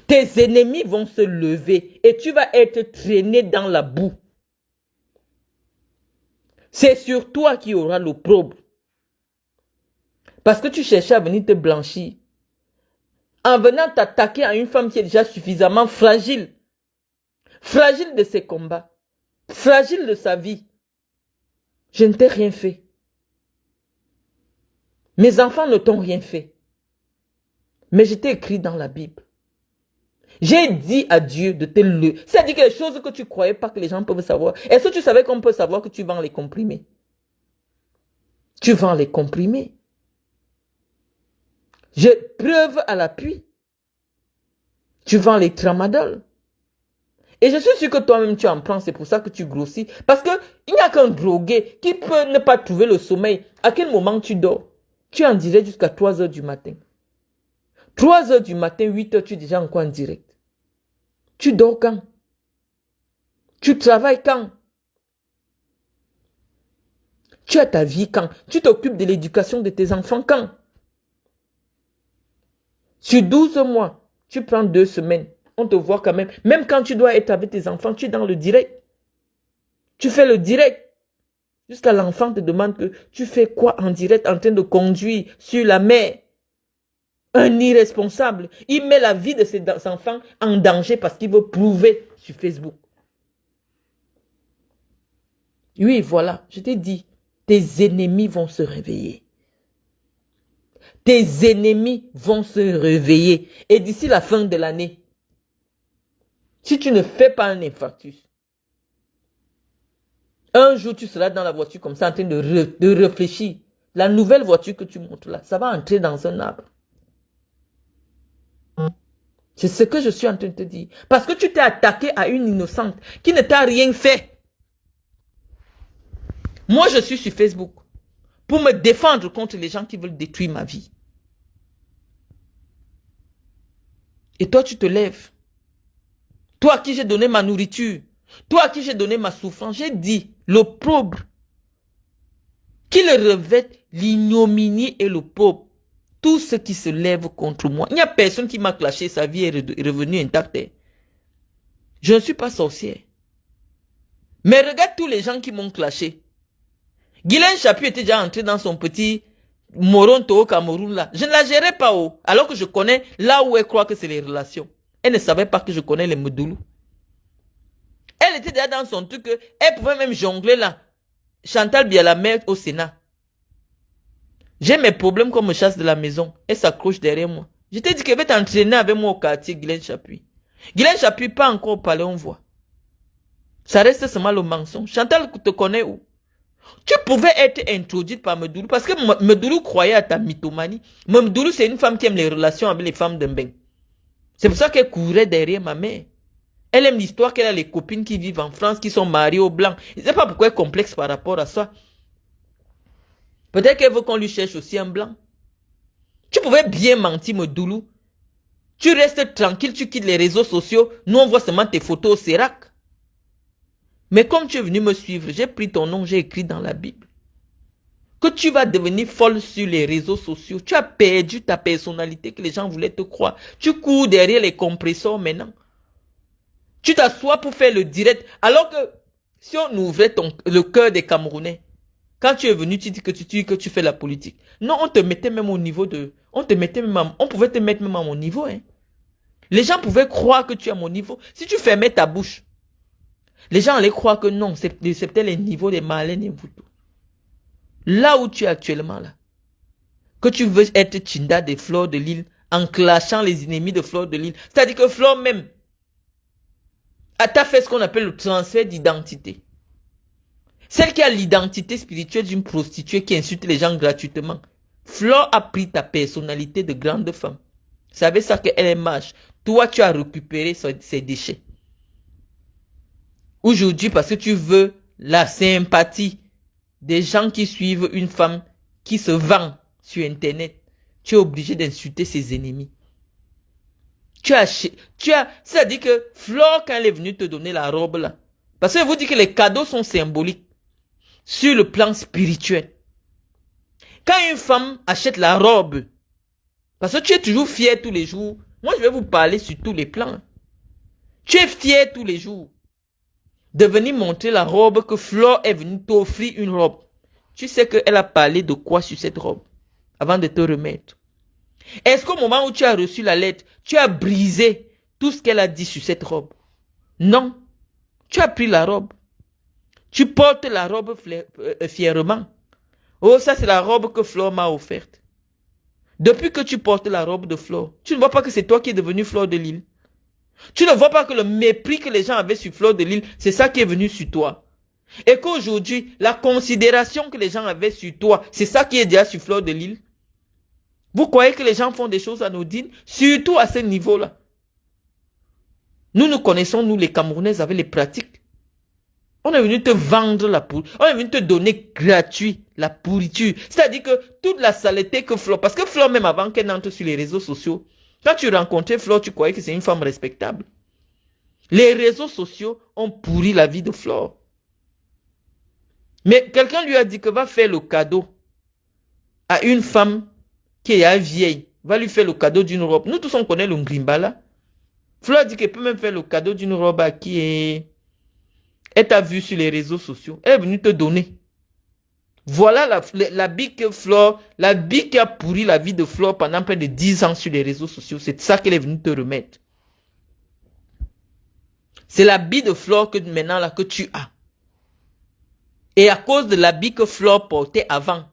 Speaker 1: Tes ennemis vont se lever et tu vas être traîné dans la boue. C'est sur toi qu'il y aura l'opprobre. Parce que tu cherchais à venir te blanchir. En venant t'attaquer à une femme qui est déjà suffisamment fragile. Fragile de ses combats. Fragile de sa vie. Je ne t'ai rien fait. Mes enfants ne t'ont rien fait. Mais je t'ai écrit dans la Bible. J'ai dit à Dieu de te le... C'est-à-dire que les choses que tu croyais pas que les gens peuvent savoir. Est-ce que tu savais qu'on peut savoir que tu vends les comprimés? Tu vends les comprimés. J'ai preuve à l'appui. Tu vends les tramadol. Et je suis sûr que toi-même tu en prends. C'est pour ça que tu grossis. Parce qu'il n'y a qu'un drogué qui peut ne pas trouver le sommeil. À quel moment tu dors? Tu es en direct jusqu'à 3 heures du matin. 3 heures du matin, 8 heures, tu es déjà encore en direct. Tu dors quand? Tu travailles quand? Tu as ta vie quand? Tu t'occupes de l'éducation de tes enfants quand? Sur 12 mois, tu prends 2 semaines. On te voit quand même. Même quand tu dois être avec tes enfants, tu es dans le direct. Tu fais le direct. Jusqu'à l'enfant te demande que tu fais quoi en direct en train de conduire sur la mer. Un irresponsable. Il met la vie de ses enfants en danger parce qu'il veut prouver sur Facebook. Oui, voilà, je t'ai dit, tes ennemis vont se réveiller. Tes ennemis vont se réveiller. Et d'ici la fin de l'année, si tu ne fais pas un infarctus, un jour tu seras dans la voiture comme ça en train de réfléchir. La nouvelle voiture que tu montes là, ça va entrer dans un arbre. C'est ce que je suis en train de te dire. Parce que tu t'es attaqué à une innocente qui ne t'a rien fait. Moi, je suis sur Facebook pour me défendre contre les gens qui veulent détruire ma vie. Et toi, tu te lèves. Toi à qui j'ai donné ma nourriture. Toi à qui j'ai donné ma souffrance. J'ai dit l'opprobre. Qu'il revête l'ignominie et l'opprobre. Tout ce qui se lève contre moi. Il n'y a personne qui m'a clashé, sa vie est revenue intacte. Je ne suis pas sorcière. Mais regarde tous les gens qui m'ont clashé. Guylaine Chapuis était déjà entré dans son petit Moronto au Cameroun là. Je ne la gérais pas haut. Alors que je connais là où elle croit que c'est les relations. Elle ne savait pas que je connais les Medoulou. Elle était déjà dans son truc. Elle pouvait même jongler là. Chantal Bialamère au Sénat. J'ai mes problèmes qu'on me chasse de la maison. Elle s'accroche derrière moi. Je t'ai dit qu'elle va t'entraîner avec moi au quartier, Guylaine Chapuis. Guylaine Chapuis, pas encore parler, on voit. Ça reste seulement le mensonge. Chantal te connaît où? Tu pouvais être introduite par Medoulou parce que Medoulou croyait à ta mythomanie. Medoulou, c'est une femme qui aime les relations avec les femmes d'un bain. C'est pour ça qu'elle courait derrière ma mère. Elle aime l'histoire qu'elle a les copines qui vivent en France, qui sont mariées aux blancs. Je ne sais pas pourquoi elle est complexe par rapport à ça. Peut-être qu'elle veut qu'on lui cherche aussi un blanc. Tu pouvais bien mentir, Medoulou. Tu restes tranquille, tu quittes les réseaux sociaux. Nous, on voit seulement tes photos au Sérac. Mais comme tu es venu me suivre, j'ai pris ton nom, j'ai écrit dans la Bible que tu vas devenir folle sur les réseaux sociaux. Tu as perdu ta personnalité que les gens voulaient te croire. Tu cours derrière les compresseurs maintenant. Tu t'assois pour faire le direct. Alors que si on ouvrait le cœur des Camerounais, quand tu es venu, tu dis que tu fais la politique. Non, on te mettait même au niveau de... On pouvait te mettre même à mon niveau. Hein. Les gens pouvaient croire que tu es à mon niveau. Si tu fermais ta bouche, les gens allaient croire que non, c'est peut-être les niveaux des Marlène et Mvuto. Là où tu es actuellement, là, que tu veux être Tchinda des Fleurs de l'île en clashant les ennemis de Fleurs de l'île. C'est-à-dire que Flore même, t'a fait ce qu'on appelle le transfert d'identité. Celle qui a l'identité spirituelle d'une prostituée qui insulte les gens gratuitement. Flore a pris ta personnalité de grande femme. Vous savez ça qu'elle est mâche. Toi, tu as récupéré ses déchets. Aujourd'hui, parce que tu veux la sympathie des gens qui suivent une femme qui se vend sur Internet, tu es obligé d'insulter ses ennemis. C'est-à-dire que Flore, quand elle est venue te donner la robe là, parce que vous dites que les cadeaux sont symboliques sur le plan spirituel. Quand une femme achète la robe, parce que tu es toujours fier tous les jours, moi je vais vous parler sur tous les plans. Tu es fier tous les jours de venir montrer la robe que Flore est venue t'offrir une robe. Tu sais qu'elle a parlé de quoi sur cette robe avant de te remettre. Est-ce qu'au moment où tu as reçu la lettre, tu as brisé tout ce qu'elle a dit sur cette robe? Non. Tu as pris la robe. Tu portes la robe fièrement. Oh, ça c'est la robe que Flore m'a offerte. Depuis que tu portes la robe de Flore, tu ne vois pas que c'est toi qui es devenu Fleur de l'île. Tu ne vois pas que le mépris que les gens avaient sur Fleur de l'île, c'est ça qui est venu sur toi. Et qu'aujourd'hui, la considération que les gens avaient sur toi, c'est ça qui est déjà sur Fleur de l'île. Vous croyez que les gens font des choses anodines, surtout à ce niveau-là. Nous connaissons, nous les Camerounais, avec les pratiques. On est venu te vendre la pourriture. On est venu te donner gratuit la pourriture. C'est-à-dire que toute la saleté que Flore, parce que Flore, même avant qu'elle entre sur les réseaux sociaux, quand tu rencontrais Flore, tu croyais que c'est une femme respectable. Les réseaux sociaux ont pourri la vie de Flore. Mais quelqu'un lui a dit que va faire le cadeau à une femme qui est vieille. Va lui faire le cadeau d'une robe. Nous tous on connaît le Ngrimbala. Flore dit qu'elle peut même faire le cadeau d'une robe à qui est... Elle t'a vu sur les réseaux sociaux. Elle est venue te donner. Voilà la bille que Flore, la bille qui a pourri la vie de Flore pendant près de 10 ans sur les réseaux sociaux. C'est ça qu'elle est venue te remettre. C'est la bille de Flore que maintenant là que tu as. Et à cause de la bille que Flore portait avant,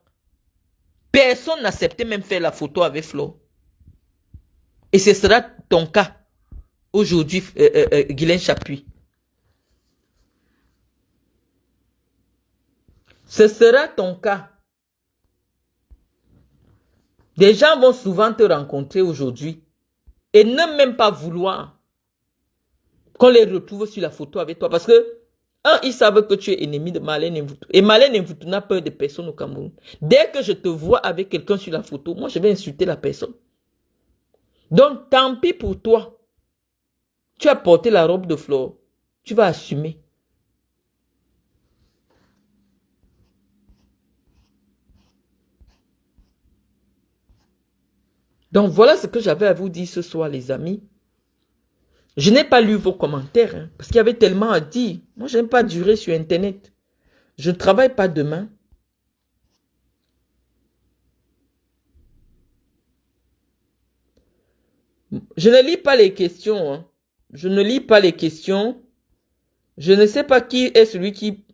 Speaker 1: personne n'acceptait même faire la photo avec Flore. Et ce sera ton cas aujourd'hui, Guylaine Chapuis. Ce sera ton cas. Des gens vont souvent te rencontrer aujourd'hui et ne même pas vouloir qu'on les retrouve sur la photo avec toi. Parce que, ils savent que tu es ennemi de Marlène Mvuto. Et Marlène Mvuto n'a peur de personne au Cameroun. Dès que je te vois avec quelqu'un sur la photo, moi je vais insulter la personne. Donc, tant pis pour toi. Tu as porté la robe de Flore. Tu vas assumer. Donc, voilà ce que j'avais à vous dire ce soir, les amis. Je n'ai pas lu vos commentaires, hein, parce qu'il y avait tellement à dire. Moi, je n'aime pas durer sur Internet. Je ne travaille pas demain. Je ne lis pas les questions. Hein. Je ne lis pas les questions. Je ne sais pas qui est celui qui...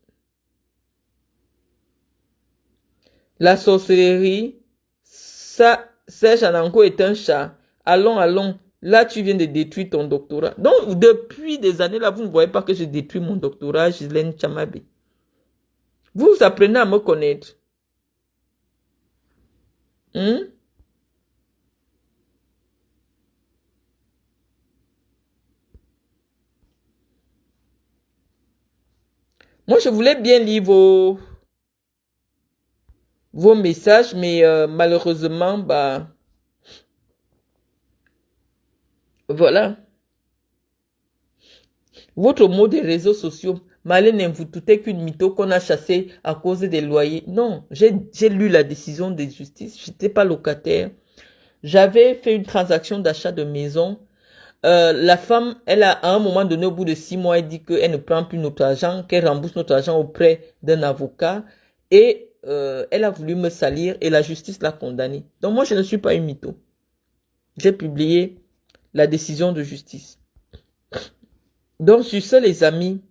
Speaker 1: La sorcellerie, ça, Serge Ananko est un chat. Allons, allons. Là, tu viens de détruire ton doctorat. Donc, depuis des années, là, vous ne voyez pas que je détruis mon doctorat, Ghislaine Chamabi. Vous apprenez à me connaître. Moi, je voulais bien lire vos messages, mais malheureusement, bah, Voilà. Votre mot des réseaux sociaux, Marlène Mvoutou, qu'une mytho qu'on a chassée à cause des loyers. Non, j'ai lu la décision de justice. Je n'étais pas locataire. J'avais fait une transaction d'achat de maison. La femme, elle a, à un moment donné, au bout de 6 mois, elle dit qu'elle ne prend plus notre argent, qu'elle rembourse notre argent auprès d'un avocat. Et elle a voulu me salir et la justice l'a condamnée. Donc moi, je ne suis pas une mytho. J'ai publié la décision de justice. Donc sur ce, les amis,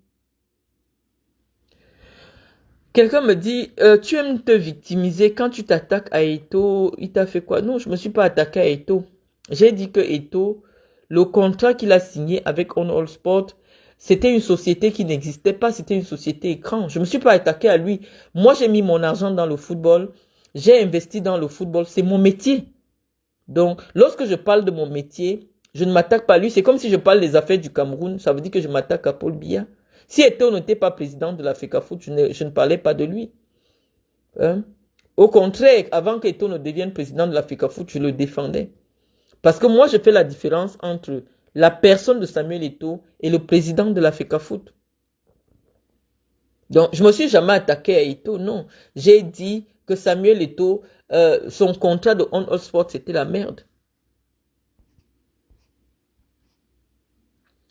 Speaker 1: quelqu'un me dit, tu aimes te victimiser quand tu t'attaques à Eto, il t'a fait quoi? Non, je me suis pas attaqué à Eto. J'ai dit que Eto, le contrat qu'il a signé avec On All Sport, c'était une société qui n'existait pas, c'était une société écran. Je me suis pas attaqué à lui. Moi, j'ai mis mon argent dans le football, j'ai investi dans le football, c'est mon métier. Donc, lorsque je parle de mon métier, je ne m'attaque pas à lui. C'est comme si je parle des affaires du Cameroun, ça veut dire que je m'attaque à Paul Biya. Si Eto'o n'était pas président de l'Africa Foot, je ne parlais pas de lui. Hein? Au contraire, avant qu'Eto'o ne devienne président de l'Africa Foot, je le défendais. Parce que moi, je fais la différence entre la personne de Samuel Eto'o et le président de l'Africa Foot. Donc, je ne me suis jamais attaqué à Eto'o, non. J'ai dit que Samuel Eto'o, son contrat de On All Sport, c'était la merde.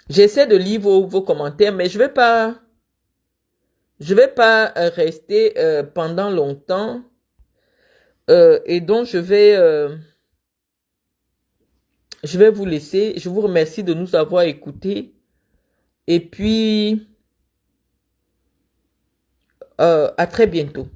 Speaker 1: J'essaie de lire vos commentaires, mais je vais pas rester pendant longtemps. Et donc, je vais vous laisser. Je vous remercie de nous avoir écoutés. Et puis, à très bientôt.